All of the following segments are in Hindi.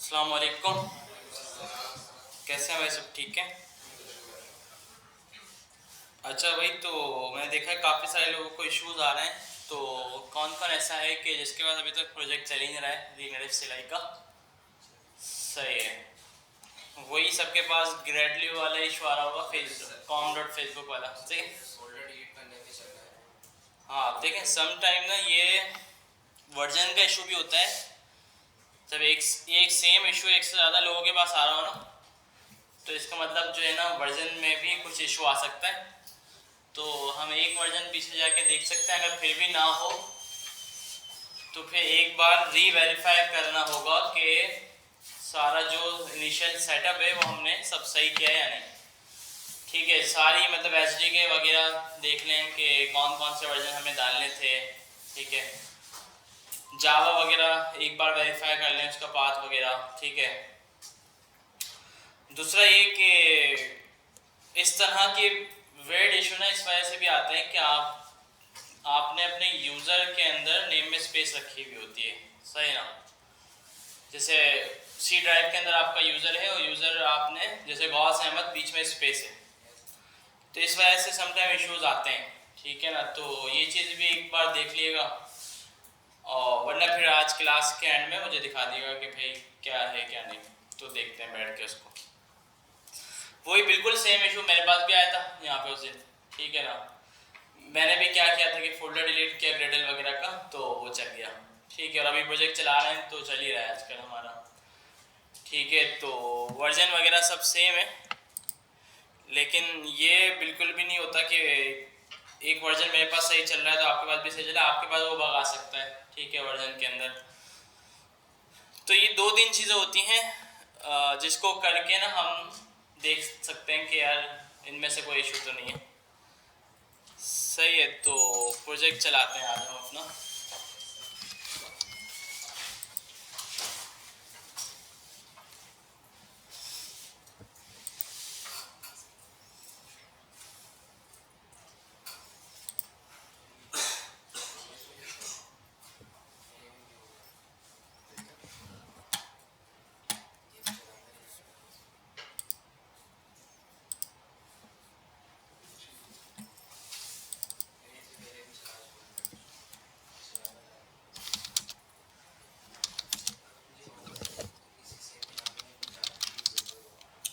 अस्सलाम वालेकुम। कैसे हैं भाई, सब ठीक है? अच्छा भाई, तो मैंने देखा है काफ़ी सारे लोगों को इश्यूज आ रहे हैं। तो कौन कौन ऐसा है कि जिसके पास अभी तक प्रोजेक्ट चल ही नहीं रहा है रीनरेटिव सिलाई का? सही है। वही सबके पास ग्रेडली वाला इशू आ रहा होगा, फेस कॉम डॉट फेसबुक वाला, सही है। हाँ, आप देखें सम टाइम ना ये वर्जन का इशू भी होता है। जब एक सेम इशू एक से ज़्यादा लोगों के पास आ रहा हो ना, तो इसका मतलब जो है ना वर्जन में भी कुछ इशू आ सकता है। तो हम एक वर्जन पीछे जाके देख सकते हैं, अगर फिर भी ना हो तो फिर एक बार री-वेरीफाई करना होगा कि सारा जो इनिशियल सेटअप है वो हमने सब सही किया है या नहीं। ठीक है, सारी मतलब एचडी के वगैरह देख लें कि कौन कौन से वर्जन हमें डालने थे। ठीक है, जावा वगैरह एक बार वेरीफाई कर लें उसका पाथ वगैरह। ठीक है, दूसरा ये कि इस तरह के वेर्ड इशू ना इस वजह से भी आते हैं कि आपने अपने यूज़र के अंदर नेम में स्पेस रखी हुई होती है, सही ना। जैसे सी ड्राइव के अंदर आपका यूज़र है और यूज़र आपने जैसे गौस अहमद बीच में स्पेस है, तो इस वजह से समटाइम इश्यूज आते हैं। ठीक है ना, तो ये चीज़ भी एक बार देख लिएगा, और वरना फिर आज क्लास के एंड में मुझे दिखा दिएगा कि भाई क्या है क्या नहीं, तो देखते हैं बैठ के उसको। वही बिल्कुल सेम इशू मेरे पास भी आया था यहाँ पे उस दिन। ठीक है ना, मैंने भी क्या किया था कि फोल्डर डिलीट किया ग्रेडल वगैरह का, तो वो चल गया। ठीक है, और अभी प्रोजेक्ट चला रहे हैं तो चल ही रहा है आजकल हमारा। ठीक है, तो वर्जन वगैरह सब सेम है, लेकिन ये बिल्कुल भी नहीं होता कि एक वर्जन मेरे पास सही चल रहा है तो आपके पास भी सही चल रहा है, आपके पास वो बग आ सकता है। ठीक है, वर्जन के अंदर। तो ये दो तीन चीज़ें होती हैं जिसको करके ना हम देख सकते हैं कि यार इनमें से कोई इशू तो नहीं है। सही है, तो प्रोजेक्ट चलाते हैं आज हम अपना।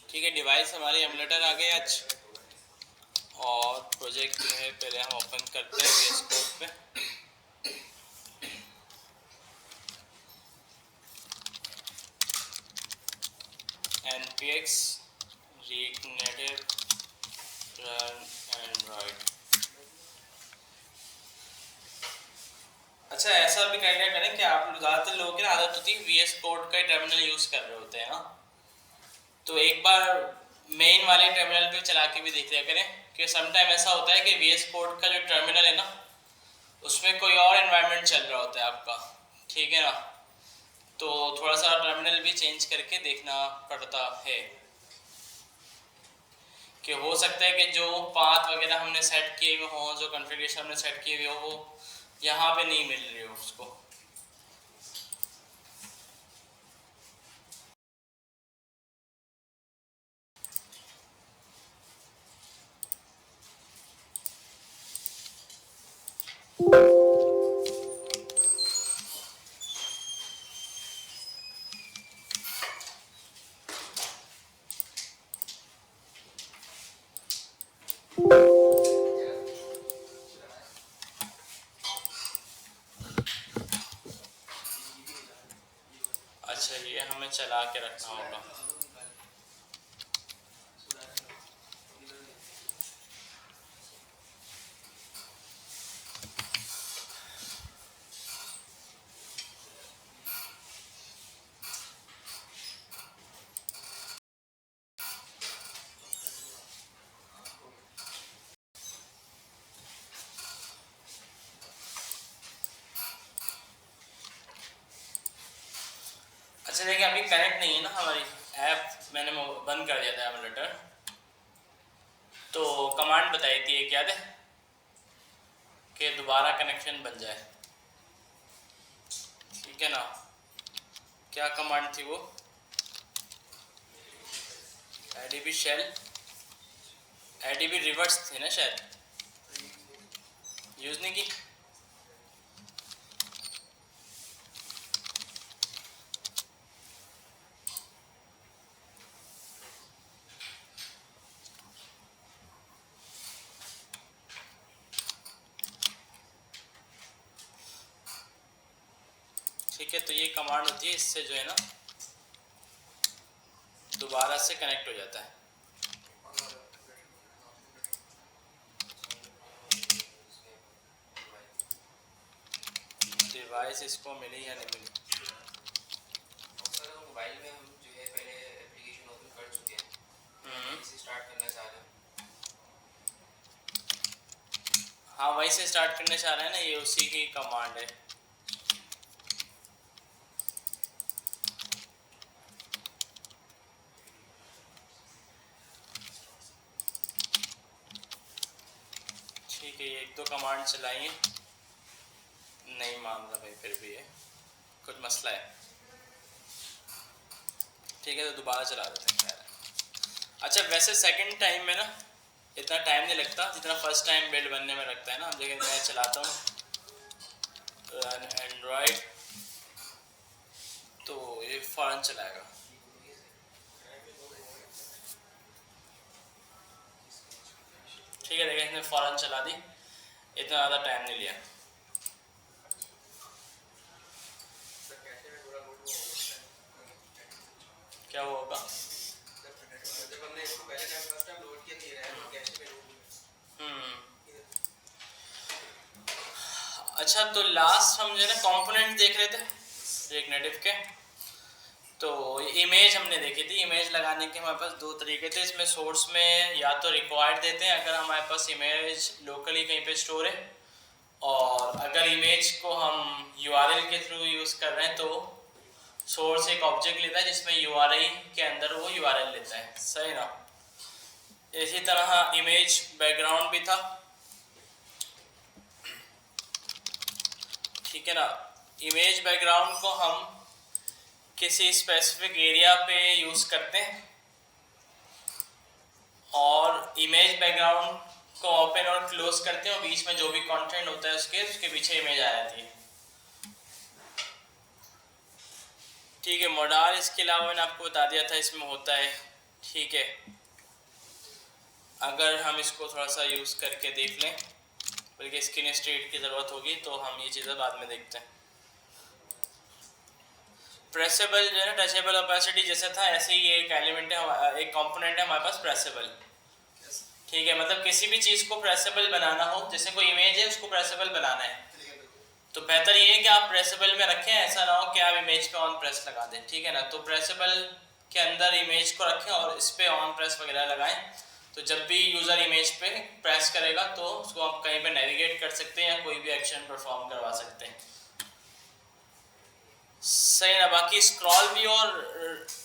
ठीक है, डिवाइस हमारी एमुलेटर आ गई आज, और प्रोजेक्ट जो है पहले हम ओपन करते हैं VS कोड पे। npx reignited run android। अच्छा, ऐसा भी क्या करें कि आप ज़्यादातर लोगों की ना आदत होती है VS कोड का टर्मिनल यूज़ कर रहे होते हैं ना, तो एक बार मेन वाले टर्मिनल पे चला के भी देख लिया करें कि समटाइम ऐसा होता है कि VS कोड का जो टर्मिनल है ना उसमें कोई और एनवायरनमेंट चल रहा होता है आपका। ठीक है ना, तो थोड़ा सा टर्मिनल भी चेंज करके देखना पड़ता है कि हो सकता है कि जो पाथ वगैरह हमने सेट किए हुए हों, जो कॉन्फ़िगरेशन हमने सेट किए हुए हो यहाँ पे नहीं मिल रही हो उसको। अच्छा, ये हमें चला के रखना होगा। अच्छा देखिए, अभी कनेक्ट नहीं है ना हमारी ऐप, मैंने बंद कर दिया था एमुलेटर, तो कमांड बताई थी एक, याद है कि दोबारा कनेक्शन बन जाए। ठीक है ना, क्या कमांड थी वो? एडीबी शेल, एडीबी रिवर्स थी ना शायद, यूज़ नहीं की। ठीक है, तो ये कमांड होती है, इससे जो है ना दोबारा से कनेक्ट हो जाता है। डिवाइस इसको मिली या नहीं मिली? मोबाइल में हम जो है पहले एप्लीकेशन ओपन कर चुके हैं, इसे स्टार्ट करना चाह रहे हैं। हाँ, वहीं से स्टार्ट करना चाह रहे हैं ना, ये उसी की कमांड है। ठीक है, ये एक दो कमांड चलाइए, नहीं मान रहा भाई, फिर भी है कुछ मसला है। ठीक है, तो दोबारा चला देते हैं। खैर, अच्छा वैसे सेकंड टाइम में ना इतना टाइम नहीं लगता जितना फर्स्ट टाइम बिल्ड बनने में लगता है ना। अब देखिए, मैं चलाता हूँ एंड्रॉयड, तो ये फ़ौरन चलाएगा। ठीक है, देखिए इसने फ़ौरन चला दी, इतना ज़्यादा टाइम नहीं लिया। क्या होगा? जब हमने इसको पहले टाइम फर्स्ट टाइम लोड किया, तो ये रैम और कैश में अच्छा, तो लास्ट हम जो है ना कंपोनेंट देख रहे थे रिएक्ट नेटिव के, तो इमेज हमने देखी थी। इमेज लगाने के हमारे पास दो तरीके थे इसमें। सोर्स में या तो रिक्वायर्ड देते हैं अगर हमारे पास इमेज लोकली कहीं पे स्टोर है, और अगर इमेज को हम यूआरएल के थ्रू यूज़ कर रहे हैं तो सोर्स एक ऑब्जेक्ट लेता है जिसमें यूआरएल के अंदर वो यूआरएल लेता है। सही ना? इसी तरह इमेज बैकग्राउंड भी था, ठीक है ना। इमेज बैकग्राउंड को हम किसी स्पेसिफिक एरिया पे यूज़ करते हैं, और इमेज बैकग्राउंड को ओपन और क्लोज करते हैं, और बीच में जो भी कंटेंट होता है उसके पीछे इमेज आ जाती है। ठीक है, मॉडार इसके अलावा मैंने आपको बता दिया था इसमें होता है। ठीक है, अगर हम इसको थोड़ा सा यूज़ करके देख लें, बल्कि स्क्रीन स्टेट की ज़रूरत होगी तो हम ये चीज़ें बाद में देखते हैं। प्रेसेबल जो है ना, टचेबल ओपेसिटी जैसा था ऐसे ही एक एलिमेंट है, एक कंपोनेंट है हमारे पास प्रेसेबल। ठीक है, मतलब किसी भी चीज़ को प्रेसेबल बनाना हो, जैसे कोई इमेज है उसको प्रेसेबल बनाना है, तो बेहतर ये है कि आप प्रेसेबल में रखें, ऐसा ना हो कि आप इमेज पे ऑन प्रेस लगा दें। ठीक है ना, तो प्रेसेबल के अंदर इमेज को रखें और इस पे ऑन प्रेस वगैरह लगाएं, तो जब भी यूज़र इमेज पे प्रेस करेगा तो उसको आप कहीं पे नेविगेट कर सकते हैं या कोई भी एक्शन परफॉर्म करवा सकते हैं। सही ना? बाकी स्क्रॉल व्यू और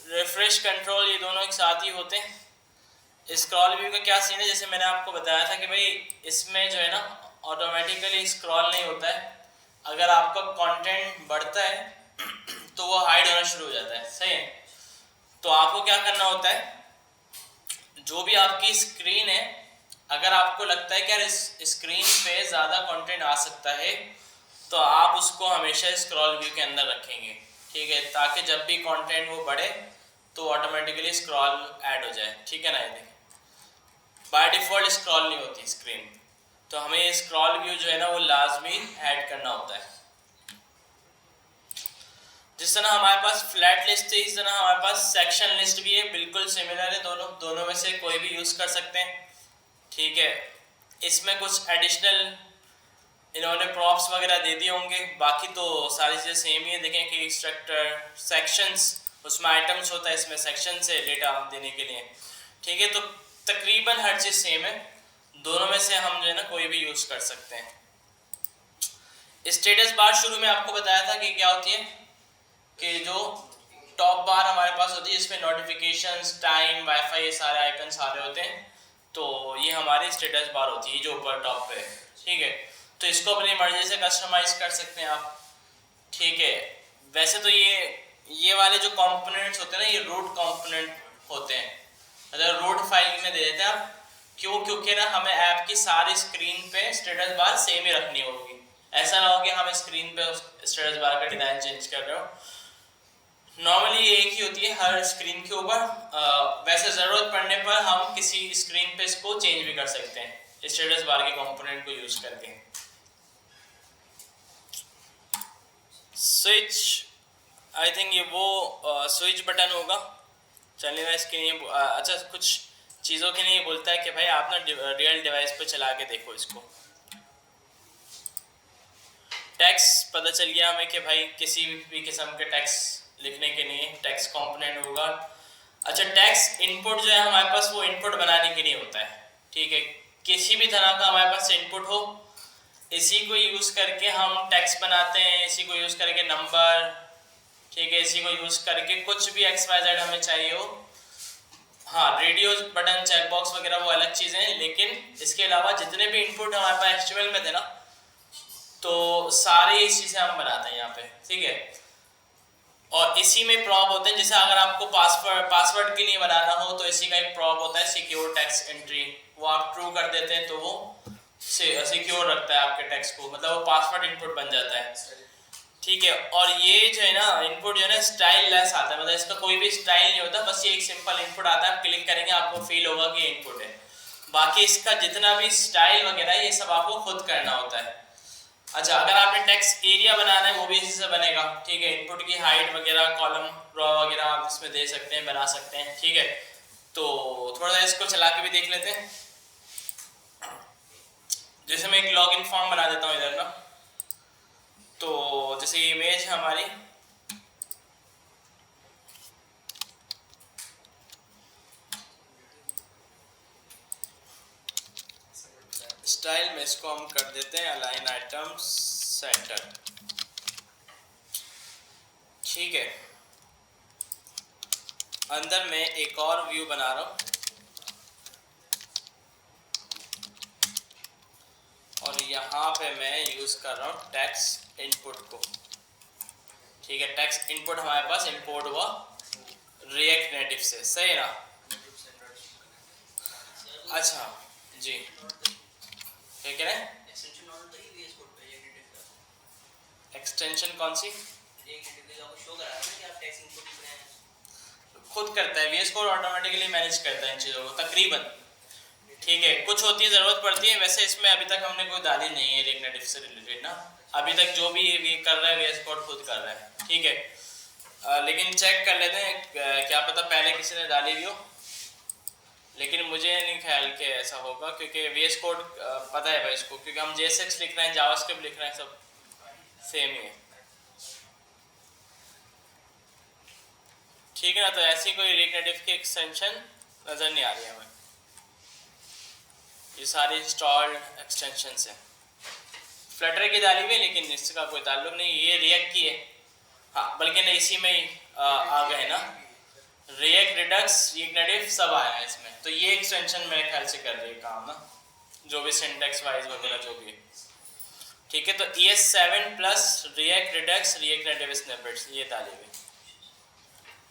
रिफ्रेश कंट्रोल ये दोनों एक साथ ही होते हैं। स्क्रॉल व्यू का क्या सीन है, जैसे मैंने आपको बताया था कि भाई इसमें जो है ना ऑटोमेटिकली स्क्रॉल नहीं होता है, अगर आपका कंटेंट बढ़ता है तो वो हाइड होना शुरू हो जाता है। सही है? तो आपको क्या करना होता है, जो भी आपकी स्क्रीन है, अगर आपको लगता है कि यार इस स्क्रीन पे ज़्यादा कंटेंट आ सकता है, तो आप उसको हमेशा स्क्रॉल व्यू के अंदर रखेंगे। ठीक है, ताकि जब भी कंटेंट वो बढ़े तो ऑटोमेटिकली स्क्रॉल ऐड हो जाए। ठीक है ना? ये देखिए बाय डिफ़ॉल्ट स्क्रॉल नहीं होती स्क्रीन, तो हमें स्क्रॉल व्यू जो है ना वो लाजमी ऐड करना होता है। जिस तरह हमारे पास फ्लैट लिस्ट है, इस तरह हमारे पास सेक्शन लिस्ट भी है, बिल्कुल सिमिलर है, दोनों में से कोई भी यूज़ कर सकते हैं। ठीक है, इसमें कुछ एडिशनल इन्होंने प्रॉप्स वगैरह दे दिए होंगे, बाकी तो सारी चीज़ें सेम ही है। देखें कि स्ट्रक्चर सेक्शंस, उसमें आइटम्स होता है, इसमें सेक्शन से डेटा देने के लिए। ठीक है, तो तकरीबन हर चीज़ सेम है, दोनों में से हम जो है ना कोई भी यूज़ कर सकते हैं। स्टेटस बार शुरू में आपको बताया था कि क्या होती है, कि जो टॉप बार हमारे पास होती है इसमें नोटिफिकेशंस, टाइम, वाईफाई, ये सारे आइकन सारे होते हैं, तो ये हमारी स्टेटस बार होती है जो ऊपर टॉप पे है। ठीक है, तो इसको अपनी मर्जी से कस्टमाइज कर सकते हैं आप। ठीक है, वैसे तो ये वाले जो कंपोनेंट्स होते हैं ना, ये रूट कंपोनेंट होते हैं, मतलब रूट फाइल में दे देते हैं आप। क्यों? क्योंकि ना हमें ऐप की सारी स्क्रीन पे स्टेटस बार सेम ही रखनी होगी। ऐसा ना हो कि हम स्क्रीन पे स्टेटस बार का डिजाइन चेंज कर रहे हो। नॉर्मली एक ही होती है हर स्क्रीन के ऊपर। वैसे ज़रूरत पड़ने पर हम किसी स्क्रीन पे इसको चेंज भी कर सकते हैं स्टेटस बार के कंपोनेंट को यूज़ करके। स्विच, आई थिंक ये वो स्विच बटन होगा। चलिए इसके लिए अच्छा कुछ चीज़ों के लिए बोलता है कि भाई आप ना रियल डिवाइस पे चला के देखो इसको। टेक्स्ट पता चल गया हमें कि भाई किसी भी किस्म के टेक्स्ट लिखने के लिए टेक्स्ट कंपोनेंट होगा। अच्छा टेक्स्ट इनपुट जो है हमारे पास वो इनपुट बनाने के लिए होता है, ठीक है। किसी भी तरह का हमारे पास इनपुट हो, इसी को यूज़ करके हम टेक्स्ट बनाते हैं, इसी को यूज़ करके नंबर, ठीक है, इसी को यूज़ करके कुछ भी XYZ हमें चाहिए हो। हाँ रेडियो बटन चेकबॉक्स वगैरह वो अलग चीज़ें हैं, लेकिन इसके अलावा जितने भी इनपुट हमारे पास HTML में थे ना, तो सारे इसी से हम बनाते हैं यहाँ पे, ठीक है। और इसी में प्रॉप होते हैं, जैसे अगर आपको पासवर्ड के लिए बनाना हो तो इसी का एक प्रॉप होता है सिक्योर टेक्स्ट एंट्री। वो आप ट्रू कर देते हैं तो वो सिक्योर रखता है आपके टेक्स्ट को, मतलब वो पासवर्ड इनपुट बन जाता है, ठीक है। और ये जो है ना इनपुट जो है ना स्टाइल लेस आता है, मतलब इसका कोई भी स्टाइल नहीं होता, बस ये एक सिंपल इनपुट आता है। आप क्लिक करेंगे आपको फील होगा कि इनपुट है। बाकी इसका जितना भी स्टाइल वगैरह ये सब आपको खुद करना होता है। अच्छा अगर आपने टेक्स्ट एरिया बनाना है वो भी इसी से बनेगा, ठीक है। इनपुट की हाइट वगैरह कॉलम रो वगैरह आप इसमें दे सकते हैं, बना सकते हैं, ठीक है। तो थोड़ा सा इसको चला के भी देख लेते हैं। जैसे मैं एक लॉगिन फॉर्म बना देता हूँ इधर ना, तो जैसे इमेज है हमारी, स्टाइल में इसको हम कर देते हैं अलाइन आइटम सेंटर, ठीक है। अंदर में एक और व्यू बना रहा हूँ और यहाँ पे मैं यूज़ कर रहा हूँ टेक्स्ट इनपुट को, ठीक है। टेक्स्ट इनपुट हमारे पास इंपोर्ट हुआ रिएक्ट नेटिव से, सही है ना। अच्छा जी क्या कह रहे हैं? एक्सटेंशन कौन सी? खुद करता है VS कोड, ऑटोमेटिकली मैनेज करता है इन चीज़ों को तकरीबन, ठीक है। कुछ होती है ज़रूरत पड़ती है, वैसे इसमें अभी तक हमने कोई डाली नहीं है रिएक्ट नेटिव से रिलेटेड ना। अभी तक जो भी ये कर रहा है VS कोड खुद कर रहा है, ठीक है। लेकिन चेक कर लेते हैं, क्या पता पहले किसी ने डाली भी हो, लेकिन मुझे नहीं ख्याल कि ऐसा होगा, क्योंकि VS कोड पता है भाई इसको, क्योंकि हम JSX लिख रहे हैं, जावास्क्रिप्ट लिख रहे हैं, सब सेम ही है, ठीक है ना। तो ऐसी कोई रिएक्ट नेटिव की एक्सटेंशन नज़र नहीं आ रही है हमें, ये सारी इंस्टॉल्ड एक्सटेंशन है। फ्लटर की डाली हुई है लेकिन इसका कोई ताल्लुक नहीं, ये रिएक्ट की है, हाँ बल्कि नहीं इसी में ही आ गए ना, रिएक्ट रिडक्स रिएक्ट नेटिव सब आया है इसमें। तो ये एक्सटेंशन मेरे ख्याल से कर रही है काम ना, जो भी सिंटेक्स वाइज वगैरह जो भी है, ठीक है। तो ES7 plus react Redux react native snippets ये डाली हुई,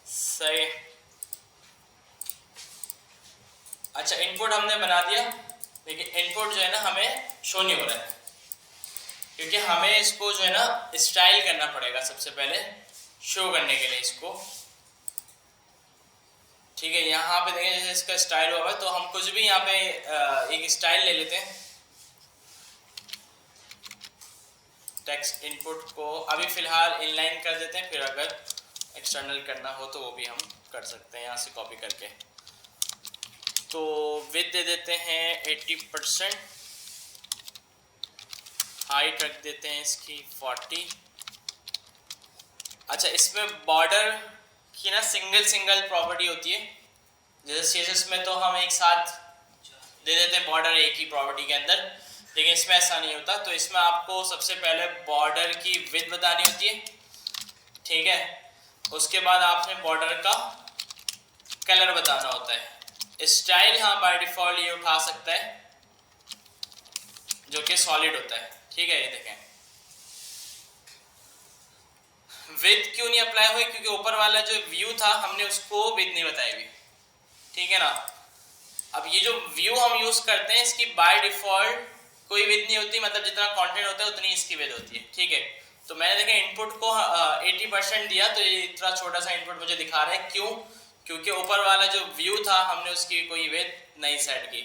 सही। अच्छा इनपुट हमने बना दिया, लेकिन इनपुट जो है ना हमें शो नहीं हो रहा है, क्योंकि हमें इसको जो है ना स्टाइल करना पड़ेगा सबसे पहले शो करने के लिए इसको, ठीक है। यहाँ पे देखें जैसे इसका स्टाइल हुआ है, तो हम कुछ भी यहाँ पे एक स्टाइल ले लेते हैं। टेक्स्ट इनपुट को अभी फिलहाल इनलाइन कर देते हैं, फिर अगर एक्सटर्नल करना हो तो वो भी हम कर सकते हैं यहाँ से कॉपी करके। तो विड्थ दे देते हैं 80%, हाइट रख देते हैं इसकी 40। अच्छा इसमें बॉर्डर की ना सिंगल प्रॉपर्टी होती है, जैसे CSS में तो हम एक साथ दे देते हैं बॉर्डर एक ही प्रॉपर्टी के अंदर, लेकिन इसमें ऐसा नहीं होता। तो इसमें आपको सबसे पहले बॉर्डर की विड्थ बतानी होती है, ठीक है। उसके बाद आपने बॉर्डर का कलर बताना होता है। स्टाइल हाँ बाय डिफॉल्ट ये उठा सकता है जो कि सॉलिड होता है, ठीक है। ये देखें विड्थ क्यों नहीं अप्लाई हुई, क्योंकि ऊपर वाला जो व्यू था हमने उसको विड्थ नहीं बताई हुई, ठीक है ना। अब ये जो व्यू हम यूज करते हैं इसकी बाय डिफॉल्ट कोई विड्थ नहीं होती, मतलब जितना कंटेंट होता है उतनी इसकी विड्थ होती है, ठीक है। तो मैंने देखा इनपुट को 80% दिया, तो ये इतना छोटा सा इनपुट मुझे दिखा रहा है, क्यों? क्योंकि ऊपर वाला जो व्यू था हमने उसकी कोई विड्थ नहीं सेट की।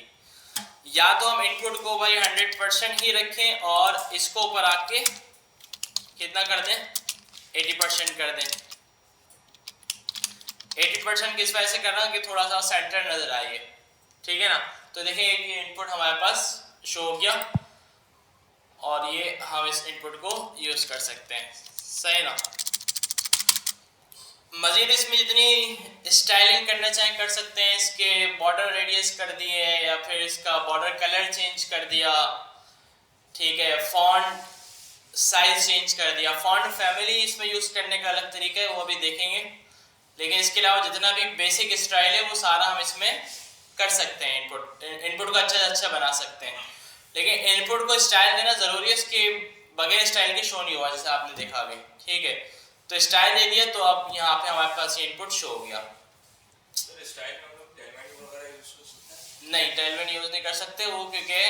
या तो हम इनपुट को भाई 100% ही रखें और इसको ऊपर आके कितना कर दें, 80% कर दें। 80% किस वजह से कर रहा हूं कि थोड़ा सा सेंटर नजर आए, ठीक है ना। तो देखिए ये इनपुट हमारे पास शो हो गया और ये हम इस इनपुट को यूज कर सकते हैं, सही ना। मजीद इसमें जितनी स्टाइलिंग करना चाहें कर सकते हैं, इसके बॉर्डर रेडियस कर दिए या फिर इसका बॉर्डर कलर चेंज कर दिया, ठीक है। फॉन्ट साइज चेंज कर दिया, फॉन्ट फैमिली इसमें यूज करने का अलग तरीका है, वो अभी देखेंगे। लेकिन इसके अलावा जितना भी बेसिक स्टाइल है वो सारा हम इसमें कर सकते हैं, इनपुट को अच्छा से अच्छा बना सकते हैं। लेकिन इनपुट को स्टाइल देना जरूरी है, इसके बगैर स्टाइल के शो नहीं हुआ, जैसे आपने देखा अभी, ठीक है। तो स्टाइल दे दिया तो अब यहाँ पे हमारे पास ये इनपुट शो हो गया। नहीं, टेलविन यूज नहीं कर सकते वो, क्योंकि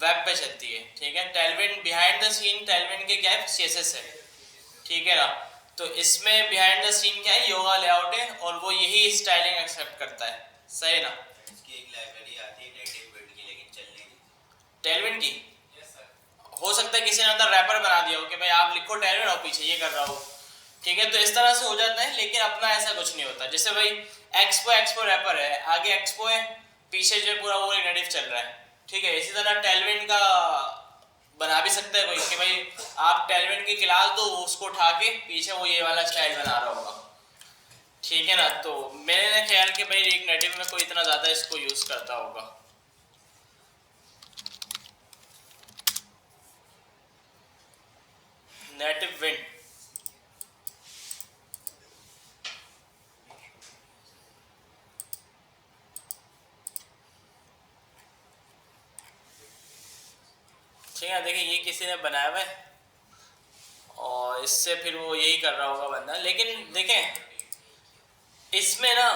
वेब पे चलती है, ठीक है। Tailwind behind the scene, Tailwind के क्या है, सीएसएस है, ठीक है ना। तो इसमें बिहाइंड द सीन क्या है, योगा लेआउट है और वो यही स्टाइलिंग एक्सेप्ट करता है, सही ना। इसकी एक लाइब्रेरी आती है नेटिव बिल्ड की, लेकिन चलने की टेलविन की हो सकता है किसी ने अंदर रैपर बना दिया हो कि भाई आप लिखो टेलविन और पीछे ये कर रहा हो, ठीक है। तो इस तरह से हो जाता है, लेकिन अपना ऐसा कुछ नहीं होता। जैसे भाई एक्सपो रैपर है, आगे एक्सपो है, पीछे जो पूरा वो नेटिव चल रहा है, ठीक है। इसी तरह टेलविन का बना भी सकता है कोई कि भाई आप टेलविन की क्लास दो, उसको उठा के पीछे वो ये वाला स्टाइल बना रहा होगा, ठीक है ना। तो मैंने ख्याल कि भाई एक नेटिव में कोई इतना ज़्यादा इसको यूज़ करता होगा। नेटिव विंड, ठीक है। देखिए ये किसी ने बनाया हुआ है और इससे फिर वो यही कर रहा होगा बंदा। लेकिन देखें इसमें ना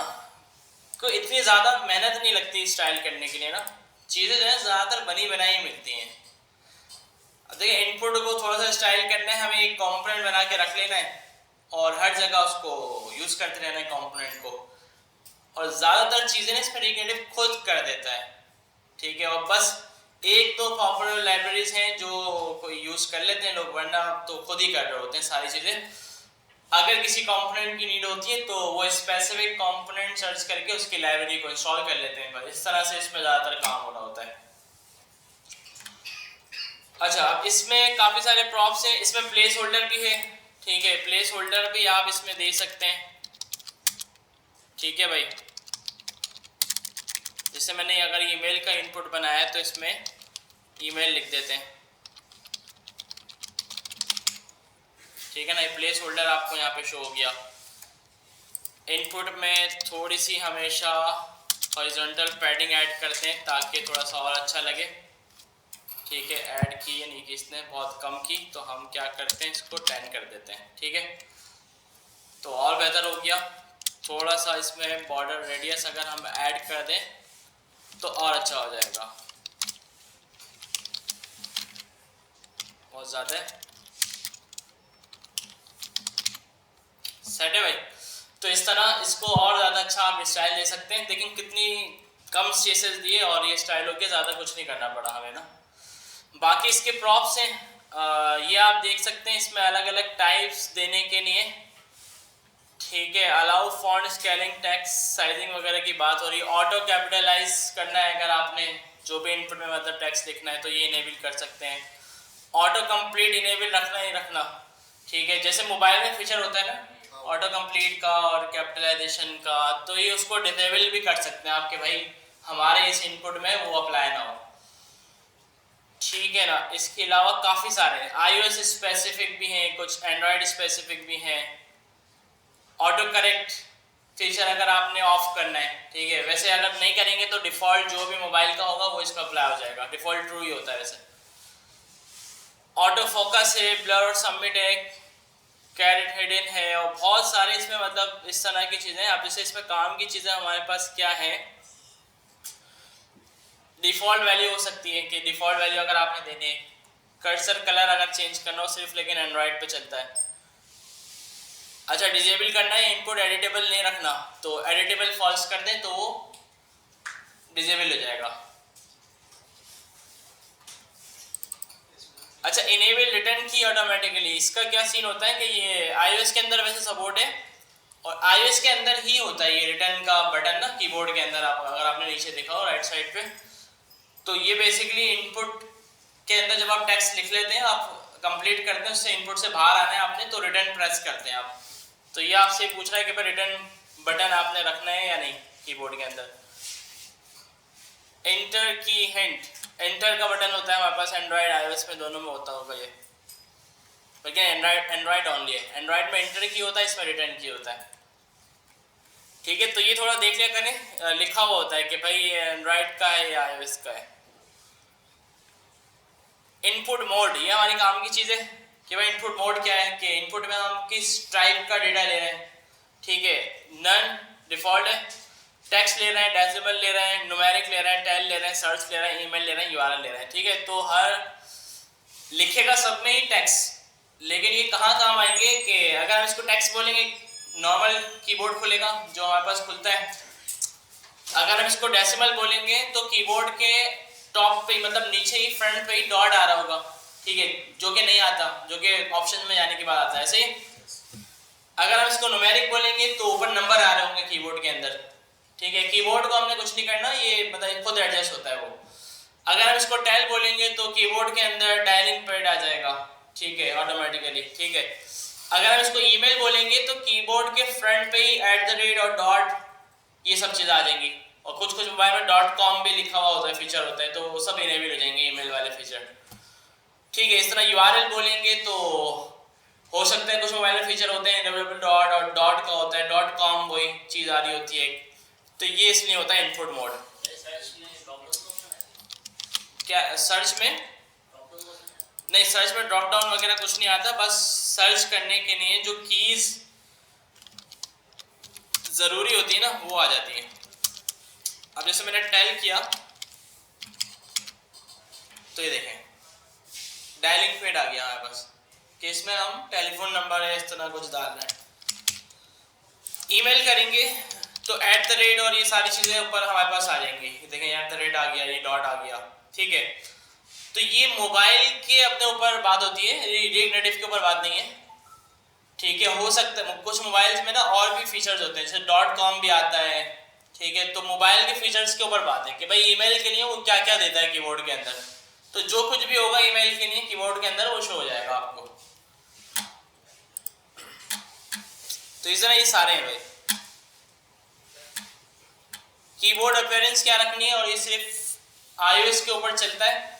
कोई इतनी ज़्यादा मेहनत नहीं लगती स्टाइल करने के लिए ना, चीज़ें जो है ज़्यादातर बनी बनाई मिलती हैं। अब देखिए इनपुट को थोड़ा सा स्टाइल करना है, हमें एक कंपोनेंट बना के रख लेना है और हर जगह उसको यूज़ करते रहना है कंपोनेंट को, और ज़्यादातर चीज़ें ना इसमें रिक्रिएटिव खुद कर देता है, ठीक है। और बस एक दो पॉपुलर लाइब्रेरीज हैं जो कोई यूज़ कर लेते हैं लोग, वरना तो खुद ही कर रहे होते हैं सारी चीज़ें। अगर किसी कंपोनेंट की नीड होती है तो वो स्पेसिफिक कंपोनेंट सर्च करके उसकी लाइब्रेरी को इंस्टॉल कर लेते हैं, बस इस तरह से इसमें ज़्यादातर काम हो रहा होता है। अच्छा, अब इसमें काफ़ी सारे प्रॉप्स हैं, इसमें प्लेस होल्डर भी है, ठीक है। प्लेस होल्डर भी आप इसमें दे सकते हैं, ठीक है भाई। जैसे मैंने अगर ईमेल का इनपुट बनाया है तो इसमें ईमेल लिख देते हैं, ठीक है ना। प्लेस होल्डर आपको यहाँ पे शो हो गया। इनपुट में थोड़ी सी हमेशा हॉरिजॉन्टल पैडिंग ऐड करते हैं ताकि थोड़ा सा और अच्छा लगे, ठीक है। ऐड की नहीं कि इसने बहुत कम की, तो हम क्या करते हैं इसको 10 कर देते हैं, ठीक है। तो और बेहतर हो गया। थोड़ा सा इसमें बॉर्डर रेडियस अगर हम ऐड कर दें तो और अच्छा हो जाएगा, बहुत ज़्यादा सेट है भाई। तो इस तरह इसको और ज़्यादा अच्छा आप स्टाइल दे सकते हैं। लेकिन कितनी कम स्पेसेस दिए और ये स्टाइल हो गया, ज़्यादा कुछ नहीं करना पड़ा हमें ना। बाकी इसके प्रॉप्स हैं, ये आप देख सकते हैं, इसमें अलग अलग टाइप्स देने के लिए, ठीक है। Allow font scaling, text sizing वगैरह की बात हो रही है। ऑटो कैपिटलाइज करना है अगर आपने जो भी इनपुट में मतलब टेक्स्ट लिखना है तो ये इनेबल कर सकते हैं। ऑटो कंप्लीट इनेबल रखना ही रखना, ठीक है। जैसे मोबाइल में फीचर होता है ना ऑटो कंप्लीट का और कैपिटलाइजेशन का, तो ये उसको डिसेबल भी कर सकते हैं आपके भाई हमारे इस इनपुट में वो अप्लाई ना हो, ठीक है ना। इसके अलावा काफ़ी सारे हैं, iOS स्पेसिफिक भी हैं, कुछ एंड्रॉयड स्पेसिफिक भी हैं। ऑटो करेक्ट फीचर अगर आपने ऑफ करना है, ठीक है। वैसे अगर नहीं करेंगे तो डिफ़ॉल्ट जो भी मोबाइल का होगा वो इस पर अप्लाई हो जाएगा, डिफ़ॉल्ट ट्रू ही होता है वैसे। ऑटो फोकस है, ब्लर और सबमिट है, कैरेट हिडन है और बहुत सारे इसमें मतलब इस तरह की चीज़ें हैं। अब जैसे इसमें काम की चीज़ें हमारे पास क्या है, डिफ़ॉल्ट वैल्यू हो सकती है कि डिफ़ॉल्ट वैल्यू अगर आपने देने, कर्सर कलर अगर चेंज करना हो सिर्फ, लेकिन एंड्रॉयड पे चलता है। अच्छा, डिजेबल करना है, इनपुट एडिटेबल नहीं रखना, तो एडिटेबल फॉल्स कर दें तो वो डिजेबल हो जाएगा। अच्छा, इनेबल रिटर्न की ऑटोमेटिकली, इसका क्या सीन होता है कि ये iOS के अंदर वैसे सपोर्ट है और iOS के अंदर ही होता है ये रिटर्न का बटन ना, कीबोर्ड के अंदर। आप अगर आपने नीचे देखा हो राइट साइड पे, तो ये बेसिकली इनपुट के अंदर जब आप टेक्स्ट लिख लेते हैं, आप कंप्लीट करते हैं, उससे इनपुट से बाहर आना है आपने, तो रिटर्न प्रेस करते हैं आप। तो ये आपसे पूछ रहा है कि भाई रिटर्न बटन आपने रखना है या नहीं कीबोर्ड के अंदर। एंटर की हिंट, एंटर का बटन होता है हमारे पास एंड्रॉयड iOS में दोनों में होता होगा ये, लेकिन एंड्रॉयड ओनली है। एंड्रॉयड में एंटर की होता है, इसमें रिटर्न की होता है। ठीक है, तो ये थोड़ा देख लिया करें, लिखा हुआ होता है कि भाई ये एंड्रॉयड का है या iOS का है। इनपुट मोड, ये हमारी काम की चीज़ है कि भाई इनपुट मोड क्या है, कि इनपुट में हम किस टाइप का डेटा ले रहे हैं। ठीक है, नन डिफॉल्ट है, टेक्स्ट ले रहे हैं, डेसिमल ले रहे हैं, न्यूमेरिक ले रहे हैं, टेल ले रहे हैं, सर्च ले रहे हैं, ईमेल ले रहे हैं, यूआरएल ले रहे हैं। ठीक है, तो हर लिखेगा सब में ही टेक्स्ट, लेकिन ये कहाँ काम आएंगे कि अगर हम इसको टेक्स्ट बोलेंगे नॉर्मल कीबोर्ड खुलेगा जो हमारे पास खुलता है। अगर हम इसको डेसिमल बोलेंगे तो कीबोर्ड के टॉप पे, मतलब नीचे ही फ्रंट पे ही डॉट आ रहा होगा। ठीक है, जो कि नहीं आता, जो कि ऑप्शन में जाने के बाद आता है। ऐसे ही अगर हम इसको न्यूमेरिक बोलेंगे तो ऊपर नंबर आ रहे होंगे कीबोर्ड के अंदर। ठीक है, कीबोर्ड को हमने कुछ नहीं करना, ये मतलब खुद एडजस्ट होता है वो। अगर हम इसको टेल बोलेंगे तो कीबोर्ड के अंदर डायलिंग पैड आ जाएगा। ठीक है, ऑटोमेटिकली। ठीक है, अगर हम इसको ईमेल बोलेंगे तो कीबोर्ड के फ्रंट पे ही @ और डॉट, ये सब चीज़ें आ जाएंगी। और कुछ कुछ मोबाइल में .com भी लिखा हुआ होता है, फीचर होता है, तो वो सब इनेबल हो जाएंगे ईमेल वाले फीचर। ठीक है, इस तरह यूआरएल बोलेंगे तो हो सकता है कुछ मोबाइल में फीचर होते हैं इनेबल डॉट और डॉट का होता है, .com वही चीज़ आ रही होती है। तो ये इसलिए होता है इनपुट मोड। क्या सर्च में? नहीं, सर्च में ड्रॉप डाउन वगैरह कुछ नहीं आता, बस सर्च करने के लिए जो कीज ज़रूरी होती है ना वो आ जाती है। अब जैसे मैंने टेल किया तो ये देखें डायलिंग पैड आ गया हमारे पास, कि इसमें हम टेलीफोन नंबर है इस तरह कुछ डाल रहे हैं। ईमेल करेंगे तो @ और ये सारी चीज़ें ऊपर हमारे पास आ जाएंगी। देखें @ आ गया, ये डॉट आ गया। ठीक है, तो ये मोबाइल के अपने ऊपर बात होती है, रीड नेटिव के ऊपर बात नहीं है। ठीक है, हो सकता है कुछ मोबाइल्स में ना और भी फीचर्स होते हैं, जैसे .com भी आता है। ठीक है, तो मोबाइल के फीचर्स के ऊपर बात है कि भाई ईमेल के लिए वो क्या क्या देता है कीबोर्ड के अंदर। तो जो कुछ भी होगा ईमेल के लिए कीबोर्ड के अंदर वो शो हो जाएगा आपको। तो इस तरह ये सारे हैं भाई। कीबोर्ड अपीयरेंस क्या रखनी है, और ये सिर्फ iOS के ऊपर चलता है।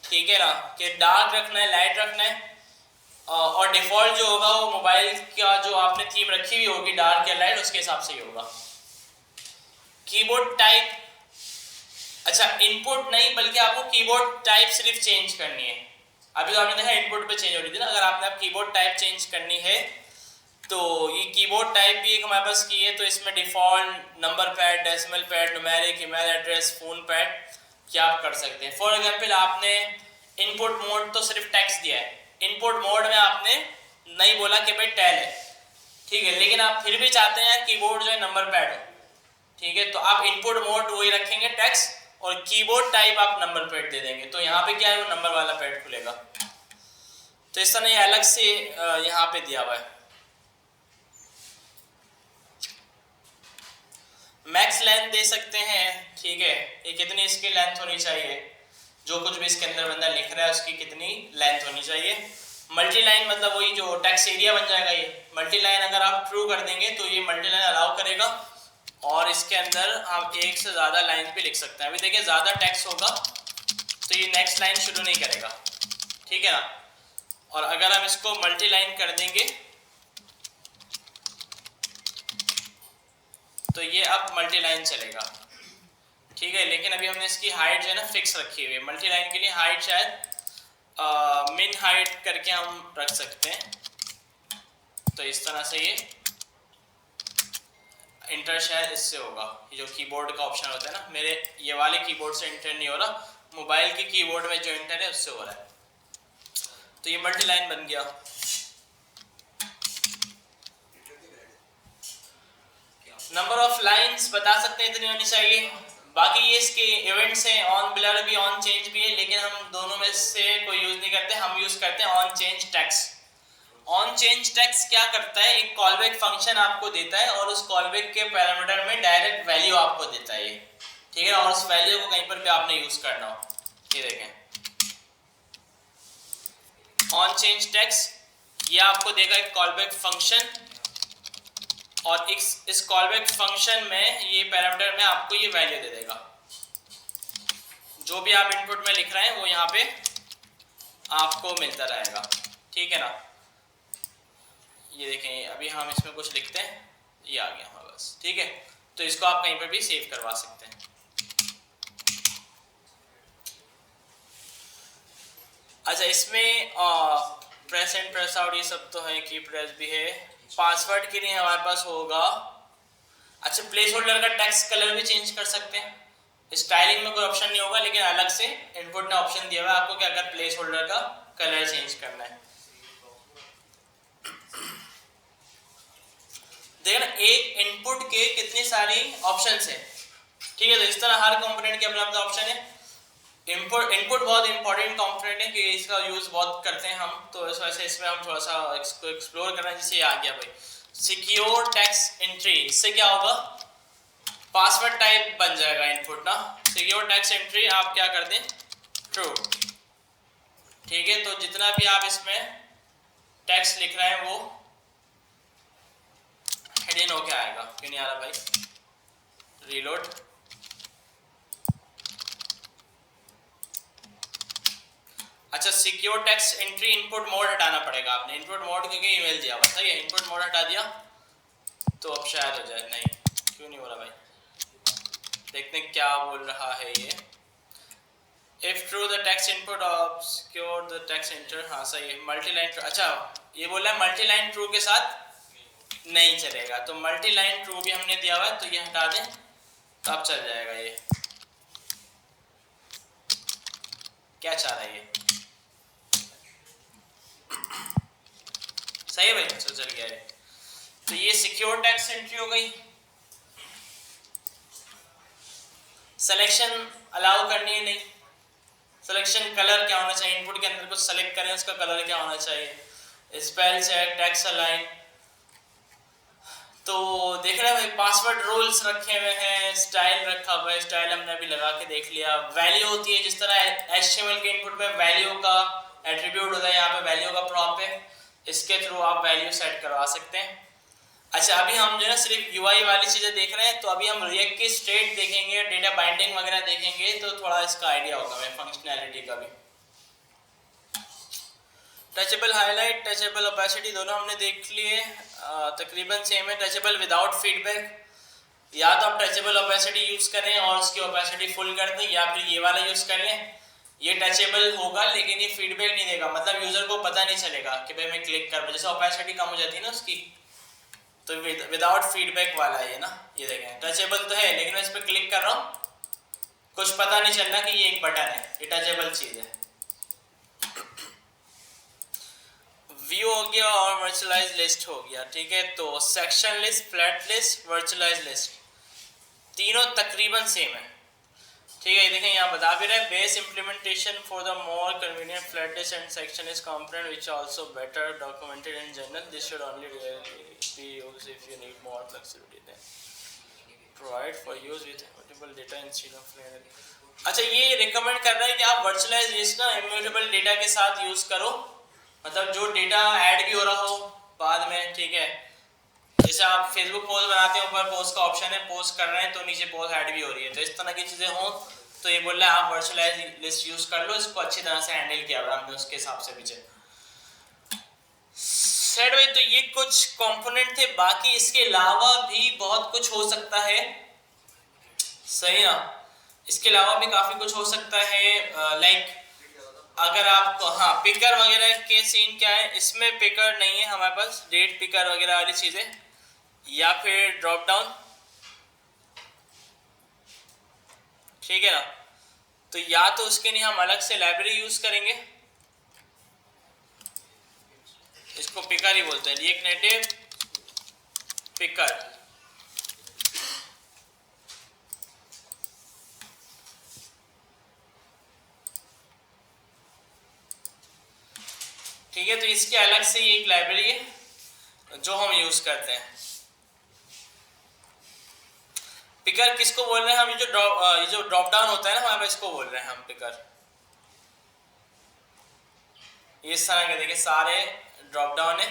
ठीक है ना, कि डार्क रखना है, लाइट रखना है, और डिफॉल्ट जो होगा वो मोबाइल का जो आपने थीम रखी हुई होगी डार्क या लाइट, उसके हिसाब से ही होगा। कीबोर्ड टाइप, अच्छा इनपुट नहीं बल्कि आपको कीबोर्ड टाइप सिर्फ चेंज करनी है। अभी तो आपने देखा इनपुट पे चेंज हो रही थी ना, अगर आपने आप कीबोर्ड टाइप चेंज करनी है तो ये कीबोर्ड टाइप भी एक हमारे पास की है। तो इसमें default, number pad, decimal pad, numeric, email address, phone pad क्या आप कर सकते हैं। फॉर एग्जांपल आपने इनपुट मोड तो सिर्फ टेक्स्ट दिया है, इनपुट मोड में आपने नहीं बोला कि भाई टेल है। ठीक है, लेकिन आप फिर भी चाहते हैं कीबोर्ड जो है नंबर पैड हो। ठीक है, तो आप इनपुट मोड वही रखेंगे टेक्स्ट, और कीबोर्ड टाइप आप नंबर पैड दे देंगे। तो यहाँ पे क्या है, वो नंबर वाला पैड खुलेगा। तो इस तरह ये अलग से यहाँ पे दिया हुआ है। मैक्स लेंथ दे सकते हैं। ठीक है, ये कितनी इसकी लेंथ होनी चाहिए, जो कुछ भी इसके अंदर बंदा लिख रहा है उसकी कितनी लेंथ होनी चाहिए। मल्टी लाइन मतलब वही जो टेक्स्ट एरिया बन जाएगा। ये मल्टी लाइन अगर आप ट्रू कर देंगे तो ये मल्टी लाइन अलाउ करेगा, और इसके अंदर आप एक से ज़्यादा लाइन भी लिख सकते हैं। अभी देखिए ज़्यादा टेक्स्ट होगा तो ये नेक्स्ट लाइन शुरू नहीं करेगा। ठीक है ना, और अगर हम इसको मल्टी लाइन कर देंगे तो ये अब मल्टी लाइन चलेगा। ठीक है, लेकिन अभी हमने इसकी हाइट जो है ना फिक्स रखी हुई है। मल्टी लाइन के लिए हाइट शायद मिन हाइट करके हम रख सकते हैं। तो इस तरह से ये इंटर शायद इससे होगा, जो कीबोर्ड का ऑप्शन होता है ना, मेरे ये वाले कीबोर्ड से इंटर नहीं हो रहा, मोबाइल के कीबोर्ड में जो इंटर है उससे हो रहा है। तो ये मल्टी लाइन बन गया। नंबर ऑफ लाइंस बता सकते हैं इतनी होनी चाहिए। बाकी ये इसके इवेंट्स हैं, ऑन ब्लर भी ऑन चेंज भी है, लेकिन हम दोनों में से कोई यूज नहीं करते, हम यूज करते हैं on change text. On change text क्या करता है, एक कॉलबैक फंक्शन आपको देता है और उस कॉलबैक के पैरामीटर में डायरेक्ट वैल्यू आपको देता है, ठीक है, और उस वैल्यू को कहीं पर भी आपने यूज करना हो। ये देखें ऑन चेंज टेक्स्ट, ये आपको देगा एक कॉलबैक फंक्शन, और इस कॉलबैक फंक्शन में ये पैरामीटर में आपको ये वैल्यू दे देगा। जो भी आप इनपुट में लिख रहे हैं वो यहाँ पे आपको मिलता रहेगा, ठीक है ना। ये देखें अभी हम इसमें कुछ लिखते हैं, ये आ गया हमारे पास, ठीक है। तो इसको आप कहीं पर भी सेव करवा सकते हैं। अच्छा, इसमें प्रेस एंड प्रेस आउट ये सब तो है, की प्रेस भी है। पासवर्ड के लिए हमारे पास होगा, अच्छा प्लेस होल्डर का टेक्स्ट कलर भी चेंज कर सकते हैं। स्टाइलिंग में कोई ऑप्शन नहीं होगा, लेकिन अलग से इनपुट ने ऑप्शन दिया हुआ है आपको कि अगर प्लेस होल्डर का कलर चेंज करना है। देखना एक इनपुट के कितनी सारी ऑप्शंस है, ठीक है। तो इस तरह हर कंपोनेंट के अपना अपना ऑप्शन है। इनपुट बहुत इंपॉर्टेंट कंपोनेंट है कि इसका यूज बहुत करते हैं हम, तो इस वजह से इसमें हम थोड़ा सा इसको एक्सप्लोर करना है। जैसे आ गया भाई सिक्योर टेक्स्ट एंट्री, इससे क्या होगा, पासवर्ड टाइप बन जाएगा इनपुट ना। सिक्योर टेक्स्ट एंट्री आप क्या कर दें, ट्रू, ठीक है। तो जितना भी आप इसमें टेक्स्ट लिख रहे हैं वो हिडन होके आएगा। क्यों नहीं आ रहा भाई, रीलोड। अच्छा, secure text entry input mode हटाना पड़ेगा आपने, इनपुट मोड क्योंकि ईमेल दिया हुआ था, ये इनपुट मोड हटा दिया तो अब शायद हो जाए। नहीं, क्यों नहीं हो रहा भाई, देखते हैं क्या बोल रहा है ये। If true the text input obscure the text enter, हाँ सही है। मल्टी लाइन, अच्छा ये बोल रहा है मल्टी लाइन ट्रू के साथ नहीं चलेगा, तो मल्टी लाइन ट्रू भी हमने दिया हुआ है, तो ये हटा दें तो अब चल जाएगा। ये क्या चाह रहा है ये, सही है भाई, चल गया है। तो ये सिक्योर टेक्स्ट एंट्री हो गई। सिलेक्शन अलाउ करनी है नहीं, सिलेक्शन कलर क्या होना चाहिए, इनपुट के अंदर कुछ सेलेक्ट करें उसका कलर क्या होना चाहिए, स्पेल चेक, टेक्स्ट अलाइन। तो देख रहे हैं भाई पासवर्ड रूल्स रखे हुए हैं, स्टाइल रखा हुआ है, स्टाइल हमने अभी लगा के देख लिया। वैल्यू होती है, जिस तरह HTML के इनपुट में वैल्यू का एट्रीब्यूट होता है, यहाँ पे वैल्यू का प्रॉप है, इसके थ्रू आप वैल्यू सेट करवा सकते हैं। अच्छा, अभी हम जो है सिर्फ UI वाली चीज़ें देख रहे हैं, तो अभी हम रिएक्ट की स्टेट देखेंगे, डेटा बाइंडिंग वगैरह देखेंगे, तो थोड़ा इसका आइडिया होगा हमें फंक्शनैलिटी का भी। टचेबल हाईलाइट, टचेबल ओपेसिटी दोनों हमने देख लिए, तकरीबन सेम है। टचेबल विदाउट फीडबैक, या तो आप टचेबल ओपेसिटी यूज़ करें और उसकी ओपेसिटी फुल कर दें, या फिर ये वाला यूज़ कर लें। ये टचेबल होगा लेकिन ये फीडबैक नहीं देगा, मतलब यूज़र को पता नहीं चलेगा कि भाई मैं क्लिक कर, जैसे ओपेसिटी कम हो जाती है ना उसकी, तो विदाउट फीडबैक वाला है ना। ये देखें टचेबल तो है लेकिन मैं इस पर क्लिक कर रहा हूँ, कुछ पता नहीं चल रहा कि ये एक बटन है, ये टचेबल चीज़ है। व्यू हो गया और वर्चुअलाइज लिस्ट हो गया, ठीक है। तो section list, flat list, virtualise list तीनों तकरीबन सेम है, ठीक है। देखें यहाँ बता भी रहे, base implementation for the more convenient flat list and section list component which also better documented in general, this should only be used if you need more flexibility than provide for use with immutable data instead of flat. अच्छा, ये रिकमेंड कर रहा है कि आप वर्चुअलाइज लिस्ट ना इम्यूटेबल डेटा के साथ यूज करो, मतलब जो डेटा ऐड भी हो रहा हो बाद में, ठीक है। जैसे आप फेसबुक पोस्ट बनाते हैं, ऊपर पोस्ट का ऑप्शन है, पोस्ट कर रहे हैं तो नीचे पोस्ट ऐड भी हो रही है, तो इस तरह की चीज़ें हों तो ये बोल रहा है आप वर्चुअलाइज लिस्ट यूज़ कर लो, इसको अच्छी तरह से हैंडल किया हुआ हमने उसके हिसाब से पीछे सेट भाई। तो ये कुछ कंपोनेंट थे, बाकी इसके अलावा भी बहुत कुछ हो सकता है, सही ना। इसके अलावा भी काफ़ी कुछ हो सकता है, लाइक अगर आपको हाँ पिकर वगैरह के सीन क्या है, इसमें पिकर नहीं है हमारे पास, डेट पिकर वगैरह वाली चीज़ें, या फिर ड्रॉप डाउन, ठीक है ना। तो या तो उसके लिए हम अलग से लाइब्रेरी यूज करेंगे, इसको पिकर ही बोलते हैं, रिएक्ट नेटिव पिकर। ठीक है, तो इसके अलग से ही एक लाइब्रेरी है जो हम यूज करते हैं। पिकर किसको बोल रहे हैं हम, ये जो ड्रॉप डाउन होता है ना हमारे पास, इसको बोल रहे हैं हम पिकर। इस तरह के देखिए सारे ड्रॉप डाउन है,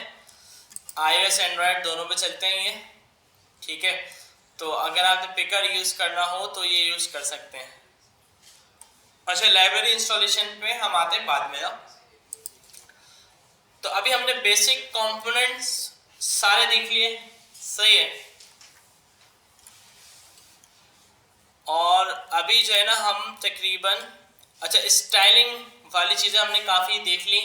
iOS एंड्रॉयड दोनों पे चलते हैं ये, ठीक है। तो अगर आपने पिकर यूज करना हो तो ये यूज कर सकते हैं। अच्छा, लाइब्रेरी इंस्टॉलेशन पे हम आते हैं बाद में ना। तो अभी हमने बेसिक कंपोनेंट्स सारे देख लिए, सही है। और अभी जो है ना हम तकरीबन, अच्छा स्टाइलिंग वाली चीज़ें हमने काफ़ी देख ली,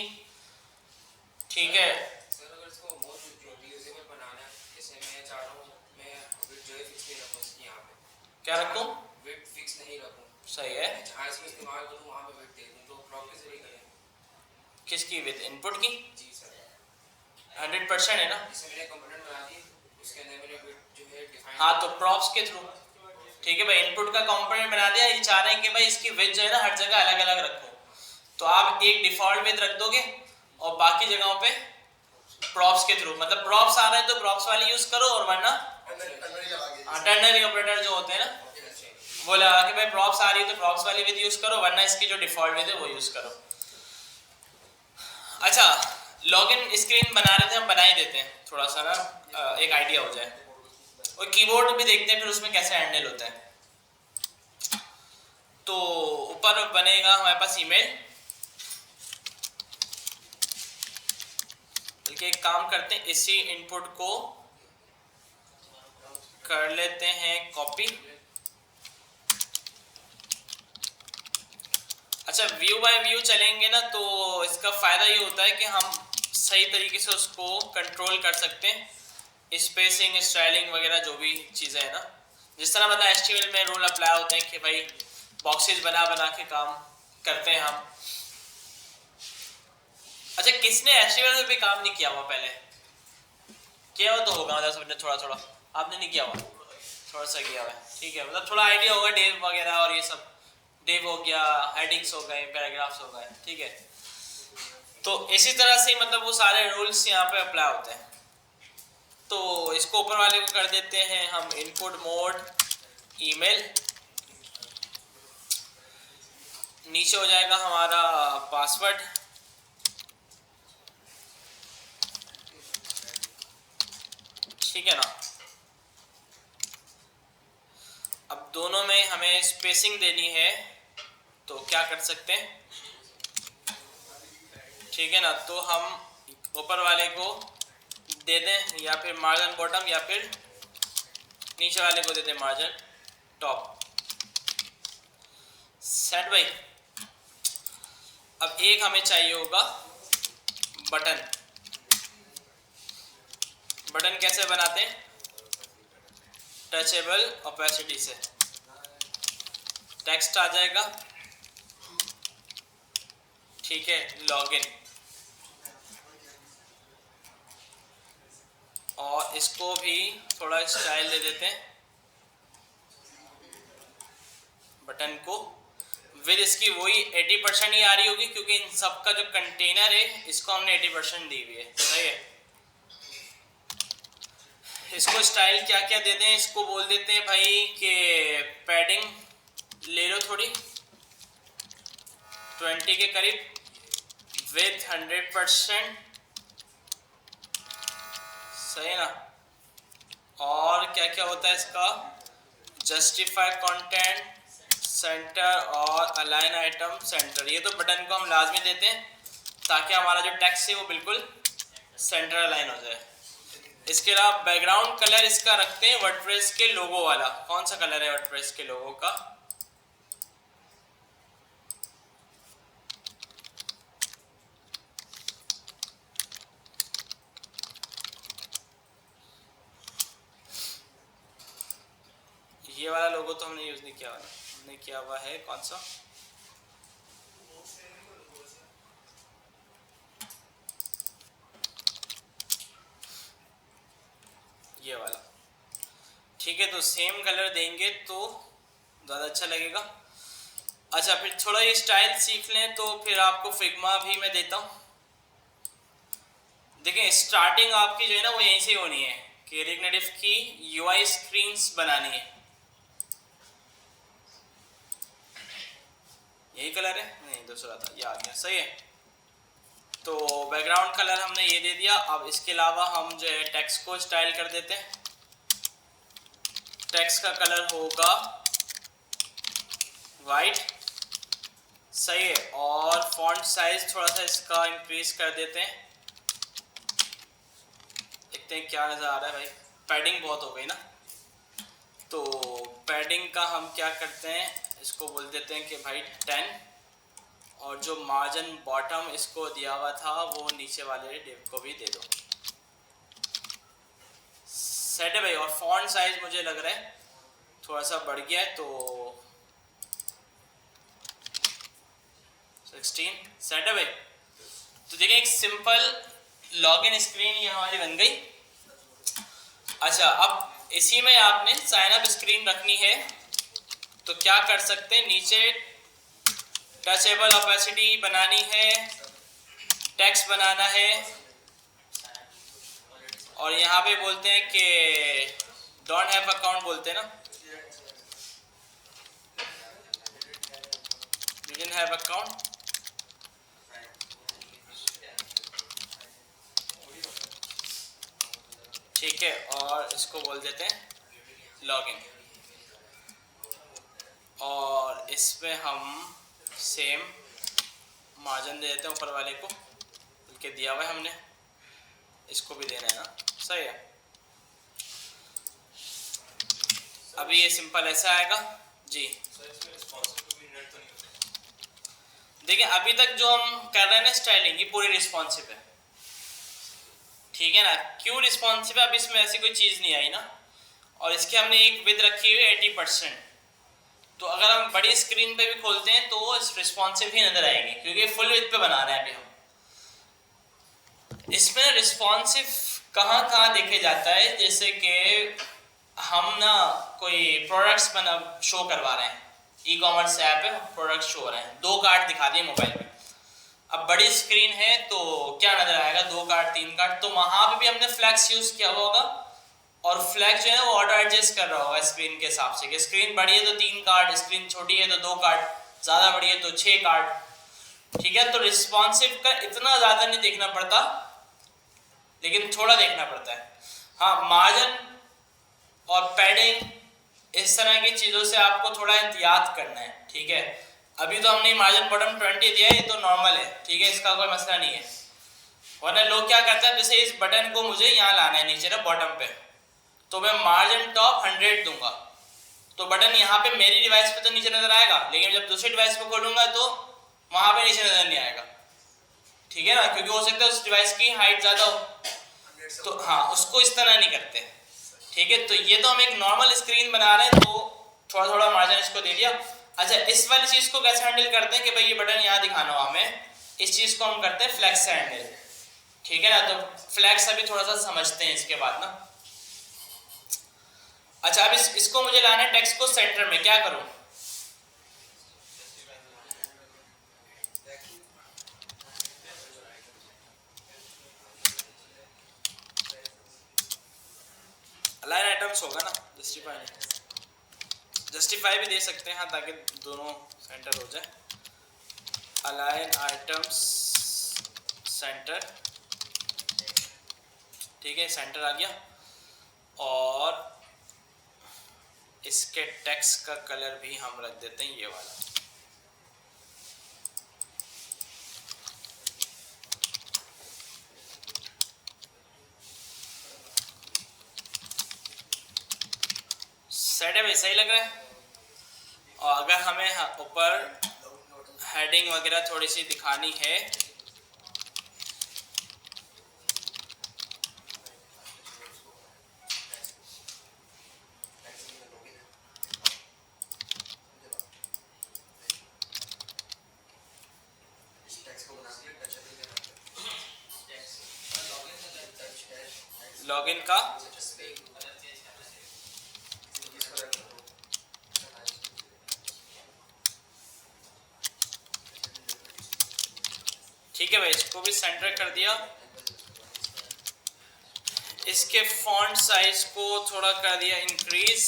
ठीक है। सर अगर इसको मोर रीयूजेबल बनाना है, जैसे मैं चाह रहा हूँ मैं विड्थ जो है फिक्स नहीं रखूँ इसकी, यहाँ पे क्या रखूँ, विड्थ फिक्स नहीं रखूँ, सही है। जहाँ इसको इस्तेमाल करूँ वहाँ पे विड्थ दे दूँ, तो प्रॉब्लम कैसे भी करें। किसकी, विद इनपुट की? जी सर, 100% है ना। जैसे मैंने कंपोनेंट बना दी, उसके अंदर मैंने विड्थ जो है डिफाइन, हाँ तो प्रॉप्स के थ्रू, ठीक है भाई, इनपुट का कंपोनेंट बना दिया, ये चाह रहे हैं कि भाई इसकी विड्थ जो है ना हर जगह अलग अलग रखो, तो आप एक डिफॉल्ट विड्थ रख दोगे और बाकी जगहों पे प्रॉप्स के थ्रू, मतलब प्रॉप्स आ रहे हैं तो प्रॉप्स वाली यूज करो, और वरना टर्नरी ऑपरेटर जो होते हैं ना वो लगा कि भाई प्रॉप्स आ रही है तो प्रॉप्स वाली विद यूज करो, वरना इसकी जो डिफॉल्ट विद है वो यूज करो। अच्छा, लॉगिन स्क्रीन बना रहे थे, हम बना ही देते हैं थोड़ा सा ना, एक आइडिया हो जाए, और कीबोर्ड भी देखते हैं फिर उसमें कैसे हैंडल होता है। तो ऊपर बनेगा हमारे पास ईमेल, बल्कि एक काम करते हैं, इसी इनपुट को कर लेते हैं कॉपी। अच्छा, व्यू बाय व्यू चलेंगे ना तो इसका फायदा ये होता है कि हम सही तरीके से उसको कंट्रोल कर सकते हैं, स्पेसिंग, स्टाइलिंग वगैरह जो भी चीज़ें हैं ना, जिस तरह मतलब HTML में रूल अप्लाई होते हैं कि भाई बॉक्सेस बना बना के काम करते हैं हम। अच्छा, किसने HTML में भी काम नहीं किया हुआ पहले? किया हुआ तो होगा, मतलब सबने थोड़ा थोड़ा, आपने नहीं किया हुआ, थोड़ा सा किया हुआ है, ठीक है, मतलब थोड़ा आइडिया होगा डेव वगैरह और ये सब, डेव हो गया, हेडिंग्स हो गए, पैराग्राफ्स हो गए, ठीक है। तो इसी तरह से मतलब वो सारे रूल्स यहाँ पे अप्लाई होते हैं। तो इसको ऊपर वाले को कर देते हैं हम इनपुट मोड ईमेल, नीचे हो जाएगा हमारा पासवर्ड, ठीक है ना। अब दोनों में हमें स्पेसिंग देनी है, तो क्या कर सकते हैं, ठीक है ना, तो हम ऊपर वाले को दे दें या फिर मार्जिन बॉटम, या फिर नीचे वाले को दे दें मार्जिन टॉप, सेट भाई। अब एक हमें चाहिए होगा बटन, बटन कैसे बनाते हैं, टचेबल ओपेसिटी से, टेक्स्ट आ जाएगा, ठीक है, लॉगिन, और इसको भी थोड़ा स्टाइल दे देते हैं बटन को, विद इसकी वही 80% ही आ रही होगी, क्योंकि इन सब का जो कंटेनर है इसको हमने 80% दी हुई है, सही है। इसको स्टाइल क्या क्या दे दें, इसको बोल देते हैं भाई कि पैडिंग ले लो थोड़ी 20 के करीब, विथ 100%, सही ना। और क्या क्या होता है इसका, जस्टिफाई कंटेंट, सेंटर और अलाइन आइटम सेंटर, ये तो बटन को हम लाजमी देते हैं ताकि हमारा जो टेक्स्ट है वो बिल्कुल सेंटर अलाइन हो जाए। इसके अलावा बैकग्राउंड कलर इसका रखते हैं वर्डप्रेस के लोगो वाला, कौन सा कलर है वर्डप्रेस के लोगो का, ये वाला लोगो तो हमने यूज़ नहीं किया हुआ, हमने किया हुआ है कौन सा, ये वाला। ठीक है, तो सेम कलर देंगे तो ज़्यादा अच्छा लगेगा। अच्छा, फिर थोड़ा ये स्टाइल सीख लें तो फिर आपको फिग्मा भी मैं देता हूँ। देखिए स्टार्टिंग आपकी जो है ना वो यहीं से होनी है कि रिएक्ट नेटिव की यूआई स्क्रीन्स बनानी है। यही कलर है, नहीं दूसरा था, ये आ गया, सही है। तो बैकग्राउंड कलर हमने ये दे दिया। अब इसके अलावा हम जो है टेक्स्ट को स्टाइल कर देते हैं। टेक्स्ट का कलर होगा वाइट, सही है। और फॉन्ट साइज थोड़ा सा इसका इंक्रीज कर देते हैं, देखते हैं क्या नज़र आ रहा है। भाई पैडिंग बहुत हो गई ना, तो पैडिंग का हम क्या करते हैं, इसको बोल देते हैं कि भाई 10, और जो मार्जिन बॉटम इसको दिया हुआ था वो नीचे वाले डिव को भी दे दो। सेट है भाई। और फॉन्ट साइज मुझे लग रहा है थोड़ा सा बढ़ गया है, तो 16 सेट है भाई। तो देखिए एक सिंपल लॉगिन स्क्रीन ये हमारी बन गई। अच्छा, अब इसी में आपने साइन अप स्क्रीन रखनी है, तो क्या कर सकते हैं, नीचे टचेबल ऑपेसिटी बनानी है, टेक्स्ट बनाना है, और यहाँ पे बोलते हैं कि डोंट हैव अकाउंट बोलते हैं ना, डिडंट हैव अकाउंट। ठीक है, और इसको बोल देते हैं लॉगिन, और इसमें हम सेम मार्जिन दे देते हैं ऊपर वाले को, बल्कि दिया हुआ है हमने, इसको भी देना है ना, सही है। अभी ये सिंपल ऐसा आएगा जी। देखिए अभी तक जो हम कर रहे हैं ना स्टाइलिंग, ये पूरी रिस्पॉन्सिव है, ठीक है ना। क्यों रिस्पॉन्सिव है, अब इसमें ऐसी कोई चीज़ नहीं आई ना, और इसके हमने एक विद रखी हुई 80%, तो अगर हम बड़ी स्क्रीन पे भी खोलते हैं तो रिस्पॉन्सिव ही नजर आएंगे, क्योंकि फुल विड्थ पे बना रहे हैं अभी हम। इसमें रिस्पॉन्सिव कहाँ देखे जाता है, जैसे कि हम ना कोई प्रोडक्ट्स बना शो करवा रहे हैं, ई कॉमर्स ऐप है, प्रोडक्ट शो हो रहे हैं, 2 कार्ड दिखा दिए मोबाइल में। अब बड़ी स्क्रीन है तो क्या नजर आएगा, 2 कार्ड 3 कार्ड, तो वहां पे भी हमने फ्लैक्स यूज किया हुआ होगा, और फ्लैक्स जो है वो ऑटो एडजस्ट कर रहा होगा स्क्रीन के हिसाब से, कि स्क्रीन बड़ी है तो 3 कार्ड, स्क्रीन छोटी है तो 2 कार्ड, ज़्यादा बड़ी है तो 6 कार्ड। ठीक है, तो रिस्पॉन्सिव का इतना ज़्यादा नहीं देखना पड़ता, लेकिन थोड़ा देखना पड़ता है। हाँ, मार्जिन और पैडिंग इस तरह की चीज़ों से आपको थोड़ा एहतियात करना है, ठीक है। अभी तो हमने मार्जिन बॉटम 20 दिया है, ये तो नॉर्मल है, ठीक है, इसका कोई मसला नहीं है। वरना लोग क्या करते हैं, जैसे इस बटन को मुझे यहाँ लाना है नीचे ना बॉटम पे, तो मैं मार्जिन टॉप 100 दूंगा, तो बटन यहाँ पे मेरी डिवाइस पे तो नीचे नजर आएगा, लेकिन जब दूसरी डिवाइस पे खोलूंगा तो वहां पे नीचे नजर नहीं आएगा, ठीक है ना, क्योंकि हो सकता है उस डिवाइस की हाइट ज्यादा हो, तो हाँ उसको इस तरह नहीं करते, ठीक है। तो ये तो हम एक नॉर्मल स्क्रीन बना रहे हैं, तो थोड़ा थोड़ा मार्जिन इसको दे दिया। अच्छा, इस वाली चीज को कैसे हैंडल करते हैं कि भाई ये बटन यहाँ दिखाना हो हमें, इस चीज को हम करते हैं फ्लैक्स से हैंडल, ठीक है ना। तो फ्लैक्स अभी थोड़ा सा समझते हैं इसके बाद ना। अच्छा, अब इसको मुझे लाना है टेक्स्ट को सेंटर में, क्या करूं, अलाइन आइटम्स होगा ना, जस्टिफाई भी दे सकते हैं, हाँ, ताकि दोनों सेंटर हो जाए। अलाइन आइटम्स सेंटर, ठीक है, सेंटर आ गया। और इसके टेक्स्ट का कलर भी हम रख देते हैं ये वाला, सेट है भाई, सही लग रहा है। और अगर हमें ऊपर हेडिंग वगैरह थोड़ी सी दिखानी है, का ठीक है भाई, इसको भी सेंटर कर दिया। इसके फॉन्ट साइज को थोड़ा कर दिया इंक्रीज,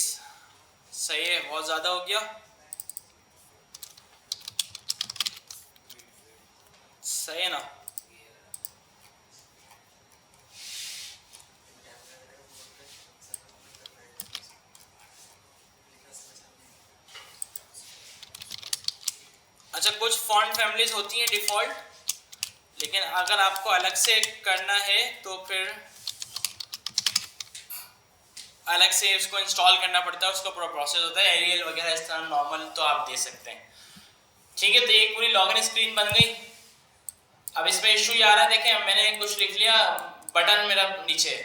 सही है, बहुत ज़्यादा हो गया, सही है ना। अच्छा, कुछ फॉन्ट फैमिलीज होती हैं डिफ़ॉल्ट, लेकिन अगर आपको अलग से करना है तो फिर अलग से उसको इंस्टॉल करना पड़ता है, उसका पूरा प्रोसेस होता है। एरियल वगैरह इस तरह नॉर्मल तो आप दे सकते हैं। ठीक है, तो एक पूरी लॉगिन स्क्रीन बन गई। अब इसमें इशू ये आ रहा है, देखें मैंने कुछ लिख लिया, बटन मेरा नीचे,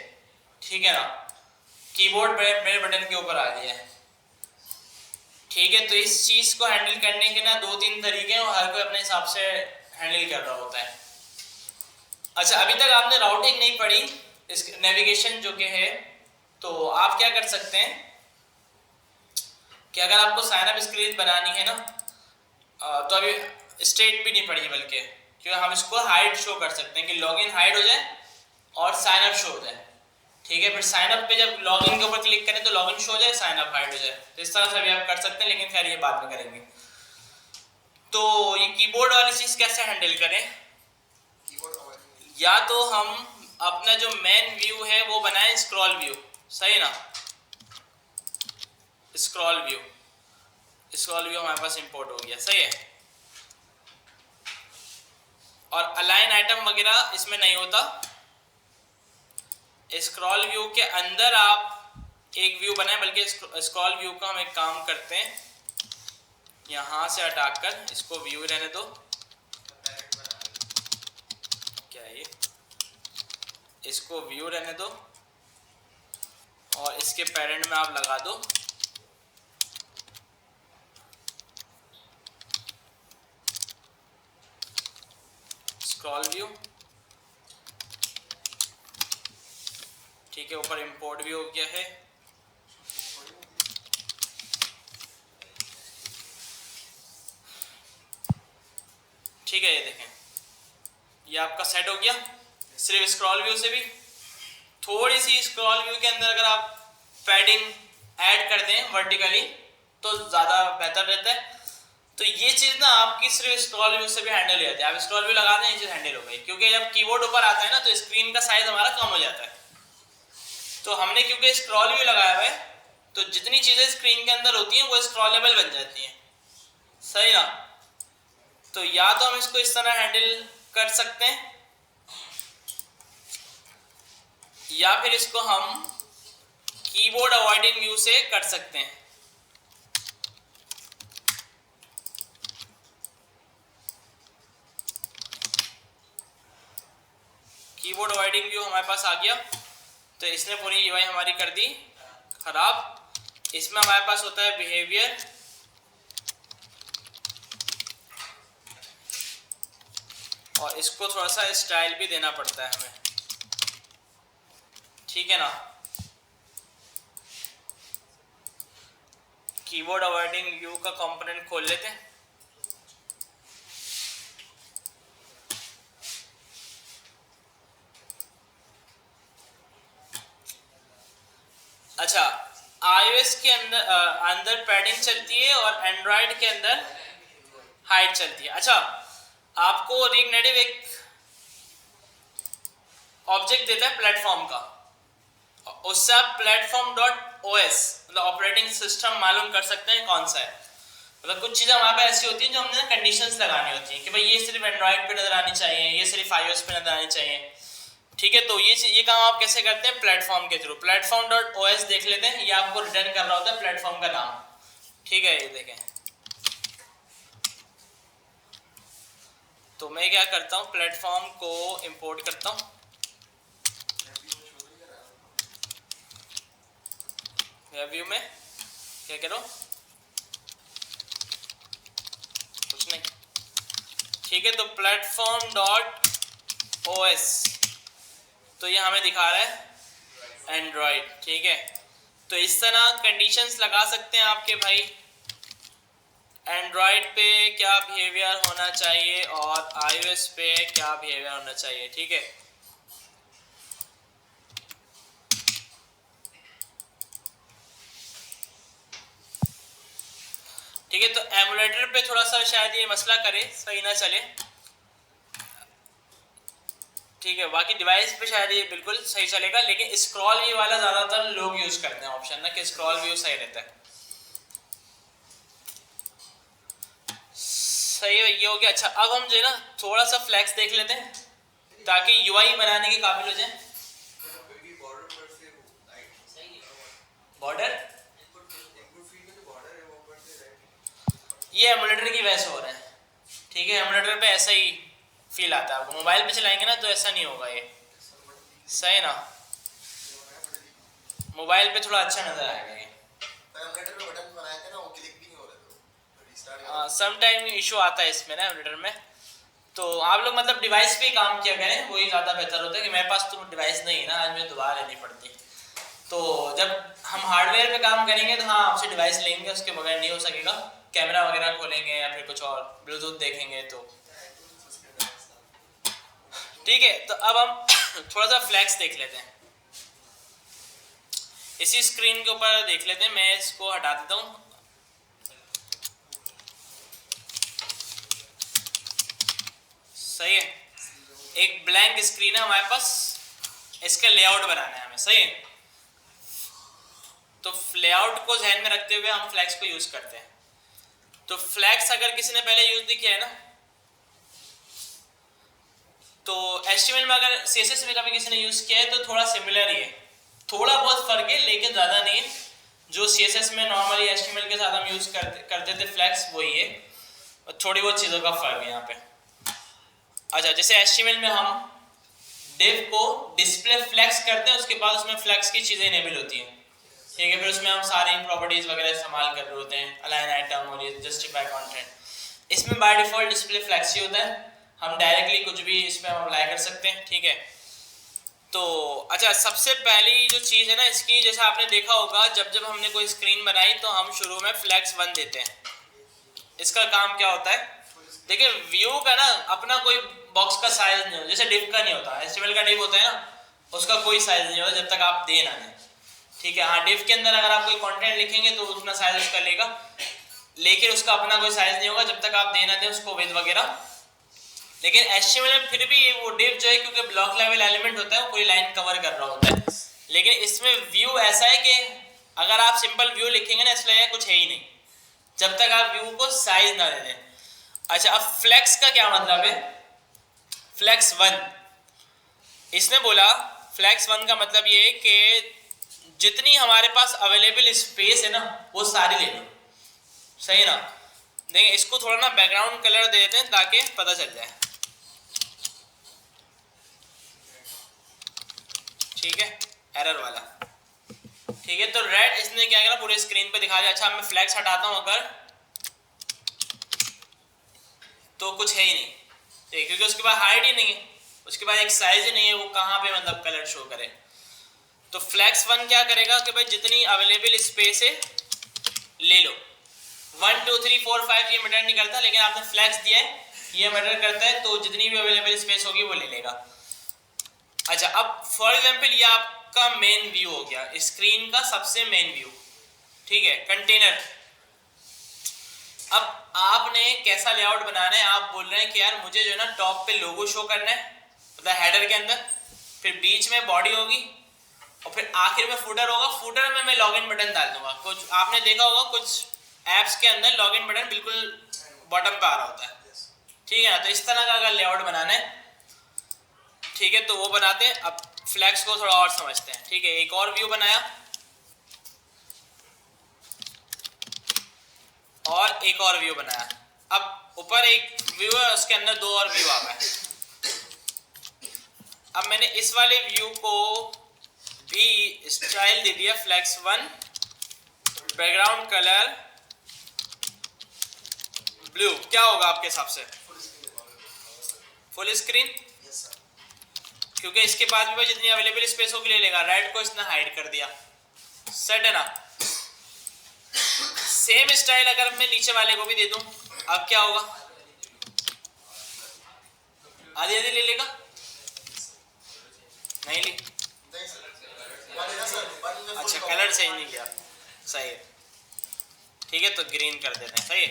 ठीक है ना, कीबोर्ड मेरे बटन के ऊपर आ गया है। ठीक है, तो इस चीज़ को हैंडल करने के ना 2-3 तरीके हैं और हर कोई अपने हिसाब से हैंडल कर रहा होता है। अच्छा, अभी तक आपने राउटिंग नहीं पढ़ी, इस नेविगेशन जो कि है, तो आप क्या कर सकते हैं कि अगर आपको साइन अप स्क्रीन बनानी है ना, तो अभी स्टेट भी नहीं पढ़ी, बल्कि क्योंकि हम इसको हाइड शो कर सकते हैं कि लॉगिन हाइड हो जाए और साइन अप शो हो जाए। ठीक है, फिर साइन अप पे जब लॉगिन के ऊपर क्लिक करें तो लॉगिन शो हो जाए, साइन अप हाइड हो जाए। तो इस तरह से भी आप कर सकते हैं, लेकिन खैर ये बाद में करेंगे। तो ये कीबोर्ड वाली चीज़ कैसे हैंडल करें? या तो हम अपना जो मेन व्यू है वो बनाएं स्क्रॉल व्यू, सही ना, स्क्रॉल व्यू हमारे पास इंपोर्ट हो गया, सही है। और अलाइन आइटम वगैरह इसमें नहीं होता। स्क्रॉल व्यू के अंदर आप एक व्यू बनाएं, बल्कि स्क्रॉल व्यू का हम एक काम करते हैं, यहाँ से हटाकर इसको व्यू रहने दो। क्या है ये, इसको व्यू रहने दो और इसके पेरेंट में आप लगा दो स्क्रॉल व्यू। ठीक है, ऊपर इंपोर्ट भी हो गया है। ठीक है, ये देखें, ये आपका सेट हो गया। सिर्फ स्क्रॉल व्यू से भी थोड़ी सी स्क्रॉल व्यू के अंदर अगर आप पैडिंग ऐड कर दें वर्टिकली तो ज़्यादा बेहतर रहता है। तो ये चीज़ ना आपकी सिर्फ स्क्रॉल व्यू से भी हैंडल हो जाती है। आप स्क्रॉल व्यू लगा दें, ये चीज़ हैंडल हो गई, क्योंकि जब कीबोर्ड ऊपर आता है ना तो स्क्रीन का साइज हमारा कम हो जाता है। तो हमने क्योंकि स्क्रॉल व्यू लगाया हुआ है तो जितनी चीज़ें स्क्रीन के अंदर होती हैं वो स्क्रॉलेबल बन जाती हैं, सही ना। तो या तो हम इसको इस तरह हैंडल कर सकते हैं, या फिर इसको हम कीबोर्ड अवॉइडिंग व्यू से कर सकते हैं। कीबोर्ड अवॉइडिंग व्यू हमारे पास आ गया, तो इसने पूरी यूआई हमारी कर दी खराब। इसमें हमारे पास होता है बिहेवियर, और इसको थोड़ा सा स्टाइल भी देना पड़ता है हमें, ठीक है ना। कीबोर्ड अवॉइडिंग व्यू का कंपोनेंट खोल लेते हैं। अच्छा, iOS के अंदर पैडिंग चलती है और एंड्रॉयड के अंदर हाइट चलती है। अच्छा, आपको रिग नेटिव एक ऑब्जेक्ट देता है प्लेटफॉर्म का, उससे आप platform.os मतलब ऑपरेटिंग सिस्टम मालूम कर सकते हैं कौन सा है। मतलब कुछ चीज़ें हमारे पास ऐसी होती हैं जो हमने ना कंडीशंस लगानी होती हैं कि भाई ये सिर्फ एंड्रॉयड पे नजर आनी चाहिए, ये सिर्फ iOS पे नजर आनी चाहिए। ठीक है, तो ये काम आप कैसे करते हैं? प्लेटफॉर्म के थ्रू। platform.os देख लेते हैं, ये आपको रिटर्न कर रहा होता है प्लेटफॉर्म का नाम। ठीक है, ये देखें, तो मैं क्या करता हूँ, प्लेटफॉर्म को इंपोर्ट करता हूँ वेब व्यू में। क्या करो, कुछ नहीं। ठीक है, तो platform.os, तो ये हमें दिखा रहा है एंड्रॉयड, ठीक है। तो इस तरह कंडीशंस लगा सकते हैं आपके भाई, एंड्रॉयड पे क्या बिहेवियर होना चाहिए और आईओएस पे क्या बिहेवियर होना चाहिए, ठीक है। ठीक है, तो एमुलेटर पे थोड़ा सा शायद ये मसला करे, सही ना चले, ठीक है। बाकी डिवाइस पे शायद ये बिल्कुल सही चलेगा, लेकिन स्क्रॉल व्यू वाला ज़्यादातर लोग यूज़ करते हैं ऑप्शन ना, कि स्क्रॉल व्यू सही रहता है। सही है, ये हो गया। अच्छा, अब हम जो है ना थोड़ा सा फ्लैक्स देख लेते हैं ताकि यूआई बनाने के काबिल हो जाए। बॉर्डर ये एमुलेटर की वजह से हो रहा है, ठीक है। एमुलेटर पे ऐसा ही फील आता है, मोबाइल पे चलाएंगे ना तो ऐसा नहीं होगा ये, सही ना। मोबाइल पे थोड़ा अच्छा नजर आएगा ये। सम टाइम इशू आता है इसमें ना एमुलेटर में, तो आप लोग मतलब डिवाइस पे ही काम किया करें, वही ज़्यादा बेहतर होता है। कि मेरे पास तो डिवाइस नहीं है ना, आज मुझे दोबारा लेनी पड़ती। तो जब हम हार्डवेयर पे काम करेंगे तो हाँ आपसे डिवाइस लेंगे, उसके बगैर नहीं हो सकेगा। कैमरा वगैरह खोलेंगे या फिर कुछ और ब्लूटूथ देखेंगे तो, ठीक है। तो अब हम थोड़ा सा फ्लैक्स देख लेते हैं, इसी स्क्रीन के ऊपर देख लेते हैं। मैं इसको हटा देता हूँ। सही है, एक ब्लैंक स्क्रीन है हमारे पास, इसका लेआउट बनाना है हमें, सही है। तो लेआउट को ध्यान में रखते हुए हम फ्लैक्स को यूज करते हैं। तो फ्लैक्स अगर किसी ने पहले यूज नहीं किया है ना, तो HTML में अगर CSS में कभी किसी ने यूज किया है तो थोड़ा सिमिलर ही है, थोड़ा बहुत फर्क है लेकिन ज़्यादा नहीं है। जो CSS में नॉर्मली HTML के साथ हम यूज करते थे फ्लैक्स, वही है, थोड़ी बहुत चीज़ों का फर्क है यहाँ पे। अच्छा, जैसे HTML में हम div को डिस्प्ले फ्लैक्स करते हैं, उसके बाद उसमें फ्लैक्स की चीज़ें इनेबल होती हैं, ठीक है। फिर उसमें हम सारी प्रॉपर्टीज़ वगैरह इस्तेमाल कर रहे होते हैं, अलाइन आइटम और ये जस्टिफाई कंटेंट। इसमें बाय डिफ़ॉल्ट डिस्प्ले फ्लैक्स ही होता है, हम डायरेक्टली कुछ भी इसमें हम अप्लाई कर सकते हैं, ठीक है। तो अच्छा, सबसे पहली जो चीज़ है ना इसकी, जैसे आपने देखा होगा जब जब हमने कोई स्क्रीन बनाई तो हम शुरू में फ्लैक्स 1 देते हैं। इसका काम क्या होता है, देखिए व्यू का ना अपना कोई बॉक्स का साइज नहीं होता, जैसे डिव का नहीं होता। HTML का डिव होता है ना, उसका कोई साइज नहीं होता जब तक आप दे ना दें, ठीक है। हाँ, डिव के अंदर अगर आप कोई कंटेंट लिखेंगे तो उतना साइज उसका लेगा, लेकिन उसका अपना कोई साइज नहीं होगा जब तक आप दे ना दें उसको विड्थ वगैरह। लेकिन HTML में फिर भी वो डिव जो है, क्योंकि ब्लॉक लेवल एलिमेंट होता है, वो पूरी लाइन कवर कर रहा होता है। लेकिन इसमें व्यू ऐसा है कि अगर आप सिंपल व्यू लिखेंगे ना, इसलिए कुछ है ही नहीं जब तक आप व्यू को साइज ना दे दें। अच्छा, अब फ्लैक्स का क्या मतलब है, फ्लैक्स 1 इसने बोला, फ्लैक्स 1 का मतलब ये है कि जितनी हमारे पास अवेलेबल स्पेस है ना वो सारी ले लो, सही ना। देखिए इसको थोड़ा ना बैकग्राउंड कलर दे देते हैं ताकि पता चल जाए, ठीक है, एरर वाला, ठीक है। तो रेड इसने क्या करा, पूरे स्क्रीन पे दिखा दिया। अच्छा, मैं फ्लैक्स हटाता हूँ अगर, तो कुछ है ही नहीं, ठीक, क्योंकि उसके बाद हाइट ही नहीं है, उसके बाद एक साइज ही नहीं है, वो कहाँ पे मतलब कलर शो करे। तो फ्लैक्स 1 क्या करेगा कि भाई जितनी अवेलेबल स्पेस है ले लो, 1 2 3 4 5 ये मैटर नहीं करता, लेकिन आपने फ्लैक्स दिया है ये मैटर करता है, तो जितनी भी अवेलेबल स्पेस होगी वो ले लेगा। अच्छा, अब फॉर एग्जांपल ये आपका मेन व्यू हो गया, स्क्रीन का सबसे मेन व्यू, ठीक है, कंटेनर। अब आपने कैसा लेआउट बनाना है, आप बोल रहे हैं कि यार मुझे जो है ना टॉप पे लोगो शो करना है, मतलब हेडर के अंदर, फिर बीच में बॉडी होगी और फिर आखिर में फुटर होगा। फुटर में मैं लॉगिन बटन डाल दूंगा। कुछ आपने देखा होगा कुछ ऐप्स के अंदर लॉगिन बटन बिल्कुल बॉटम पे आ रहा होता है, ठीक है ना। तो इस तरह का अगर लेआउट बनाना है, ठीक है, तो वो बनाते हैं। अब फ्लैक्स को थोड़ा और समझते हैं, ठीक है। एक और व्यू बनाया और एक और व्यू बनाया, अब ऊपर एक व्यू है उसके अंदर 2 और व्यू आ गए। अब मैंने इस वाले व्यू को भी स्टाइल दे दिया फ्लैक्स 1, बैकग्राउंड कलर ब्लू। क्या होगा आपके हिसाब से, फुल स्क्रीन, क्योंकि इसके बाद भी भाई जितनी अवेलेबल स्पेस होगी ले लेगा। रेड को इसने हाइड कर दिया, सेट है ना। सेम स्टाइल अगर मैं नीचे वाले को भी दे दूं, अब क्या होगा, आधी आधी ले लेगा, नहीं ली, अच्छा कलर चेंज नहीं किया, सही है, ठीक है, तो ग्रीन कर देते हैं, सही है,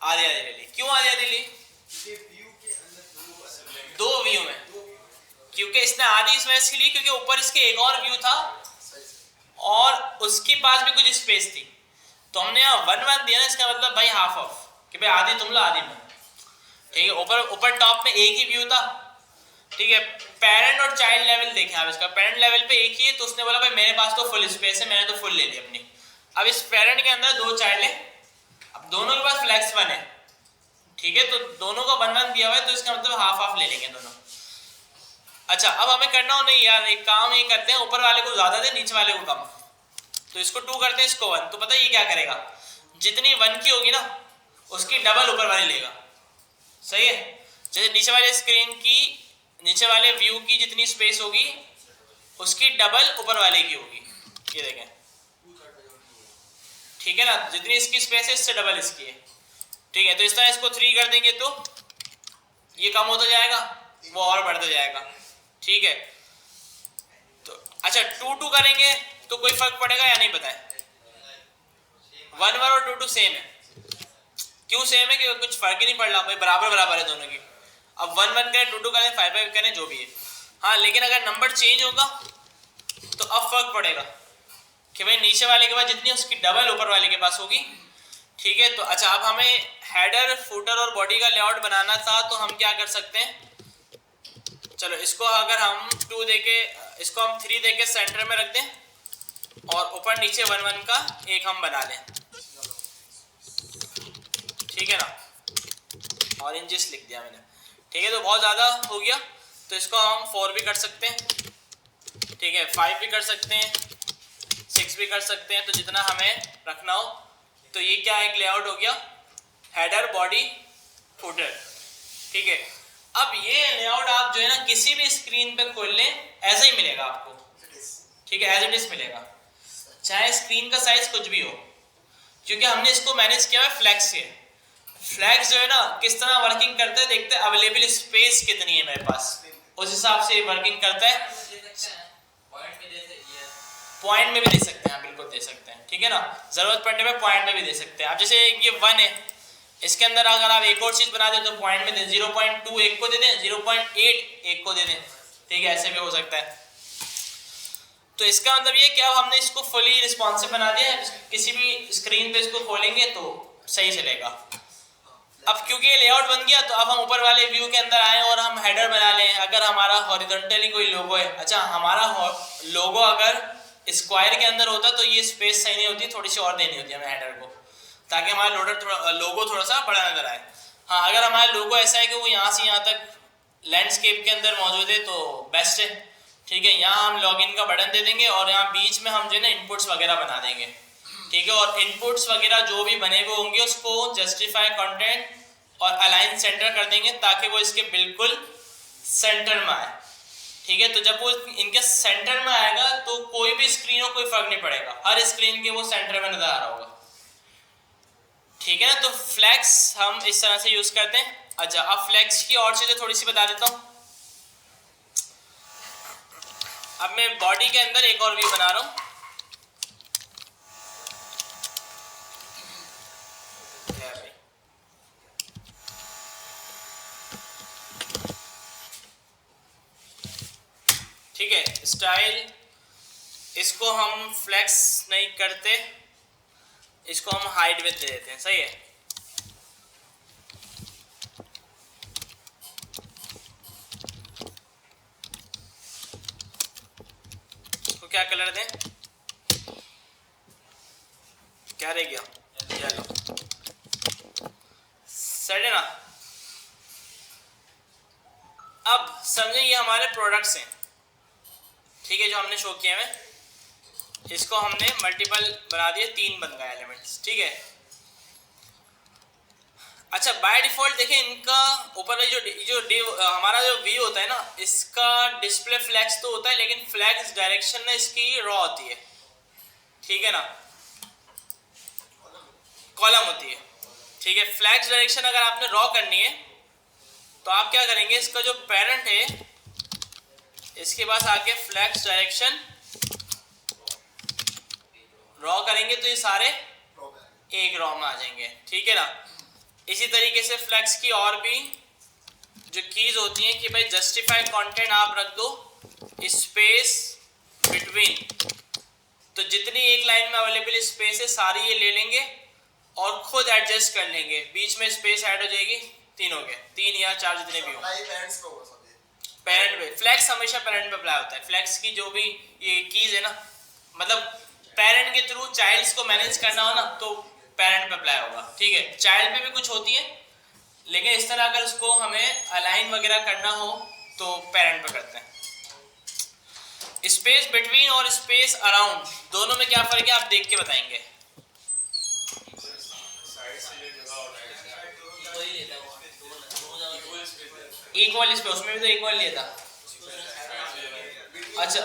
आधी आधी ले ली। क्यों आधी आधी ली, दो व्यू में, क्योंकि इसने आधी इसमें इसके लिए क्योंकि ऊपर इसके एक और व्यू था और उसके पास भी कुछ स्पेस थी, तो हमने यहाँ 1 1 दिया ना, इसका मतलब भाई हाफ ऑफ, कि भाई आधी तुम लो आधी मैं, ठीक है। ऊपर टॉप में एक ही व्यू था, ठीक है। पेरेंट और चाइल्ड लेवल देखें आप, इसका पेरेंट लेवल पे एक ही है, तो उसने बोला भाई मेरे पास तो फुल स्पेस है, मैंने तो फुल ले ली अपनी। अब इस पेरेंट के अंदर 2 चाइल्ड है, अब दोनों के पास फ्लेक्स 1 है, ठीक है, तो दोनों को 1 1 दिया हुआ है, तो इसका मतलब हाफ हाफ ले लेंगे दोनों। अच्छा, अब हमें करना हो नहीं यार, एक काम ये करते हैं, ऊपर वाले को ज्यादा दे, नीचे वाले को कम, तो इसको 2 करते हैं, इसको 1, तो पता है ये क्या करेगा, जितनी 1 की होगी ना उसकी डबल ऊपर वाले लेगा, सही है। जैसे नीचे वाले स्क्रीन की, नीचे वाले व्यू की जितनी स्पेस होगी उसकी डबल ऊपर वाले की होगी, ये देखें, ठीक है ना, जितनी इसकी स्पेस है इससे डबल इसकी है, ठीक है। तो इस तरह इसको 3 कर देंगे तो ये कम होता जाएगा, वो और बढ़ता जाएगा, ठीक है। तो अच्छा 2 2 करेंगे तो कोई फर्क पड़ेगा या नहीं, बताएं। 1 1 और 2 2 सेम है, क्यों सेम है, क्योंकि कुछ फर्क ही नहीं पड़ रहा भाई, बराबर बराबर है दोनों की। अब 1 1 करें, 2 2 करें, 5 5 करें, जो भी है, हाँ, लेकिन अगर नंबर चेंज होगा तो अब फर्क पड़ेगा कि भाई नीचे वाले के पास जितनी उसकी डबल ऊपर वाले के पास होगी, ठीक है। तो अच्छा, अब हमें हेडर, फुटर और बॉडी का लेआउट बनाना था, तो हम क्या कर सकते हैं, चलो इसको अगर हम 2 देके, इसको हम 3 देके सेंटर में रख दें और ऊपर नीचे 1 1 का एक हम बना लें, ठीक है ना, ऑरेंजेस लिख दिया मैंने, ठीक है। तो बहुत ज़्यादा हो गया, तो इसको हम 4 भी कर सकते हैं, ठीक है, 5 भी कर सकते हैं, 6 भी कर सकते हैं, तो जितना हमें रखना हो। तो ये क्या एक लेआउट हो गया, हेडर, बॉडी, फुटर, ठीक है। अब ये लेआउट आप जो है ना किसी भी स्क्रीन पे खोल लें, ऐसा ही मिलेगा आपको, ठीक है, एज इट इज मिलेगा, चाहे स्क्रीन का साइज कुछ भी हो, क्योंकि हमने इसको मैनेज किया है फ्लैक्स से। फ्लैक्स जो है ना किस तरह वर्किंग करता है, देखते हैं अवेलेबल स्पेस कितनी है मेरे पास, उस हिसाब से वर्किंग करता है। पॉइंट में भी दे सकते हैं, बिल्कुल दे सकते हैं, ठीक है ना, जरूरत पड़ने पे पॉइंट में भी दे सकते हैं। अब जैसे ये 1 है, इसके अंदर अगर आप एक और चीज बना दें तो पॉइंट में दें, 0.2 एक को दे दें, 0.8 एक को दे दें, ठीक है, ऐसे भी हो सकता है। तो इसका मतलब ये कि अब हमने इसको फुली रिस्पॉन्सिव बना दिया है, किसी भी स्क्रीन पे इसको खोलेंगे तो सही चलेगा। अब क्योंकि ये लेआउट बन गया, तो अब हम ऊपर वाले व्यू के अंदर आए और हम हेडर बना लें। अगर हमारा हॉरिजॉन्टली कोई लोगो है, अच्छा हमारा लोगो अगर स्क्वायर के अंदर होता तो ये स्पेस सही नहीं होती, थोड़ी सी और देनी होती है हमें हेडर को, ताकि हमारा लोगो थोड़ा सा बड़ा नजर आए। हाँ, अगर हमारा लोगो ऐसा है कि वो यहाँ से यहाँ तक लैंडस्केप के अंदर मौजूद है तो बेस्ट है, ठीक है। यहाँ हम लॉगिन का बटन दे देंगे और यहाँ बीच में हम जो है ना इनपुट्स वगैरह बना देंगे, ठीक है। और इनपुट्स वगैरह जो भी बने हुए होंगे उसको जस्टिफाई कंटेंट और अलाइन सेंटर कर देंगे, ताकि वो इसके बिल्कुल सेंटर में आए, ठीक है। तो जब वो इनके सेंटर में आएगा तो कोई भी स्क्रीन हो कोई फर्क नहीं पड़ेगा, हर स्क्रीन के वो सेंटर में नजर आ रहा होगा, ठीक है ना। तो फ्लैक्स हम इस तरह से यूज करते हैं। अच्छा, अब फ्लैक्स की और चीजें थोड़ी सी बता देता हूँ। अब मैं बॉडी के अंदर एक और व्यू बना रहा हूँ, ठीक है। स्टाइल इसको हम फ्लेक्स नहीं करते, इसको हम हाइड विथ दे देते हैं, सही है। इसको क्या कलर दें, क्या रह गया, येलो, सेट है ना। अब समझे ये हमारे प्रोडक्ट्स हैं, ठीक है, जो हमने शो किए हैं, इसको हमने मल्टीपल बना दिए, 3 बन गए एलिमेंट्स, ठीक है। अच्छा बाय डिफॉल्ट देखें इनका ऊपर हमारा जो व्यू होता है ना, इसका डिस्प्ले फ्लैग्स तो होता है, लेकिन फ्लैग्स डायरेक्शन ना इसकी रॉ होती है, ठीक है ना, कॉलम होती है, ठीक है। फ्लैग्स डायरेक्शन अगर आपने रॉ करनी है तो आप क्या करेंगे, इसका जो पेरेंट है इसके पास आके फ्लैग्स डायरेक्शन रॉ करेंगे तो ये सारे एक रॉ में आ जाएंगे, ठीक है ना। इसी तरीके से फ्लैग्स की और भी जो कीज होती हैं कि भाई जस्टिफाई कंटेंट आप रख दो स्पेस बिटवीन, तो जितनी एक लाइन में अवेलेबल स्पेस है सारी ये ले लेंगे और खुद एडजस्ट कर लेंगे, बीच में स्पेस ऐड हो जाएगी, तीन हो गए, 3 या 4 जितने भी हो। पेरेंट पे फ्लैग्स हमेशा पेरेंट पे अप्लाई होता है। फ्लैग्स की जो भी ये कीज है ना, मतलब पेरेंट के थ्रू चाइल्ड्स को मैनेज करना हो ना तो पेरेंट पे अप्लाई होगा, ठीक है। चाइल्ड पे भी कुछ होती है, लेकिन इस तरह अगर उसको हमें अलाइन वगैरह करना हो तो पेरेंट पे करते हैं। स्पेस बिटवीन और स्पेस अराउंड दोनों में क्या फर्क है आप देख के बताएंगे। इक्वल स्पेस, उसमें भी तो इक्वल लिया था। अच्छा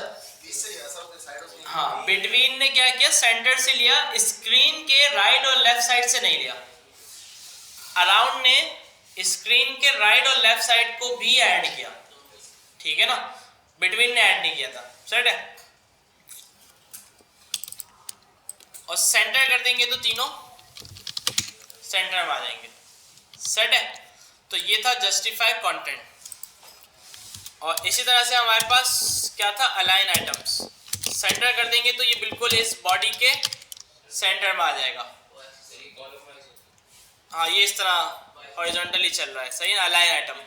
हाँ, बिटवीन ने क्या किया, सेंटर से लिया, स्क्रीन के राइट और लेफ्ट साइड से नहीं लिया। अराउंड ने स्क्रीन के राइट और लेफ्ट साइड को भी ऐड किया, ठीक है ना, बिटवीन ने ऐड नहीं किया था, सेट है। और सेंटर कर देंगे तो तीनों सेंटर में आ जाएंगे, सेट है। तो ये था जस्टिफाई कंटेंट। और इसी तरह से हमारे पास क्या था, अलाइन आइटम्स। सेंटर कर देंगे तो ये बिल्कुल इस बॉडी के सेंटर में आ जाएगा। हाँ ये इस तरह हॉरिजॉन्टली चल रहा है, सही है ना, align item.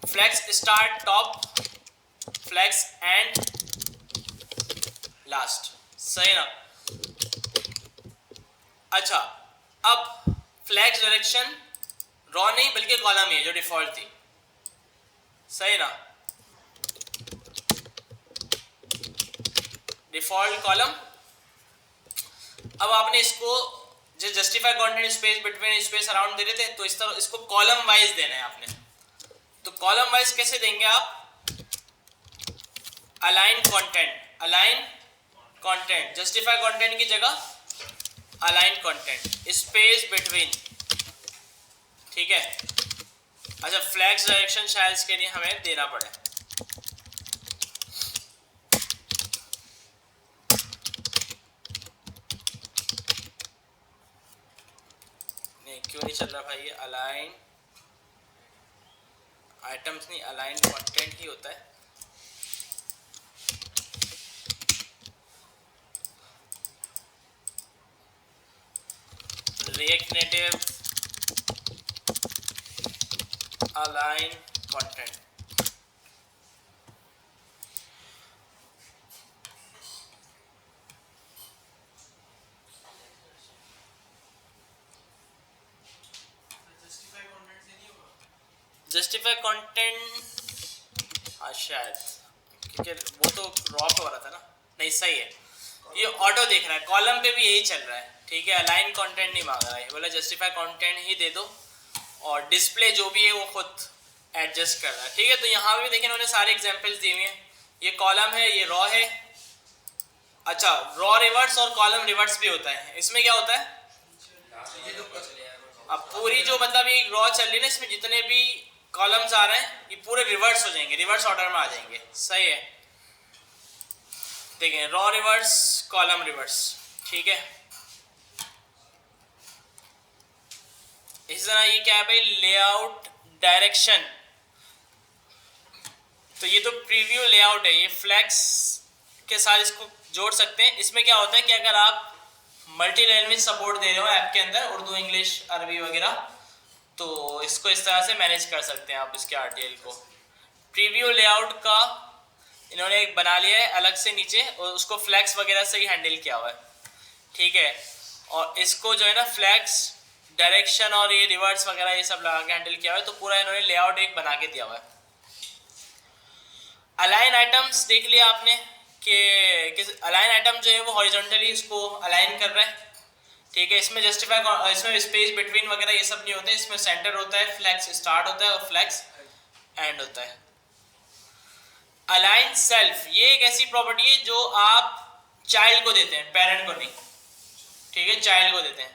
Flags start top, flags and last, सही ना। अच्छा अब फ्लैग्स डायरेक्शन रॉ नहीं बल्कि कॉलम ही है जो डिफॉल्ट थी, सही ना, डिफॉल्ट कॉलम। अब आपने इसको जो justify content space between space around दे रहे थे, तो इस तरह इसको कॉलम वाइज देना है आपने। तो कॉलम वाइज कैसे देंगे आप, अलाइन कंटेंट, जस्टिफाई कंटेंट की जगह अलाइन कंटेंट, स्पेस बिटवीन, ठीक है। अच्छा फ्लैग्स डायरेक्शन शायद इसके लिए हमें देना पड़े, नहीं क्यों नहीं चल रहा भाई, ये अलाइन आइटम्स नहीं, अलाइन कंटेंट ही होता है। React native align content, justify content शायद, क्योंकि वो तो रॉ पे हो रहा था ना, नहीं सही है, ये ऑटो देख रहा है, कॉलम पे भी यही चल रहा है, ठीक है। अलाइन कंटेंट नहीं मांग रहा है, बोला जस्टिफाई कंटेंट ही दे दो और डिस्प्ले जो भी है वो खुद एडजस्ट कर रहा है, ठीक है। तो यहाँ भी देखिए इन्होंने सारे एग्जांपल्स दिए हुए हैं, ये कॉलम है, ये रॉ है। अच्छा रॉ रिवर्स और कॉलम रिवर्स भी होता है, इसमें क्या होता है, अब पूरी जो मतलब ये रॉ चल रही है ना, इसमें जितने भी कॉलम्स आ रहे हैं ये पूरे रिवर्स हो जाएंगे, रिवर्स ऑर्डर में आ जाएंगे, सही है। देखें रॉ रिवर्स कॉलम रिवर्स, ठीक है। इसी तरह ये क्या है भाई, लेआउट डायरेक्शन, तो ये तो प्रीव्यू लेआउट है, ये फ्लैग्स के साथ इसको जोड़ सकते हैं। इसमें क्या होता है कि अगर आप मल्टी लैंग्वेज सपोर्ट दे रहे हो ऐप के अंदर, उर्दू इंग्लिश अरबी वगैरह, तो इसको इस तरह से मैनेज कर सकते हैं आप इसके आरटीएल को। प्रीव्यू लेआउट का इन्होंने एक बना लिया है अलग से नीचे, और उसको फ्लैग्स वगैरह से ही हैंडल किया हुआ है, ठीक है। और इसको जो है ना फ्लैग्स डायरेक्शन और ये रिवर्स वगैरह ये सब लगा के हैंडल किया हुआ है, तो पूरा इन्होंने लेआउट एक बना के दिया हुआ है। अलाइन आइटम्स देख लिया आपने कि अलाइन आइटम जो है वो हॉरिजॉन्टली इसको अलाइन कर रहा है, ठीक है। इसमें जस्टिफाई, इसमें स्पेस बिटवीन वगैरह ये सब नहीं होते, इसमें सेंटर होता है, फ्लैक्स स्टार्ट होता है और फ्लैक्स एंड होता है। अलाइन सेल्फ ये एक ऐसी प्रॉपर्टी है जो आप चाइल्ड को देते हैं, पेरेंट को नहीं, ठीक है, चाइल्ड को देते हैं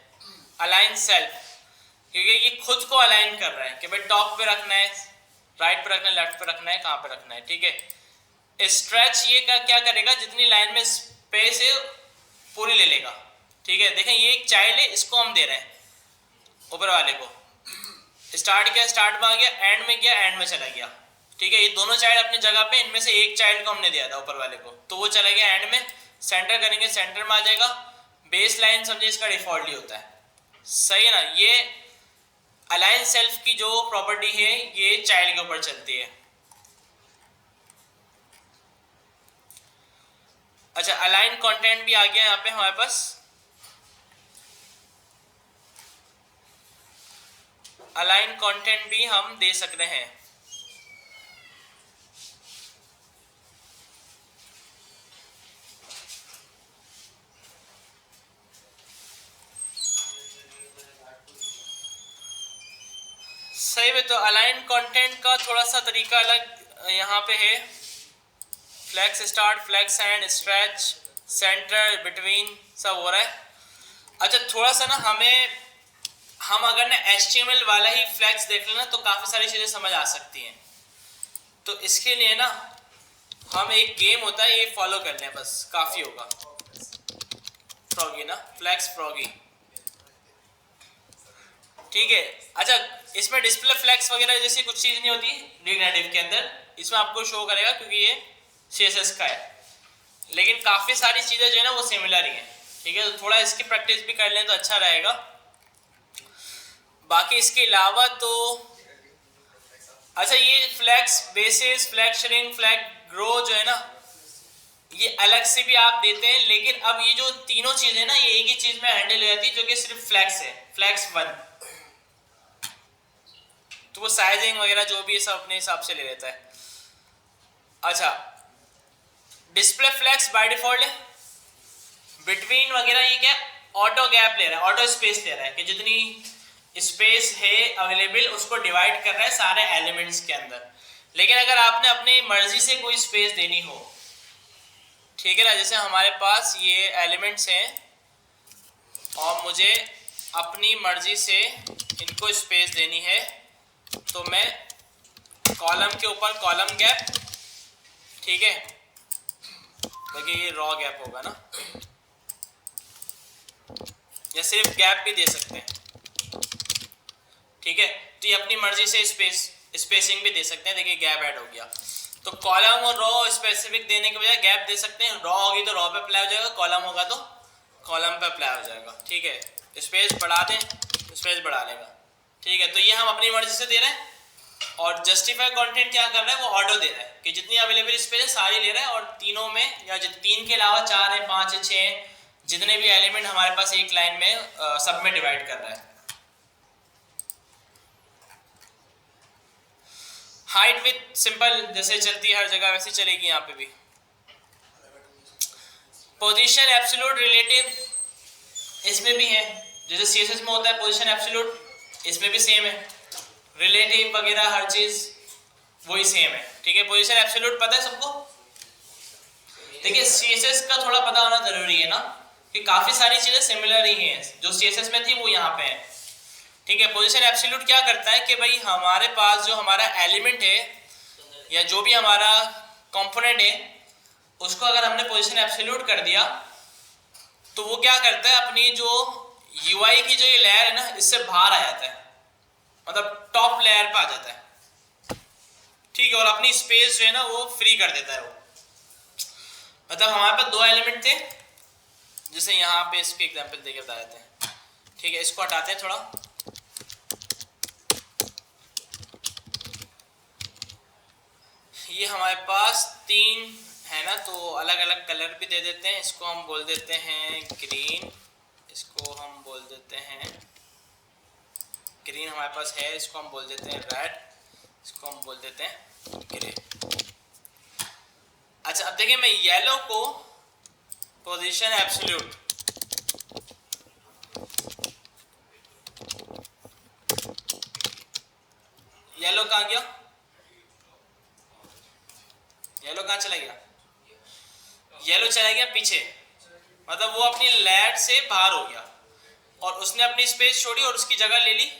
अलाइन सेल्फ, क्योंकि ये खुद को अलाइन कर रहा है कि भाई टॉप पे रखना है, राइट पे रखना है, लेफ्ट पे रखना है, कहाँ पे रखना है, ठीक है। स्ट्रेच ये क्या करेगा, जितनी लाइन में स्पेस है पूरी ले लेगा, ठीक है। देखें ये एक चाइल्ड है, इसको हम दे रहे हैं ऊपर वाले को, स्टार्ट किया, स्टार्ट में आ गया, एंड में गया, एंड में चला गया, ठीक है। ये दोनों चाइल्ड अपनी जगह पे, इनमें से एक चाइल्ड को हमने दिया था ऊपर वाले को, तो वो चला गया एंड में, सेंटर करेंगे सेंटर में आ जाएगा, बेस लाइन समझे इसका डिफॉल्टली होता है, सही है ना। ये अलाइन सेल्फ की जो प्रॉपर्टी है ये चाइल्ड के ऊपर चलती है। अच्छा, अलाइन कंटेंट भी आ गया यहाँ पे हमारे पास। अलाइन कंटेंट भी हम दे सकते हैं, सही में। तो अलाइन कंटेंट का थोड़ा सा तरीका अलग यहाँ पे है, flex start, flex end, stretch, centre, between, सब हो रहा है। अच्छा थोड़ा सा ना हम अगर ना HTML वाला ही फ्लैक्स देख लेना तो काफ़ी सारी चीज़ें समझ आ सकती हैं। तो इसके लिए ना हम एक गेम होता है ये फॉलो कर लें, बस काफ़ी होगा। फ्रॉगी ना, फ्लैक्स फ्रॉगी, ठीक है। अच्छा इसमें डिस्प्ले फ्लैक्स वगैरह जैसी कुछ चीज़ नहीं होती रिएक्ट नेटिव के अंदर, इसमें आपको शो करेगा क्योंकि ये CSS का है, लेकिन काफ़ी सारी चीज़ें जो है ना वो सिमिलर ही हैं, ठीक है। तो थोड़ा इसकी प्रैक्टिस भी कर लें तो अच्छा रहेगा। बाकी इसके अलावा तो अच्छा ये flex basis, flag shrink, flag grow जो है ना ये अलग से भी आप देते हैं, लेकिन अब ये जो तीनों चीज़ें ना ये एक ही चीज़ में हैंडल हो जाती है जो कि सिर्फ फ्लैक्स है, फ्लैक्स 1। तो वो साइजिंग वगैरह जो भी है सब अपने हिसाब से ले लेता है। अच्छा डिस्प्ले फ्लैक्स बाय डिफॉल्ट है, बिटवीन वगैरह ये क्या ऑटो गैप ले रहा है, ऑटो स्पेस ले रहा है कि जितनी स्पेस है अवेलेबल उसको डिवाइड कर रहा है सारे एलिमेंट्स के अंदर। लेकिन अगर आपने अपनी मर्जी से कोई स्पेस देनी हो, ठीक है ना, जैसे हमारे पास ये एलिमेंट्स हैं और मुझे अपनी मर्जी से इनको स्पेस देनी है, तो मैं कॉलम के ऊपर कॉलम गैप, ठीक है, बाकी ये रॉ गैप होगा ना, या सिर्फ गैप भी दे सकते हैं, ठीक है। तो ये अपनी मर्जी से स्पेसिंग भी दे सकते हैं, देखिए गैप ऐड हो गया। तो कॉलम और रॉ स्पेसिफिक देने के बजाय गैप दे सकते हैं, रॉ होगी तो रॉ पे अप्लाई हो जाएगा, कॉलम होगा तो कॉलम पे अप्लाई हो जाएगा, ठीक है। स्पेस बढ़ा दें, स्पेस बढ़ा लेगा, ठीक है। तो ये हम अपनी मर्जी से दे रहे हैं, और जस्टिफाई कंटेंट क्या कर रहा है वो ऑटो दे रहा है कि जितनी अवेलेबल स्पेस है सारी ले रहा है, और तीनों में या तीन के अलावा 4 है, 5 है, 6 जितने भी एलिमेंट हमारे पास एक लाइन में सब में डिवाइड कर रहा है। हाइट विथ सिंपल जैसे चलती है हर जगह वैसे चलेगी यहाँ पे भी। पोजीशन एब्सोल्यूट रिलेटिव इसमें भी है, जैसे CSS में होता है पोजीशन एब्सोल्यूट, इसमें भी सेम है, रिलेटिव वगैरह हर चीज वही सेम है, ठीक है। पोजीशन एब्सोल्यूट पता है सबको। देखिए CSS का थोड़ा पता होना जरूरी है ना, कि काफी सारी चीजें सिमिलर ही हैं, जो CSS में थी वो यहाँ पे है, ठीक है। पोजीशन एब्सोल्यूट क्या करता है कि भाई हमारे पास जो हमारा एलिमेंट है या जो भी हमारा कंपोनेंट है उसको अगर हमने पोजीशन एब्सोल्यूट कर दिया तो वो क्या करता है, अपनी जो UI की जो ये लेयर है ना इससे बाहर आ जाता है, मतलब टॉप लेयर पे आ जाता है, ठीक है, और अपनी स्पेस जो है ना वो फ्री कर देता है वो। मतलब हमारे पास 2 एलिमेंट थे, जैसे यहाँ पे इसके एग्जांपल देके बता देते हैं, ठीक है। इसको हटाते हैं थोड़ा, ये हमारे पास 3 है ना, तो अलग अलग कलर भी दे देते हैं। इसको हम बोल देते हैं ग्रीन, इसको हम बोल देते हैं ग्रीन हमारे पास है, इसको हम बोल देते हैं रेड, इसको हम बोल देते हैं ग्रे। अच्छा अब देखिए, मैं येलो को पोजीशन एब्सोल्यूट, येलो कहाँ गया, येलो कहाँ चला गया, येलो चला गया पीछे, मतलब वो अपनी लैड से बाहर हो गया और उसने अपनी स्पेस छोड़ी और उसकी जगह ले ली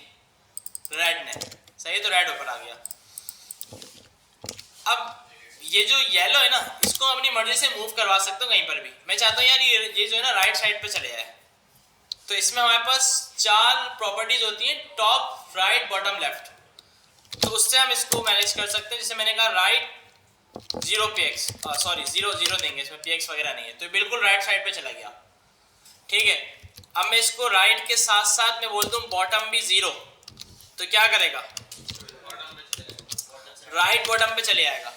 रेड ने। सही है, तो रेड ऊपर आ गया। अब ये जो येलो है ना, इसको अपनी मर्जी से मूव करवा सकता हूँ कहीं पर भी। मैं चाहता हूँ यार ये जो है ना राइट साइड पे चले जाए, तो इसमें हमारे पास 4 प्रॉपर्टीज होती हैं, टॉप, राइट, बॉटम, लेफ्ट। तो उससे हम इसको मैनेज कर सकते हैं। जैसे मैंने कहा राइट 0 px, सॉरी 0 0 देंगे, इसमें px वगैरह नहीं है, तो बिल्कुल राइट साइड पे चला गया। ठीक है, अब मैं इसको राइट के साथ साथ मैं बोल दूं बॉटम भी 0, तो क्या करेगा, राइट बॉटम पे चले आएगा।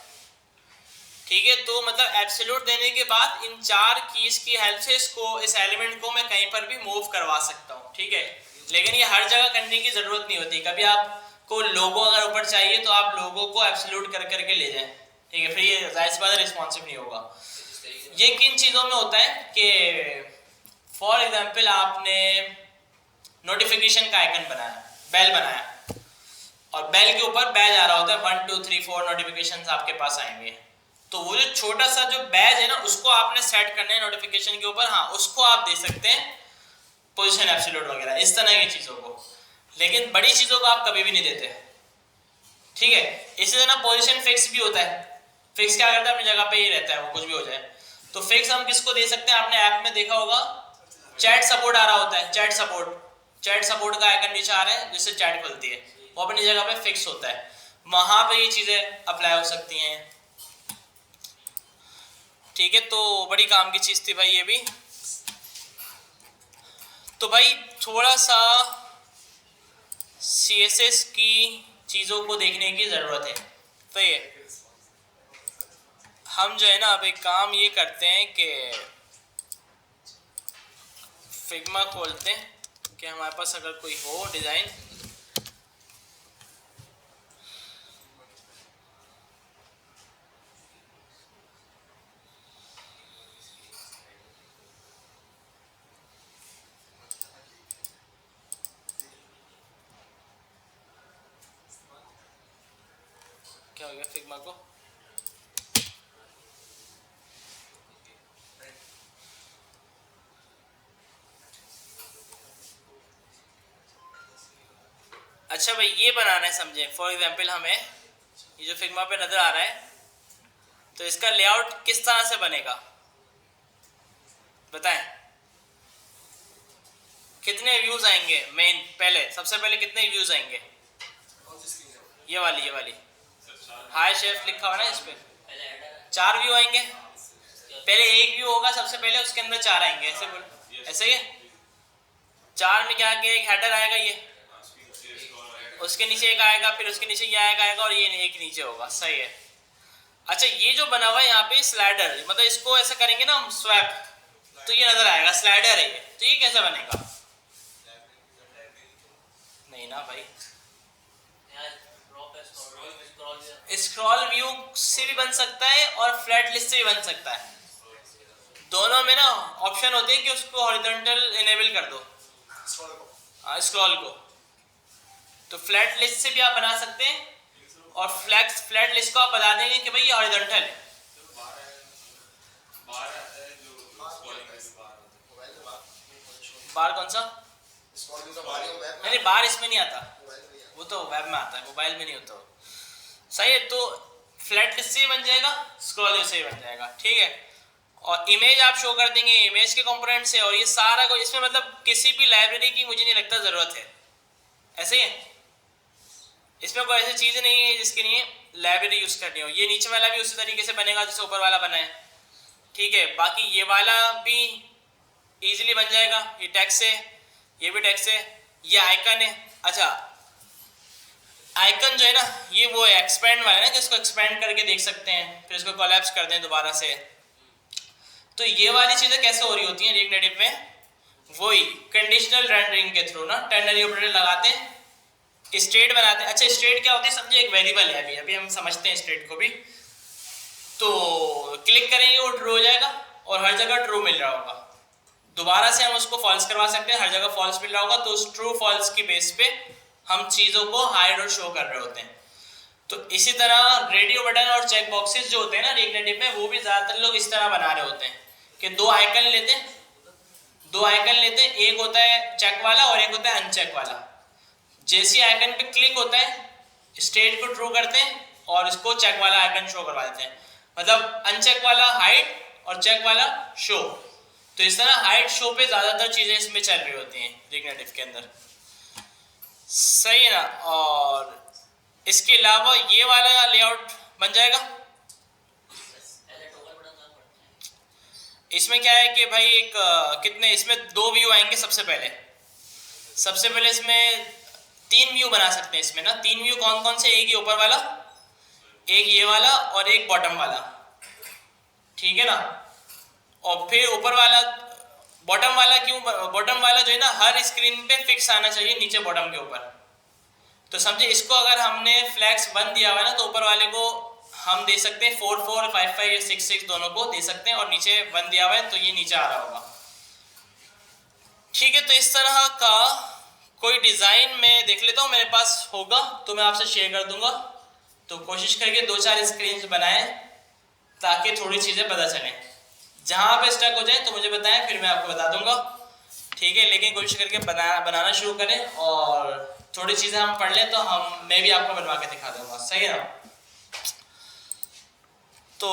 ठीक है, तो मतलब एब्सोल्यूट देने के बाद इन 4 कीज की हेल्प से इसको, इस एलिमेंट को मैं कहीं पर भी मूव करवा सकता हूँ। ठीक है, लेकिन ये हर जगह करने की जरूरत नहीं होती। कभी आपको लोगो अगर ऊपर चाहिए तो आप लोगो को एब्सोल्यूट कर करके ले जाएं। ठीक है, फिर ये जाहिर सी बात है रिस्पॉन्सिव नहीं होगा। ये किन चीज़ों में होता है कि फॉर एग्जाम्पल आपने नोटिफिकेशन का आइकन बनाया, बेल बनाया, और बेल के ऊपर बैज आ रहा होता है 1 2 3 4 नोटिफिकेशंस आपके पास आएंगे। तो वो जो छोटा सा जो बैज है ना, उसको आपने सेट करना है नोटिफिकेशन के ऊपर। हाँ, उसको आप दे सकते हैं पोजीशन एब्सोल्यूट वगैरह, इस तरह की चीज़ों को। लेकिन बड़ी चीज़ों को आप कभी भी नहीं देते। ठीक है, इसी तरह पोजीशन फिक्स भी होता है। फिक्स क्या करता है, अपनी जगह पे ही रहता है, वो कुछ भी हो जाए। तो फिक्स हम किसको दे सकते हैं, आपने ऐप में देखा होगा चैट सपोर्ट आ रहा होता है, चैट सपोर्ट का आइकन नीचे आ रहा है जिससे चैट खुलती है, वो अपनी जगह पे फिक्स होता है। वहां पे ये चीजें अप्लाई हो सकती हैं। ठीक है, तो बड़ी काम की चीज थी भाई ये भी। तो भाई थोड़ा सा CSS की चीज़ों को देखने की ज़रूरत है। तो ये हम जो है ना, अब एक काम ये करते हैं कि फिग्मा खोलते हैं कि हमारे पास अगर कोई हो डिज़ाइन। क्या हो गया फिग्मा को, अच्छा भाई ये बनाना है, समझे। फॉर एग्जांपल हमें ये जो फिग्मा पे नज़र आ रहा है, तो इसका लेआउट किस तरह से बनेगा बताएं। कितने व्यूज आएंगे मेन, पहले सबसे पहले कितने व्यूज आएंगे, ये वाली हाई शेफ लिखा हुआ ना इस पे, 4 व्यू आएंगे। पहले 1 व्यू होगा सबसे पहले, उसके अंदर 4 आएंगे, ऐसे बोल, ऐसे ही 4 में क्या आएगा, एक हेडर आएगा, ये उसके नीचे एक आएगा, फिर उसके नीचे ये आएगा और ये एक नीचे होगा। सही है। अच्छा ये जो बना हुआ है यहाँ पे स्लाइडर, मतलब इसको ऐसे करेंगे ना हम स्वैप, तो ये नजर आएगा, स्लाइडर है ये। तो ये कैसे बनेगा, नहीं ना भाई, स्क्रॉल व्यू से भी बन सकता है और फ्लैट लिस्ट से भी बन सकता है। दोनों में ना ऑप्शन होते हैं कि उसको हॉरिजॉन्टल इनेबल कर दो स्क्रॉल को, तो फ्लैट लिस्ट से भी आप बना सकते हैं, और फ्लैट लिस्ट को आप बता देंगे कि भाई ये हॉरिजॉन्टल है। बार कौन सा, नहीं बार इसमें नहीं आता, वो तो वेब में आता है, मोबाइल में नहीं होता। सही है, तो फ्लैट लिस्ट से बन जाएगा, स्क्रॉल लिस्ट से बन जाएगा। ठीक है, और इमेज आप शो कर देंगे इमेज के कंपोनेंट से, और ये सारा को इसमें मतलब किसी भी लाइब्रेरी की मुझे नहीं लगता ज़रूरत है। ऐसे ही है, इसमें कोई ऐसी चीज़ नहीं है जिसके लिए लाइब्रेरी यूज़ करनी हो। ये नीचे वाला भी उसी तरीके से बनेगा जैसे ऊपर वाला बना है। ठीक है, बाकी ये वाला भी इजीली बन जाएगा, ये टेक्स्ट है, ये भी टेक्स्ट है, ये आइकन है। अच्छा आइकन जो है ना, ये वो है एक्सपेंड वाला है ना, जिसको एक्सपेंड करके देख सकते हैं, फिर इसको कोलैप्स कर दें दोबारा से। तो ये वाली चीज़ें कैसे हो रही होती हैं रिएक्ट नेटिव में, वही कंडीशनल रेंडरिंग के थ्रू ना, टर्नरी ऑपरेटर लगाते हैं, स्टेट बनाते हैं। अच्छा स्टेट क्या होती है समझे, एक वेरिएबल है, अभी हम समझते हैं स्टेट को भी। तो क्लिक करेंगे वो ट्रू हो जाएगा और हर जगह ट्रू मिल रहा होगा। दोबारा से हम उसको फॉल्स करवा सकते हैं, हर जगह फॉल्स मिल रहा होगा, तो उस ट्रू फॉल्स की बेस पे हम चीज़ों को हाइड और शो कर रहे होते हैं। तो इसी तरह रेडियो बटन और चेक बॉक्सेस जो होते हैं ना रिएक्ट नेटिव में, वो भी ज़्यादातर लोग इस तरह बना रहे होते हैं कि दो आइकन लेते हैं, एक होता है चेक वाला और एक होता है अनचेक वाला। जैसे आइकन पे क्लिक होता है स्टेट को ट्रू करते हैं और इसको चेक वाला आइकन शो करवा देते हैं, मतलब अनचेक वाला हाइड और चेक वाला शो। तो इस तरह हाइड शो पे ज़्यादातर चीज़ें इसमें चल रही होती हैं रिएक्ट नेटिव के अंदर, सही है ना। और इसके अलावा ये वाला लेआउट बन जाएगा। इसमें क्या है कि भाई एक कितने इसमें 2 व्यू आएंगे। सबसे पहले इसमें 3 व्यू बना सकते हैं इसमें ना। 3 व्यू कौन कौन से, एक ये ऊपर वाला, एक ये वाला और एक बॉटम वाला, ठीक है ना। और फिर ऊपर वाला बॉटम वाला क्यों, बॉटम वाला जो है ना हर स्क्रीन पे फिक्स आना चाहिए नीचे बॉटम के ऊपर। तो समझे इसको अगर हमने फ्लैक्स 1 दिया हुआ है ना तो ऊपर वाले को हम दे सकते हैं 4 4 5 5 या 6 6 दोनों को दे सकते हैं, और नीचे 1 दिया हुआ है तो ये नीचे आ रहा होगा, ठीक है। तो इस तरह का कोई डिज़ाइन मैं देख लेता हूँ, मेरे पास होगा तो मैं आपसे शेयर कर दूंगा। तो कोशिश करके 2-4 स्क्रीन बनाएं ताकि थोड़ी चीज़ें पता चलें। जहाँ पे स्टक हो जाए तो मुझे बताएं, फिर मैं आपको बता दूंगा, ठीक है। लेकिन कोशिश करके बनाना शुरू करें और थोड़ी चीज़ें हम पढ़ लें तो मैं भी आपको बनवा के दिखा दूंगा, सही है ना। तो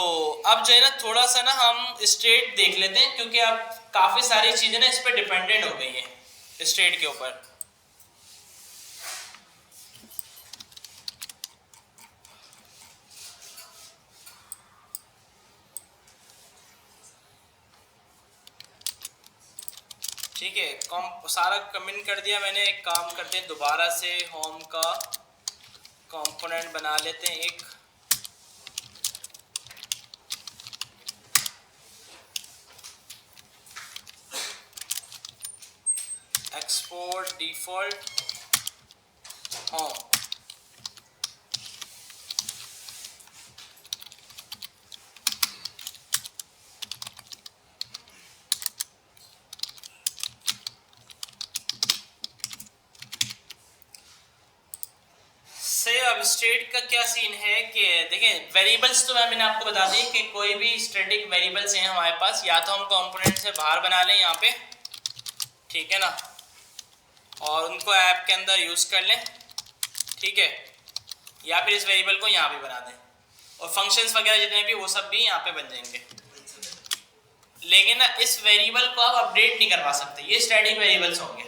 अब जो है ना थोड़ा सा ना हम स्टेट देख लेते हैं, क्योंकि अब काफ़ी सारी चीज़ें ना इस पर डिपेंडेंट हो गई हैं स्टेट के ऊपर। ठीक है, सारा कमेंट कर दिया मैंने। एक काम करते हैं, दोबारा से होम का कंपोनेंट बना लेते हैं एक। एक्सपोर्ट डिफॉल्ट होम, अब स्टेट का क्या सीन है कि देखें वेरिएबल्स तो मैंने आपको बता दी कि कोई भी स्टैटिक वेरिएबल्स हैं हमारे पास, या तो हम कंपोनेंट से बाहर बना लें यहाँ पे, ठीक है ना, और उनको ऐप के अंदर यूज़ कर लें, ठीक है, या फिर इस वेरिएबल को यहाँ पे बना दें और फंक्शंस वगैरह जितने भी वो सब भी यहाँ पे बन जाएंगे। लेकिन ना इस वेरिएबल को आप अपडेट नहीं करवा सकते, ये स्टैटिक वेरिएबल्स होंगे।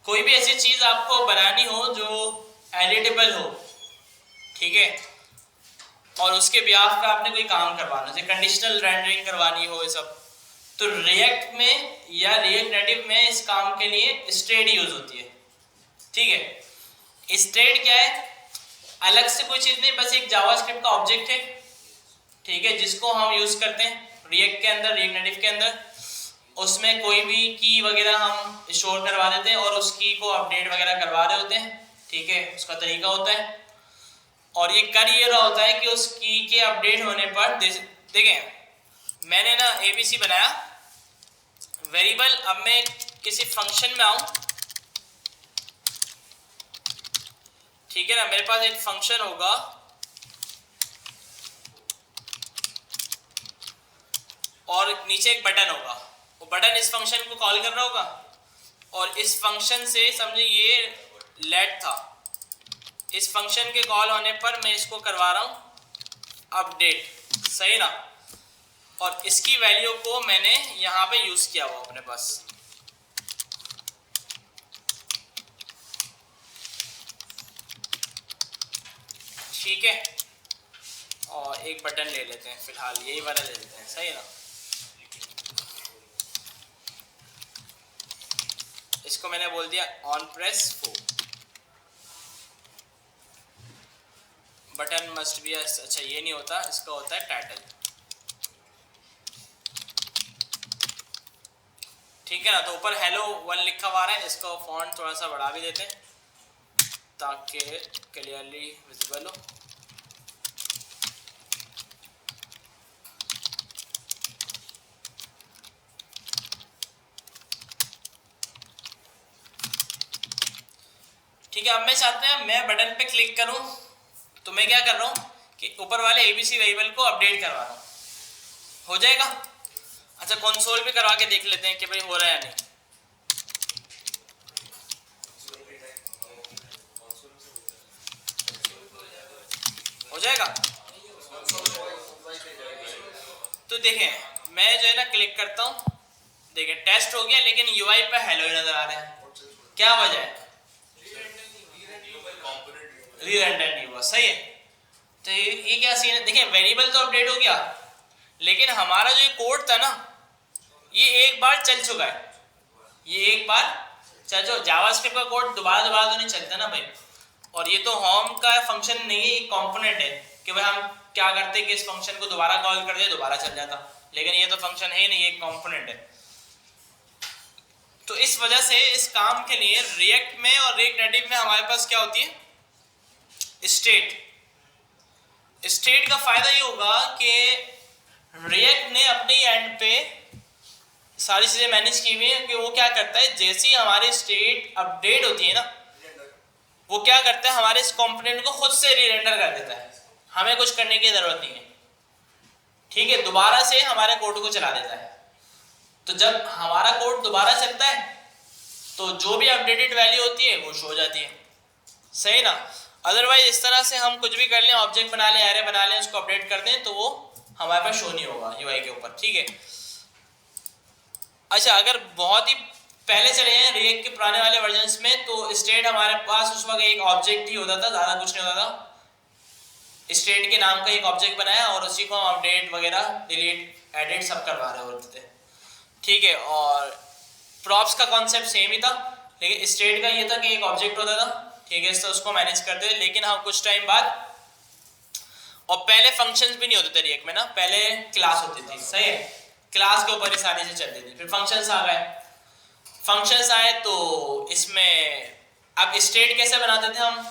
कोई भी ऐसी चीज़ आपको बनानी हो जो एडिटेबल हो, ठीक है, और उसके ब्याह पे आपने कोई काम करवाना, जैसे कंडीशनल रेंडरिंग करवानी हो ये सब, तो रिएक्ट में या रिएक्ट नेटिव में इस काम के लिए स्टेट यूज होती है, ठीक है। स्टेट क्या है, अलग से कोई चीज़ नहीं, बस एक जावास्क्रिप्ट का ऑब्जेक्ट है, ठीक है, जिसको हम यूज करते हैं रिएक्ट के अंदर, रिएक्ट नेटिव के अंदर। उसमें कोई भी की वगैरह हम स्टोर करवा देते हैं और उस की को अपडेट वगैरह करवा रहे होते हैं, ठीक है, उसका तरीका होता है। और ये कर ये रहा होता है कि उस की के अपडेट होने पर देखें मैंने ना ABC बनाया वेरिएबल। अब मैं किसी फंक्शन में आऊं, ठीक है ना, मेरे पास एक फंक्शन होगा और नीचे एक बटन होगा, वो बटन इस फंक्शन को कॉल कर रहा होगा, और इस फंक्शन से समझे ये लेट था, इस फंक्शन के कॉल होने पर मैं इसको करवा रहा हूँ अपडेट, सही ना, और इसकी वैल्यू को मैंने यहाँ पे यूज़ किया हुआ अपने पास, ठीक है। और एक बटन ले लेते हैं फिलहाल, यही वाला ले लेते हैं, सही है ना। इसको मैंने बोल दिया on press 4 button must be, अच्छा ये नहीं होता, इसका होता है टाइटल, ठीक है ना। तो ऊपर हेलो 1 लिखा हुआ है, इसका फॉन्ट थोड़ा सा बढ़ा भी देते हैं ताकि क्लियरली विजिबल हो। ठीक है, अब मैं चाहते हैं मैं बटन पे क्लिक करूं, तो मैं क्या कर रहा हूं कि ऊपर वाले ABC वेरिएबल को अपडेट करवा रहा हूं, हो जाएगा। अच्छा कंसोल भी करवा के देख लेते हैं कि भाई हो रहा है या नहीं, हो जाएगा। तो देखें मैं जो है ना क्लिक करता हूं, देखें टेस्ट हो गया लेकिन UI पे हेलो नजर आ रहा है, क्या वजह है? रीरेंडर नहीं हुआ, सही है। तो ये क्या सीन है, देखिए वेरिएबल तो अपडेट हो गया लेकिन हमारा जो ये कोड था ना ये एक बार चल चुका है, ये एक बार चल जो जावास्क्रिप्ट का कोड दोबारा तो नहीं चलता ना भाई। और ये तो होम का फंक्शन नहीं है, एक कंपोनेंट है कि भाई हम क्या करते हैं कि इस फंक्शन को दोबारा कॉल कर दे दोबारा चल जाता, लेकिन ये तो फंक्शन है ही नहीं, एक कंपोनेंट है। तो इस वजह से इस काम के लिए रिएक्ट में और रिएक्ट नेटिव में हमारे पास क्या होती है, स्टेट। स्टेट का फायदा ये होगा कि रिएक्ट ने अपने एंड पे सारी चीजें मैनेज की हुई है कि वो क्या करता है जैसे ही हमारी स्टेट अपडेट होती है ना वो क्या करता है हमारे इस कंपोनेंट को खुद से रीरेंडर कर देता है, हमें कुछ करने की जरूरत नहीं है, ठीक है, दोबारा से हमारे कोड को चला देता है। तो जब हमारा कोड दोबारा चलता है तो जो भी अपडेटेड वैल्यू होती है वो शो हो जाती है, सही ना। अदरवाइज इस तरह से हम कुछ भी कर लें, ऑब्जेक्ट बना लें, एरे बना लें, उसको अपडेट कर दें तो वो हमारे पास शो नहीं होगा UI के ऊपर, ठीक है। अच्छा अगर बहुत ही पहले चले हैं रिएक्ट के पुराने वाले वर्जन्स में तो स्टेट हमारे पास उस वक्त एक ऑब्जेक्ट ही होता था, ज़्यादा कुछ नहीं होता था। स्टेट के नाम का एक ऑब्जेक्ट बनाया और उसी को हम अपडेट वगैरह डिलीट एडिट सब करवा रहे होते थे, ठीक है। और प्रॉप्स का कॉन्सेप्ट सेम ही था लेकिन स्टेट का ये था कि एक ऑब्जेक्ट होता था, ठीक है, इससे उसको मैनेज करते थे। लेकिन हाँ कुछ टाइम बाद, और पहले फंक्शंस भी नहीं होते थे रिएक्ट में ना, पहले क्लास होती थी, सही है, क्लास के ऊपर ही सारी चीजें चलती थी। फिर फंक्शंस आ गए, फंक्शंस आए तो इसमें अब स्टेट कैसे बनाते थे हम,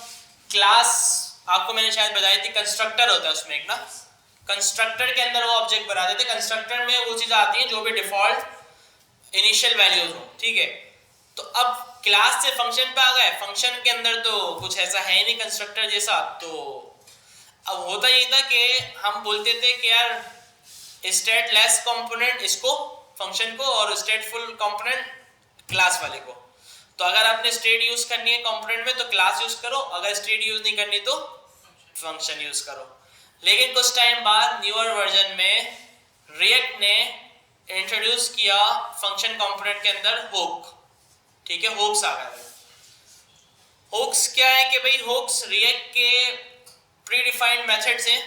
क्लास आपको मैंने शायद बताई थी, कंस्ट्रक्टर होता है उसमें एक ना, कंस्ट्रक्टर के अंदर वो ऑब्जेक्ट बनाते थे। कंस्ट्रक्टर में वो चीज़ आती है जो भी डिफॉल्ट इनिशियल वैल्यूज हो, ठीक है। तो अब क्लास से फंक्शन पे आ गए, फंक्शन के अंदर तो कुछ ऐसा है ही नहीं कंस्ट्रक्टर जैसा। तो अब होता ये था कि हम बोलते थे कि यार स्टेट लेस कंपोनेंट इसको फंक्शन को और स्टेटफुल कंपोनेंट क्लास वाले को। तो अगर आपने स्टेट यूज करनी है कंपोनेंट में तो क्लास यूज करो, अगर स्टेट यूज नहीं करनी तो फंक्शन यूज करो। लेकिन कुछ टाइम बाद न्यूअर वर्जन में रिएक्ट ने इंट्रोड्यूस किया फंक्शन कंपोनेंट के अंदर हुक, ठीक है, हुक्स आ गए। हुक्स क्या है कि भाई हुक्स रिएक्ट के प्री डिफाइंड मेथड्स हैं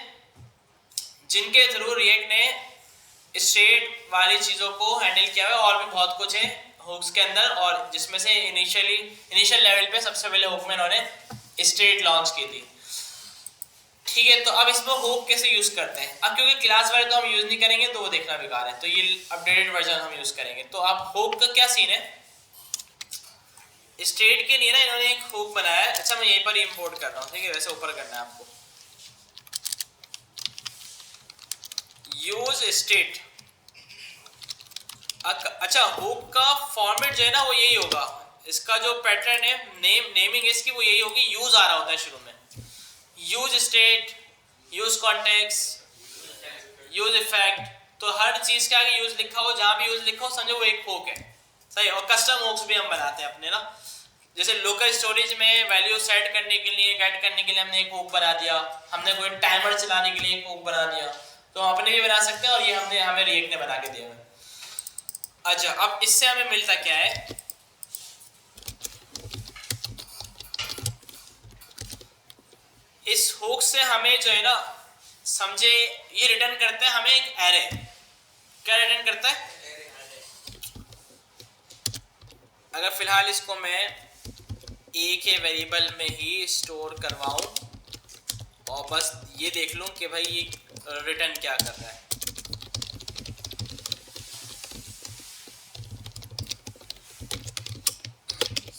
जिनके थ्रू रिएक्ट ने स्टेट वाली चीज़ों को हैंडल किया है। और भी बहुत कुछ है हुक्स के अंदर, और जिसमें से इनिशियल लेवल पे सबसे पहले हुक में उन्होंने स्टेट लॉन्च की थी, ठीक है। तो अब इसमें हुक कैसे यूज करते हैं, अब क्योंकि क्लास वाले तो हम यूज नहीं करेंगे तो वो देखना बेकार है, तो ये अपडेटेड वर्जन हम यूज करेंगे। तो अब हुक का क्या सीन है, स्टेट के लिए ना इन्होंने एक हुक बनाया है। अच्छा मैं यहीं पर इंपोर्ट कर रहा हूँ, ठीक है, वैसे ऊपर करना है आपको, यूज स्टेट। अच्छा हुक का फॉर्मेट जो है ना वो यही होगा, इसका जो पैटर्न है नेमिंग इसकी वो यही होगी, यूज आ रहा होता है शुरू में, use state, use context, use effect. तो हर चीज के आगे यूज लिखा हो, जहां भी यूज लिखा हो समझो वो एक हुक है, सही। और कस्टम हुक्स भी हम बनाते हैं अपने ना, जैसे लोकल स्टोरेज में वैल्यू सेट करने के लिए, गेट करने के लिए हमने एक हुक बना दिया, हमने कोई टाइमर चलाने के लिए एक हुक बना दिया, तो हम अपने भी बना सकते हैं और ये हमें रिएक्ट ने बना के दिया है। अच्छा अब इससे हमें मिलता क्या है, इस हुक से हमें जो है ना समझे ये रिटर्न करता है हमें एक एरे। क्या रिटर्न करता है, अगर फिलहाल इसको मैं एक ही वेरिएबल में ही स्टोर करवाऊं और बस ये देख लूं कि भाई ये रिटर्न क्या कर रहा है,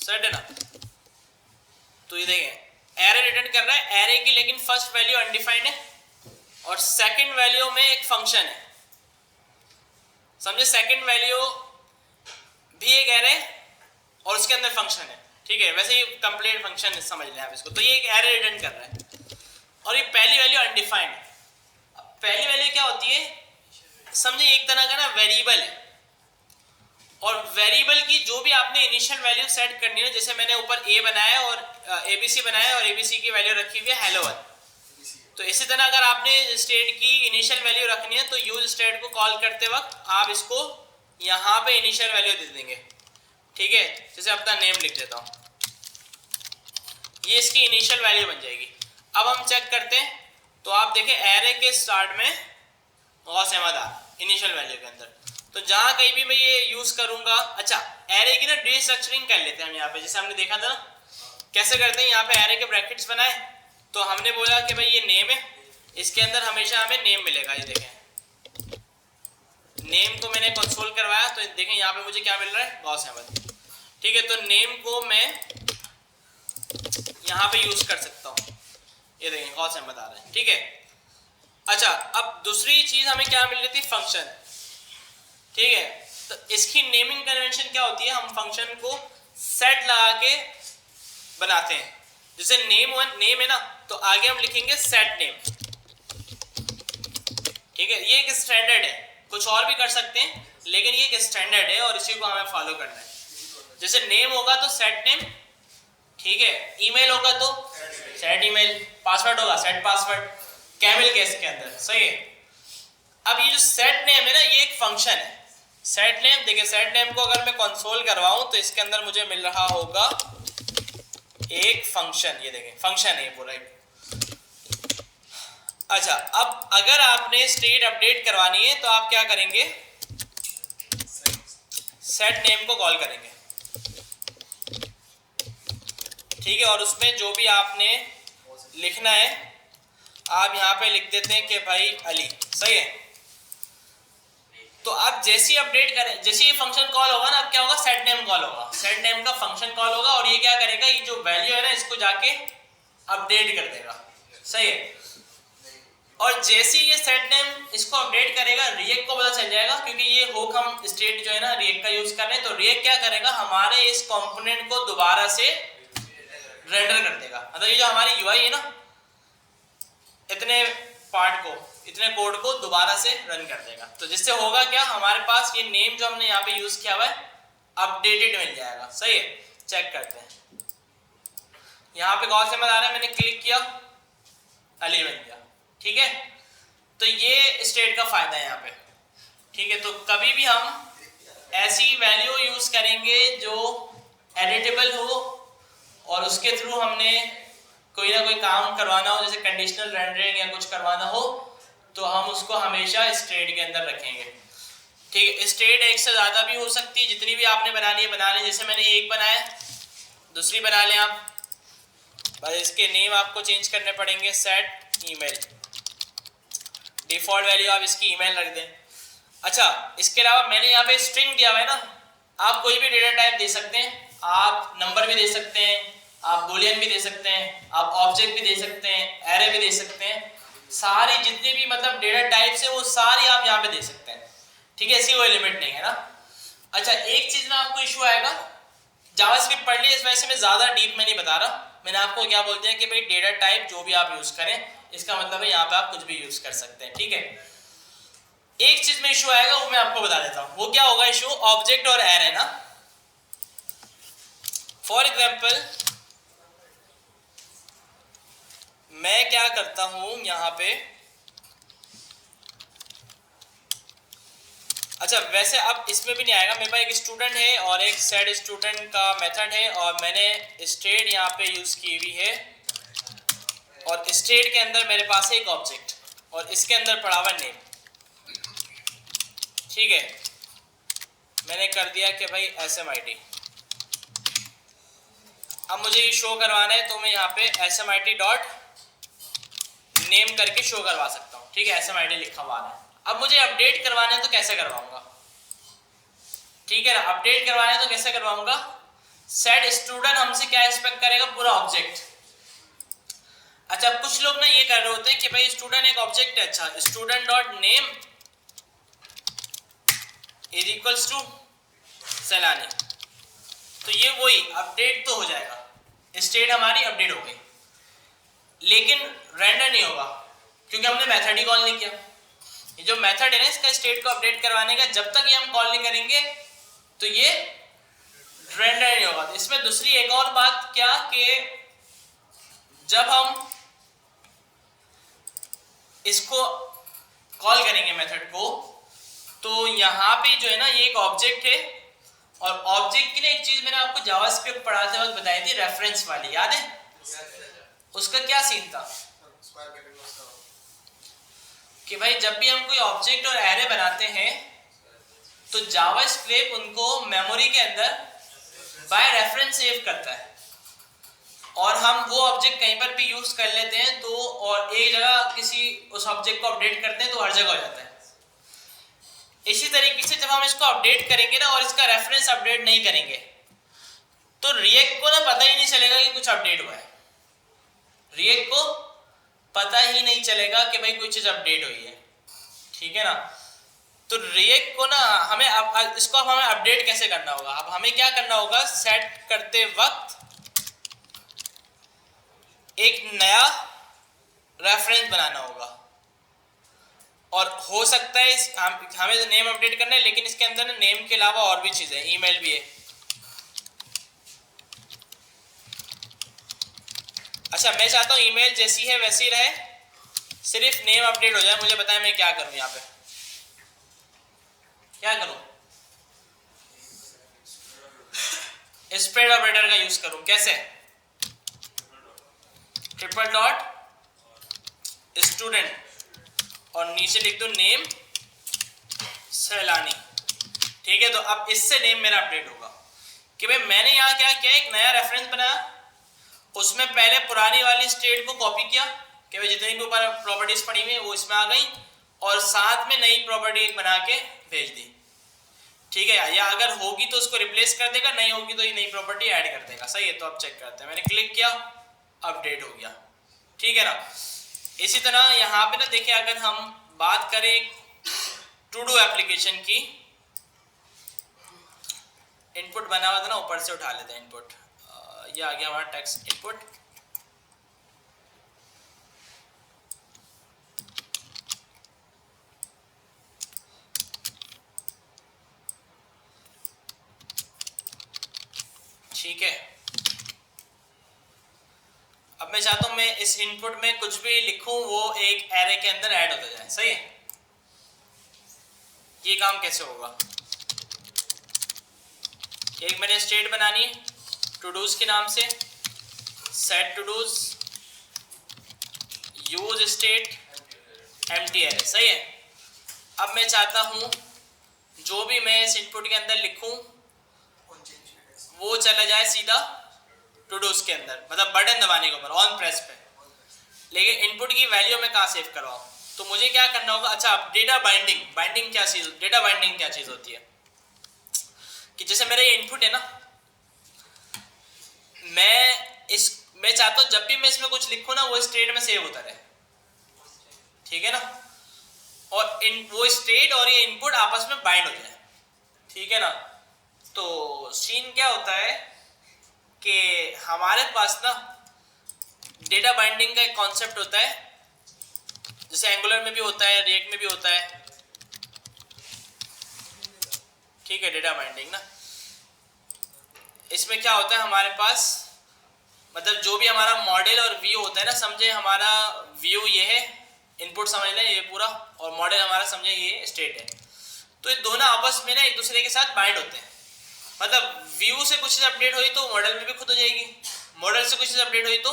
सेट है ना। तो ये देखें एरे रिटर्न कर रहा है, एरे की लेकिन फर्स्ट वैल्यू अनडिफाइंड है और सेकंड वैल्यू में एक फंक्शन है, समझे। सेकंड वैल्यू भी एक एरे और उसके अंदर फंक्शन है, ठीक है, वैसे ये कंप्लीट फंक्शन समझ लें आप इसको। तो ये एक एरे रिटर्न कर रहा है और ये पहली वैल्यू अनडिफाइंड है। पहली वैल्यू क्या होती है, समझे एक तरह का ना वेरिएबल है, और वेरिएबल की जो भी आपने इनिशियल वैल्यू सेट करनी है, जैसे मैंने ऊपर ए बनाया और एबीसी बनाया और एबीसी की वैल्यू रखी हुई है हेलो वन, तो इसी तरह अगर आपने स्टेट की इनिशियल वैल्यू रखनी है तो यूज स्टेट को कॉल करते वक्त आप इसको यहाँ पे इनिशियल वैल्यू दे देंगे, ठीक है। जैसे अपना नेम लिख देता हूँ, ये इसकी इनिशियल वैल्यू बन जाएगी। अब हम चेक करते हैं, तो आप देखें एरे के स्टार्ट में गौस अहमद आ इनिशियल वैल्यू के अंदर, तो जहां कहीं भी मैं ये यूज करूंगा। अच्छा, एरे की ना डिस्ट्रक्चरिंग कर लेते हैं हम यहाँ पे, जैसे हमने देखा था ना कैसे करते हैं। यहाँ पे एरे के ब्रैकेट्स बनाए, तो हमने बोला कि भाई ये नेम है, इसके अंदर हमेशा हमें नेम मिलेगा। ये देखें, नेम को मैंने कंसोल करवाया, तो देखें यहाँ पे मुझे क्या मिल रहा है, गौस अहमद, ठीक है। तो नेम को मैं यहाँ पे यूज कर सकता हूँ, ये देखें गौस अहमद आ रहा है, ठीक है। अच्छा, अब दूसरी चीज हमें क्या मिल रही थी, फंक्शन, ठीक है। तो इसकी नेमिंग कन्वेंशन क्या होती है, हम फंक्शन को सेट लगा के बनाते हैं। जैसे नेम है ना, तो आगे हम लिखेंगे सेट नेम, ठीक है। ये एक स्टैंडर्ड है, कुछ और भी कर सकते हैं, लेकिन ये एक स्टैंडर्ड है और इसी को हमें फॉलो करना है। जैसे नेम होगा तो सेट नेम, ठीक है। ईमेल होगा तो सेट ईमेल, पासवर्ड होगा सेट पासवर्ड, कैमल केस के अंदर, सही है। अब ये जो सेट नेम है ना, ये एक फंक्शन है। सेट नेम, देखिए सेट नेम को अगर मैं कंसोल करवाऊं तो इसके अंदर मुझे मिल रहा होगा एक फंक्शन, ये देखें फंक्शन है ये पूरा एक। अच्छा, अब अगर आपने स्टेट अपडेट करवानी है तो आप क्या करेंगे, सेट नेम को कॉल करेंगे, ठीक है। और उसमें जो भी आपने लिखना है आप यहाँ पे लिख देते हैं कि भाई अली, सही है। तो आप जैसे ही अपडेट करें, जैसे ये फंक्शन कॉल होगा ना, अब क्या होगा, सेट नेम कॉल होगा, सेट नेम का फंक्शन कॉल होगा और ये क्या करेगा, ये जो वैल्यू है ना इसको जाके अपडेट कर देगा, सही है। और जैसे ही ये सेट नेम इसको अपडेट करेगा, रिएक्ट को पता चल जाएगा, क्योंकि ये होक हम स्टेट जो है ना रिएक्ट का यूज कर रहे हैं, तो रिएक्ट क्या करेगा, हमारे इस कंपोनेंट को दोबारा से रेंडर कर देगा। मतलब ये जो हमारी यूआई है ना, इतने पार्ट को, इतने कोड को दोबारा से रन कर देगा। तो जिससे होगा क्या, हमारे पास ये नेम जो हमने यहाँ पे यूज किया हुआ है अपडेटेड मिल जाएगा, सही है। चेक करते हैं, यहाँ पे गौर से मत आ रहा है, मैंने क्लिक किया अली बन गया, ठीक है। तो ये स्टेट का फायदा है यहाँ पे, ठीक है। तो कभी भी हम ऐसी वैल्यू यूज करेंगे जो एडिटेबल हो और उसके थ्रू हमने कोई ना कोई काम करवाना हो, जैसे कंडीशनल रेंडरिंग या कुछ करवाना हो, तो हम उसको हमेशा स्टेट के अंदर रखेंगे, ठीक है। स्टेट एक से ज़्यादा भी हो सकती है, जितनी भी आपने बनानी है बना लें। जैसे मैंने एक बनाया, दूसरी बना लें आप, बस इसके नेम आपको चेंज करने पड़ेंगे, सेट ईमेल, डिफ़ॉल्ट वैल्यू आप इसकी ईमेल रख दें। अच्छा, इसके अलावा मैंने यहाँ पे स्ट्रिंग दिया हुआ है ना, आप कोई भी डेटा टाइप दे सकते हैं, आप नंबर भी दे सकते हैं, आप बूलियन भी दे सकते हैं, आप ऑब्जेक्ट भी दे सकते हैं, एरे भी दे सकते हैं, सारी जितनी भी मतलब डेटा टाइप्स है वो सारी आप यहाँ पे दे सकते हैं, ठीक है। ऐसी कोई लिमिट नहीं है ना। अच्छा, एक चीज में आपको इशू आएगा, जावास्क्रिप्ट पढ़ लिया, इस वजह से मैं ज्यादा डीप में नहीं बता रहा। मैंने आपको क्या बोलते हैं कि भाई डेटा टाइप जो भी आप यूज करें, इसका मतलब है यहाँ पे आप कुछ भी यूज कर सकते हैं, ठीक है। एक चीज में इशू आएगा, वो मैं आपको बता देता हूँ, वो क्या होगा इशू, ऑब्जेक्ट और एरे ना। फॉर एग्जाम्पल मैं क्या करता हूं यहाँ पे, अच्छा वैसे अब इसमें भी नहीं आएगा, मेरे पास एक स्टूडेंट है और एक सेट स्टूडेंट का मेथड है, और मैंने स्टेट यहाँ पे यूज की हुई है, और स्टेट के अंदर मेरे पास है एक ऑब्जेक्ट और इसके अंदर पड़ा हुआ नेम, ठीक है। मैंने कर दिया कि भाई SMIT, अब मुझे ये शो करवाना है, तो मैं यहाँ पे SMIT डॉट नेम करके शो करवा सकता हूँ, ठीक है। SMIT लिखा हुआ है। अब मुझे अपडेट करवाना है तो कैसे करवाऊंगा, ठीक है ना। अपडेट करवाना है तो कैसे करवाऊंगा, सेट स्टूडेंट हमसे क्या एक्सपेक्ट करेगा, पूरा ऑब्जेक्ट। अच्छा, कुछ लोग ना ये कर रहे होते हैं कि भाई स्टूडेंट एक ऑब्जेक्ट है, अच्छा student dot name is equals to सैलानी, तो ये वही अपडेट तो हो जाएगा, स्टेट हमारी अपडेट हो गई, लेकिन रेंडर नहीं होगा क्योंकि हमने मेथड ही कॉल नहीं किया। ये जो मेथड है ना इसका स्टेट को अपडेट करवाने का, जब तक ये हम कॉल नहीं करेंगे तो ये रेंडर नहीं होगा। तो इसमें दूसरी एक और बात क्या कि जब हम इसको कॉल करेंगे मेथड को, तो यहाँ पे जो है ना ये एक ऑब्जेक्ट है, और ऑब्जेक्ट के लिए एक चीज मैंने आपको जावास्क्रिप्ट पढ़ाते वक्त बताई थी, रेफरेंस वाली, याद है? उसका क्या सीन था कि भाई जब भी हम कोई ऑब्जेक्ट और एरे बनाते हैं तो जावास्क्रिप्ट उनको मेमोरी के अंदर बाय रेफरेंस सेव करता है, और हम वो ऑब्जेक्ट कहीं पर भी यूज कर लेते हैं तो, और एक जगह किसी उस ऑब्जेक्ट को अपडेट करते हैं तो हर जगह हो जाता है। इसी तरीके से जब हम इसको अपडेट करेंगे ना और इसका रेफरेंस अपडेट नहीं करेंगे तो रिएक्ट को ना पता ही नहीं चलेगा कि कुछ अपडेट हुआ है, रिएक्ट को पता ही नहीं चलेगा कि भाई कोई चीज अपडेट हुई है, ठीक है ना। तो रिएक्ट को ना हमें अब इसको हमें अपडेट कैसे करना होगा, अब हमें क्या करना होगा, सेट करते वक्त एक नया रेफरेंस बनाना होगा, और हो सकता है हमें तो नेम अपडेट करना है, लेकिन इसके अंदर नेम के अलावा और भी चीजें, ईमेल भी है। अच्छा, मैं चाहता हूँ ईमेल जैसी है वैसी रहे, सिर्फ नेम अपडेट हो जाए। मुझे बताएं मैं क्या करूँ, यहाँ पे क्या करूँ? स्प्रेड ऑपरेटर का यूज करूँ, कैसे? ट्रिपल डॉट स्टूडेंट और नीचे लिख दो नेम सैलानी, ठीक है। तो अब इससे नेम मेरा अपडेट होगा कि भाई मैंने यहाँ क्या किया, एक नया रेफरेंस बनाया, उसमें पहले पुरानी वाली स्टेट को कॉपी किया कि भाई जितनी भी ऊपर प्रॉपर्टीज पड़ी हुई है वो इसमें आ गई, और साथ में नई प्रॉपर्टी एक बना के भेज दी, ठीक है। या अगर होगी तो उसको रिप्लेस कर देगा, नहीं होगी तो ये नई प्रॉपर्टी ऐड कर देगा, सही है। तो अब चेक करते हैं, मैंने क्लिक किया, अपडेट हो गया, ठीक है ना। इसी तरह यहाँ पे ना देखिए, अगर हम बात करें टू डू एप्लीकेशन की, इनपुट बना हुआ था ना, ऊपर से उठा लेते हैं इनपुट, ये आ गया हमारा टेक्स्ट इनपुट, ठीक है। अब मैं चाहता हूं मैं इस इनपुट में कुछ भी लिखूं वो एक एरे के अंदर ऐड होता जाए, सही है। ये काम कैसे होगा, एक मैंने स्टेट बनानी है टू डूज के नाम से, set todos use state empty array, सही है। अब मैं चाहता हूं जो भी मैं इस इनपुट के अंदर लिखूं वो चला जाए सीधा टू डूज के अंदर, मतलब बटन दबाने के ऊपर ऑन प्रेस पे, लेकिन इनपुट की वैल्यू में कहाँ सेव करवाऊं, तो मुझे क्या करना होगा। अच्छा, अब डेटा बाइंडिंग, बाइंडिंग क्या चीज, डेटा बाइंडिंग क्या चीज होती है कि जैसे मेरा ये इनपुट है ना, मैं चाहता हूं जब भी मैं इसमें कुछ लिखूं ना वो स्टेट में सेव होता रहे, ठीक है ना, और वो स्टेट और ये इनपुट आपस में बाइंड हो जाए, ठीक है ना। तो सीन क्या होता है कि हमारे पास ना डेटा बाइंडिंग का एक कॉन्सेप्ट होता है, जैसे एंगुलर में भी होता है, रिएक्ट में भी होता है, ठीक है। डेटा बाइंडिंग ना, इसमें क्या होता है हमारे पास, मतलब जो भी हमारा मॉडल और व्यू होता है ना, समझे हमारा व्यू ये है, इनपुट समझ लें ये पूरा, और मॉडल हमारा समझे ये स्टेट है, तो ये दोनों आपस में ना एक दूसरे के साथ बाइंड होते हैं। मतलब व्यू से कुछ चीज अपडेट हुई तो मॉडल में भी खुद हो जाएगी, मॉडल से कुछ चीज अपडेट हुई तो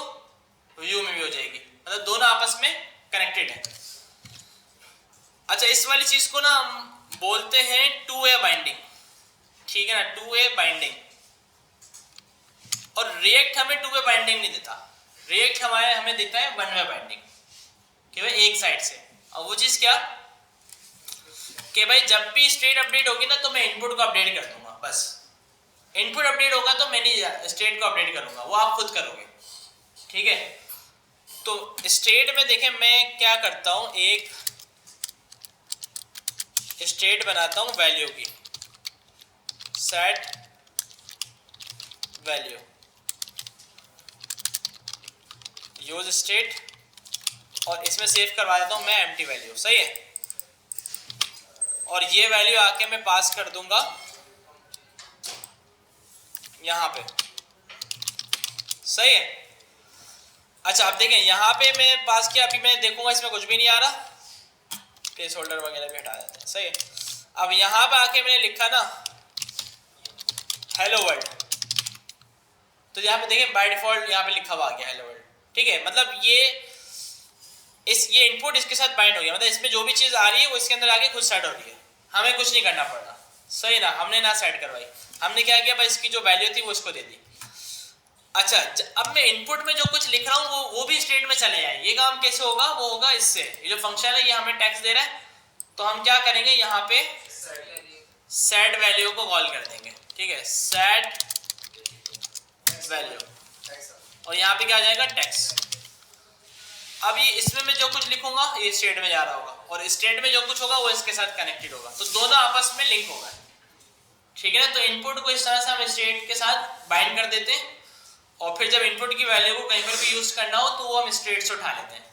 व्यू में भी हो जाएगी, मतलब दोनों आपस में कनेक्टेड है। अच्छा, इस वाली चीज को ना हम बोलते हैं टू वे बाइंडिंग, ठीक है ना, टू वे बाइंडिंग। और रिएक्ट हमें टू वे बाइंडिंग नहीं देता, रिएक्ट हमें देता है वन वे बाइंडिंग, कि भाई एक साइड से। और वो चीज क्या कि भाई जब भी स्टेट अपडेट होगी ना तो मैं इनपुट को अपडेट कर दूंगा, बस इनपुट अपडेट होगा तो मैं नहीं स्टेट को अपडेट करूंगा, वो आप खुद करोगे, ठीक है। तो स्टेट में देखें मैं क्या करता हूं, एक स्टेट बनाता हूं वैल्यू की, सेट वैल्यू, यूज स्टेट, और इसमें सेव करवा देता हूं मैं एम्प्टी वैल्यू। सही है, और ये वैल्यू आके मैं पास कर दूंगा यहां पे। सही है। अच्छा अब देखें यहाँ पे मैं पास किया, अभी मैं देखूंगा इसमें कुछ भी नहीं आ रहा, प्लेस होल्डर वगैरह भी हटा देते हैं। सही है। अब यहाँ पे आके मैंने लिखा ना हेलो वर्ल्ड, तो यहाँ पे देखें बाय डिफॉल्ट यहाँ पे लिखा हुआ आ गया हेलो वर्ल्ड। ठीक है, मतलब ये इनपुट इसके साथ बाइंड हो गया, मतलब इसमें जो भी चीज़ आ रही है वो इसके अंदर आके खुद सेट हो रही है, हमें कुछ नहीं करना पड़ रहा। सही ना, हमने ना सेट करवाई, हमने क्या किया बस इसकी जो वैल्यू थी वो इसको दे दी। अच्छा अब मैं इनपुट में जो कुछ लिख रहा हूँ वो भी स्टेट में चले जाए। ये काम कैसे होगा, वो होगा इससे, ये जो फंक्शन है ये हमें टेक्स्ट दे रहा है, तो हम क्या करेंगे यहाँ पे सेट वैल्यू को कॉल कर देंगे। ठीक है, सेट वैल्यू, और यहाँ पे क्या आ जाएगा टेक्स्ट। अब ये इसमें मैं जो कुछ लिखूंगा ये स्टेट में जा रहा होगा, और स्टेट में जो कुछ होगा वो इसके साथ कनेक्टेड होगा, तो दोनों आपस में लिंक होगा। ठीक है ना, तो इनपुट को इस तरह से हम स्टेट के साथ बाइंड कर देते हैं, और फिर जब इनपुट की वैल्यू को कहीं पर भी यूज करना हो तो वो हम स्टेट से उठा लेते हैं।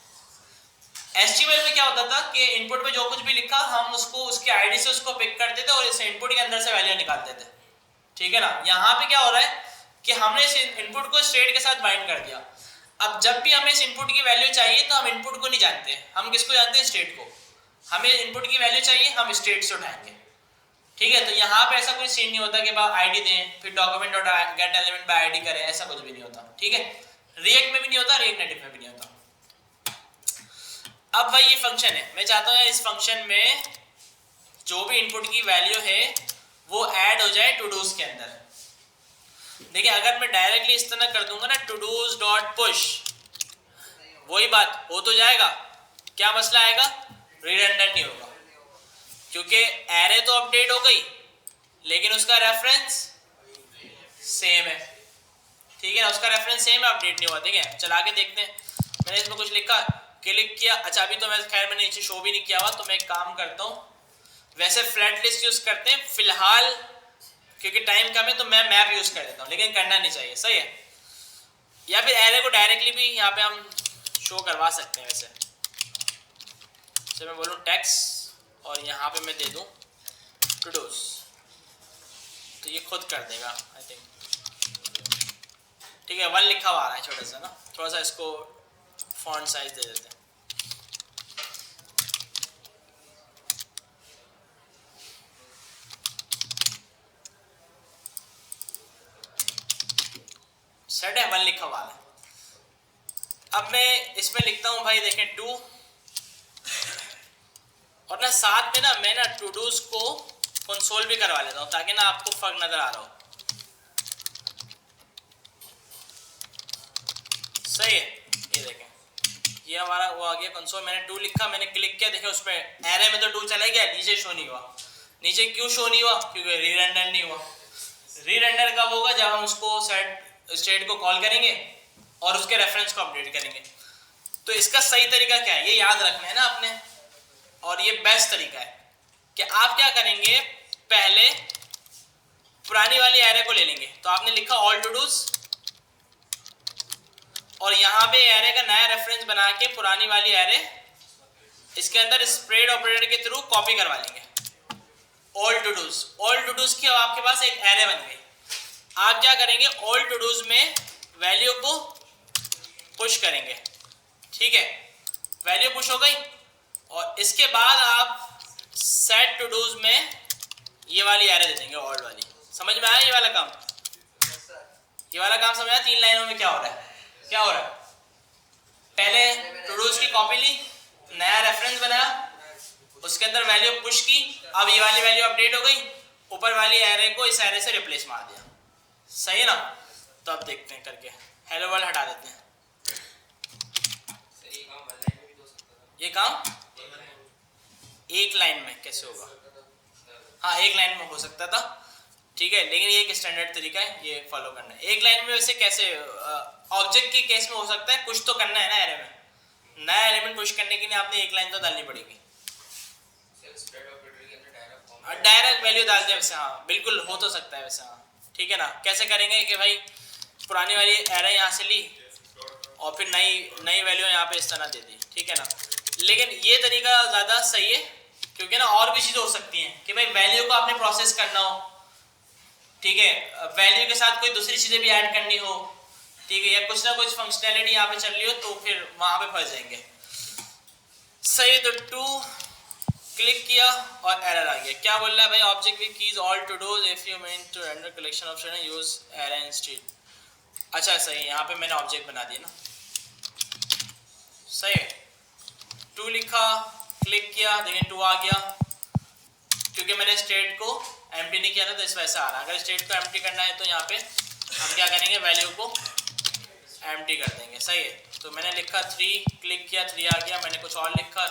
एचटीएमएल में क्या होता था कि इनपुट में जो कुछ भी लिखा हम उसको उसके आईडी से उसको पिक करते थे और इस इनपुट के अंदर से वैल्यू निकालते थे। ठीक है ना, यहाँ पे क्या हो रहा है कि हमने इस इनपुट को स्टेट के साथ बाइंड कर दिया। अब जब भी हमें इस इनपुट की वैल्यू चाहिए तो हम इनपुट को नहीं जानते, हम किसको जानते हैं, स्टेट को। हमें इनपुट की वैल्यू चाहिए, हम स्टेट से उठाएंगे। ठीक है, तो यहाँ पे ऐसा कोई सीन नहीं होता कि आईडी दें फिर document dot gate element by ID करें, ऐसा कुछ भी नहीं होता। ठीक है, रिएक्ट में भी नहीं होता, रिएक्ट नेटिव में भी नहीं होता। अब भाई ये फंक्शन है, मैं चाहता हूँ इस फंक्शन में जो भी इनपुट की वैल्यू है वो ऐड हो जाए टू डूज के अंदर। देखिए अगर मैं डायरेक्टली इस तरह कर दूंगा ना टू डूज डॉट पुश, वही बात हो तो जाएगा, क्या मसला आएगा, रिडंडेंट नहीं होगा, क्योंकि एरे तो अपडेट हो गई लेकिन उसका रेफरेंस सेम है। ठीक है ना, उसका रेफरेंस सेम है, अपडेट नहीं हुआ। ठीक है, चला के देखते हैं। मैंने इसमें कुछ लिखा, क्लिक किया, अच्छा अभी तो मैं खैर मैंने नीचे शो भी नहीं किया हुआ, तो मैं एक काम करता हूँ, वैसे फ्लैट लिस्ट यूज करते हैं फिलहाल क्योंकि टाइम कम है, तो मैं मैप यूज कर देता हूँ, लेकिन करना नहीं चाहिए। सही है, या फिर एरे को डायरेक्टली भी यहाँ पे हम शो करवा सकते हैं। वैसे तो मैं बोलूँ टेक्स्ट और यहाँ पे मैं दे दूँ टू डूज, तो ये खुद कर देगा आई थिंक। ठीक है, 1 लिखा हुआ आ रहा है छोटा सा ना, थोड़ा सा इसको फॉन्ट साइज दे देते हैं। सेट है, 1 लिखा हुआ है। अब मैं इसमें लिखता हूँ भाई देखें 2, और ना साथ में ना मैं ना टू डूज को कंसोल भी करवा लेता हूँ ताकि ना आपको फर्क नजर आ रहा हो। सही है, ये देखें ये हमारा वो आ गया कंसोल, मैंने 2 लिखा, मैंने क्लिक किया, देखें उसमें एरे में तो 2 चला गया, नीचे शो नहीं हुआ। नीचे क्यों शो नहीं हुआ, क्योंकि रीरेंडर नहीं हुआ। रीरेंडर कब होगा, जब हम उसको स्टेट को कॉल करेंगे और उसके रेफरेंस को अपडेट करेंगे। तो इसका सही तरीका क्या है ये याद रखना है ना आपने, और ये बेस्ट तरीका है कि आप क्या करेंगे, पहले पुरानी वाली एरे को ले लेंगे, तो आपने लिखा ऑल टू डूज, और यहाँ पे एरे का नया रेफरेंस बना के पुरानी वाली एरे इसके अंदर स्प्रेड ऑपरेटर के थ्रू कॉपी करवा लेंगे all todos. All todos की अब आपके पास एक एरे बन गई। आप क्या करेंगे, ऑल टू डूज में वैल्यू को पुश करेंगे। ठीक है, वैल्यू पुश हो गई, और इसके बाद आप सेट टू डूज में ये वाली एरे दे देंगे ऑल्ड वाली। समझ में आया ये वाला काम, ये वाला काम समझ आया। 3 लाइनों में क्या हो रहा है, क्या हो रहा है, पहले टू डूज की कॉपी ली, नया रेफरेंस बनाया, उसके अंदर वैल्यू पुश की, अब ये वाली वैल्यू अपडेट हो गई, ऊपर वाली एरे को इस एरे से रिप्लेस मार दिया। सही है ना, तो अब देखते हैं करके, हेलो वर्ल्ड हटा देते हैं। ये काम एक लाइन में कैसे होगा, हाँ एक लाइन में हो सकता था। ठीक है, लेकिन ये एक स्टैंडर्ड तरीका है, ये फॉलो करना है। एक लाइन में वैसे कैसे, ऑब्जेक्ट के केस में हो सकता है, कुछ तो करना है ना एरे में, नया एलिमेंट पुश करने के लिए आपने एक लाइन तो डालनी पड़ेगी। डायरेक्ट वैल्यू डाल दें वैसे, हाँ बिल्कुल हो तो सकता है वैसे। हाँ ठीक है ना, कैसे करेंगे कि भाई पुरानी वाली एरर यहाँ से ली और फिर नई वैल्यू यहाँ पे इस तरह दे दी, ठीक है ना। लेकिन ये तरीका ज़्यादा सही है, क्योंकि ना और भी चीज़ें हो सकती हैं कि भाई वैल्यू को आपने प्रोसेस करना हो, ठीक है, वैल्यू के साथ कोई दूसरी चीज़ें भी ऐड करनी हो, ठीक है, या कुछ ना कुछ फंक्शनैलिटी यहाँ पे चल रही हो, तो फिर वहाँ पे फंस जाएंगे। सही, तो 2 क्लिक किया और एरर आ गया। क्या बोल रहा है भाई, object with keys all todos if you mean to render collection of student use error instead. अच्छा सही, यहाँ पे मैंने ऑब्जेक्ट बना दिया ना, सही है। 2 लिखा, क्लिक किया, देखिए 2 आ गया, क्योंकि मैंने स्टेट को एम्प्टी नहीं किया था तो इस वजह से आ रहा। अगर स्टेट को एम्प्टी करना है तो यहाँ पे हम क्या करेंगे, वैल्यू को एम्प्टी कर देंगे, सही है। तो मैंने लिखा 3, क्लिक किया, 3 आ गया, मैंने कुछ और लिखा,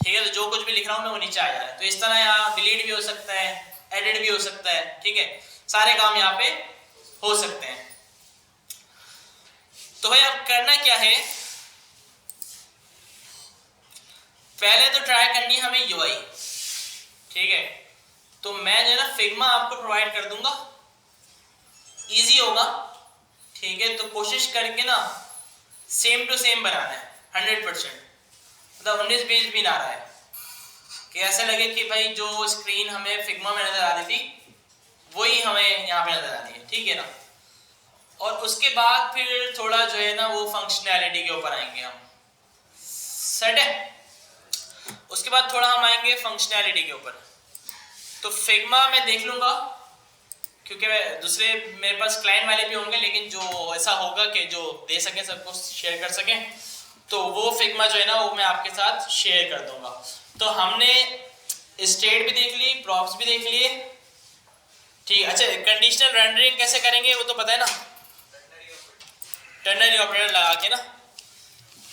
ठीक है। तो जो कुछ भी लिख रहा हूँ मैं वो नीचे आ जा रहा है। तो इस तरह यहाँ डिलीट भी हो सकता है, एडिट भी हो सकता है, ठीक है, सारे काम यहाँ पे हो सकते हैं। तो भाई अब करना क्या है, पहले तो ट्राई करनी है हमें यूआई, ठीक है। तो मैं जो है ना फिग्मा आपको प्रोवाइड कर दूंगा, इजी होगा, ठीक है। तो कोशिश करके ना सेम टू सेम बनाना है 100%, मतलब 19-20 भी ना रहा है कि ऐसा लगे कि भाई जो स्क्रीन हमें फिग्मा में नजर आ रही थी वही हमें यहाँ पे नजर आ रही है, ठीक है ना। और उसके बाद फिर थोड़ा जो है ना वो फंक्शनैलिटी के ऊपर आएंगे हम, सेट है। उसके बाद थोड़ा हम आएंगे फंक्शनैलिटी के ऊपर। तो फिग्मा मैं देख लूंगा, क्योंकि दूसरे मेरे पास क्लाइंट वाले भी होंगे, लेकिन जो ऐसा होगा कि जो दे सकें, सबको शेयर कर सकें, तो वो फिग्मा जो है ना वो मैं आपके साथ शेयर कर दूंगा। तो हमने स्टेट भी देख ली, प्रॉप्स भी देख लिए, ठीक। अच्छा, कंडीशनल रेंडरिंग कैसे करेंगे वो तो पता है ना, टर्नरी ऑपरेटर लगा के ना,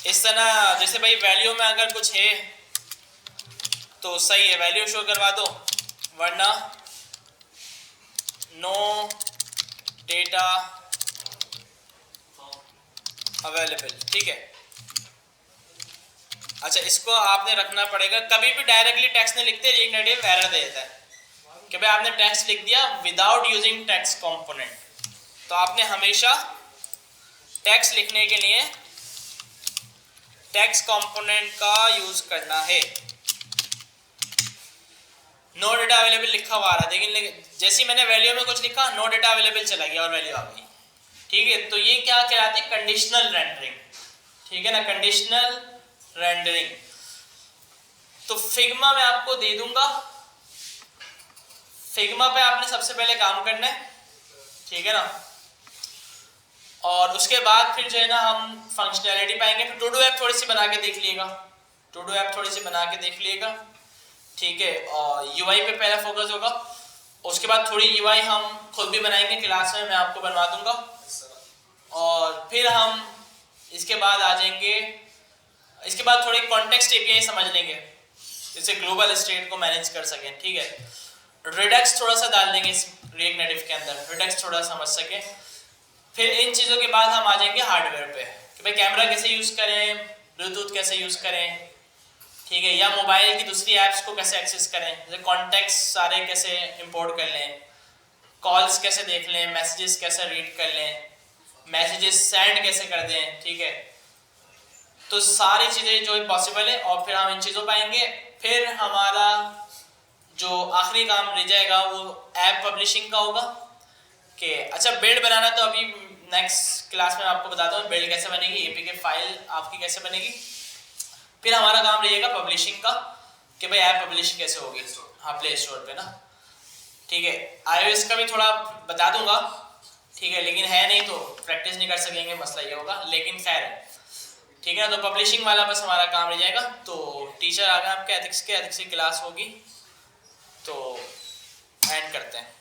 इस तरह जैसे भाई वैल्यू में अगर कुछ है तो सही है, वैल्यू शो करवा दो, वरना नो डेटा अवेलेबल, ठीक है। अच्छा, इसको आपने रखना पड़ेगा, कभी भी डायरेक्टली टेक्स्ट नहीं लिखते, रिएक्ट नेटिव एरर दे देता है कि भाई आपने टेक्स्ट लिख दिया विदाउट यूजिंग टेक्स्ट कंपोनेंट। तो आपने हमेशा टेक्स्ट लिखने के लिए टेक्स्ट कंपोनेंट का यूज करना है। नो डेटा अवेलेबल लिखा हुआ आ रहा, लेकिन जैसे ही मैंने वैल्यू में कुछ लिखा नो डेटा अवेलेबल चला गया और वैल्यू आ गई, ठीक है। तो ये क्या कहलाती है, कंडीशनल रेंडरिंग, ठीक है ना, कंडीशनल रेंडरिंग। तो फिग्मा मैं आपको दे दूंगा, फिग्मा पे आपने सबसे पहले काम करना है, ठीक है ना। और उसके बाद फिर जो है ना हम फंक्शनैलिटी पाएंगे। फिर टू डू ऐप थोड़ी सी बना के देख लीजिएगा, टू डू ऐप थोड़ी सी बना के देख लीजिएगा, ठीक है। और यूआई पे पहला फोकस होगा, उसके बाद थोड़ी यूआई हम खुद भी बनाएंगे, क्लास में मैं आपको बनवा दूंगा। और फिर हम इसके बाद आ जाएंगे, इसके बाद थोड़ी कॉन्टेक्स्ट एपीआई समझ लेंगे, जैसे ग्लोबल स्टेट को मैनेज कर सकें, ठीक है। रिडक्स थोड़ा सा डाल देंगे इस रिएक्ट नेटिव के अंदर, रिडक्स थोड़ा समझ सकें। फिर इन चीज़ों के बाद हम आ जाएंगे हार्डवेयर पे कि भाई कैमरा कैसे यूज़ करें, ब्लूटूथ कैसे यूज़ करें, ठीक है, या मोबाइल की दूसरी ऐप्स को कैसे एक्सेस करें, जैसे कॉन्टैक्ट्स सारे कैसे इंपोर्ट कर लें, कॉल्स कैसे देख लें, मैसेजेस कैसे रीड कर लें, मैसेजेस सेंड कैसे कर दें, ठीक है। तो सारी चीज़ें जो पॉसिबल है, और फिर हम इन चीज़ों पर आएंगे। फिर हमारा जो आखिरी काम रह जाएगा वो ऐप पब्लिशिंग का होगा कि अच्छा बिल्ड बनाना, तो अभी नेक्स्ट क्लास में आपको बताता हूँ बिल्ड कैसे बनेगी, एपीके फाइल आपकी कैसे बनेगी। फिर हमारा काम रहेगा पब्लिशिंग का कि भाई ऐप पब्लिश कैसे होगी, हाँ, प्ले स्टोर पे ना, ठीक है। iOS का भी थोड़ा बता दूंगा, ठीक है, लेकिन है नहीं तो प्रैक्टिस नहीं कर सकेंगे, मसला ये होगा, लेकिन खैर ठीक है ना। तो पब्लिशिंग वाला बस हमारा काम रह जाएगा। तो टीचर आ गए आपके एथिक्स की क्लास होगी, तो एंड करते हैं।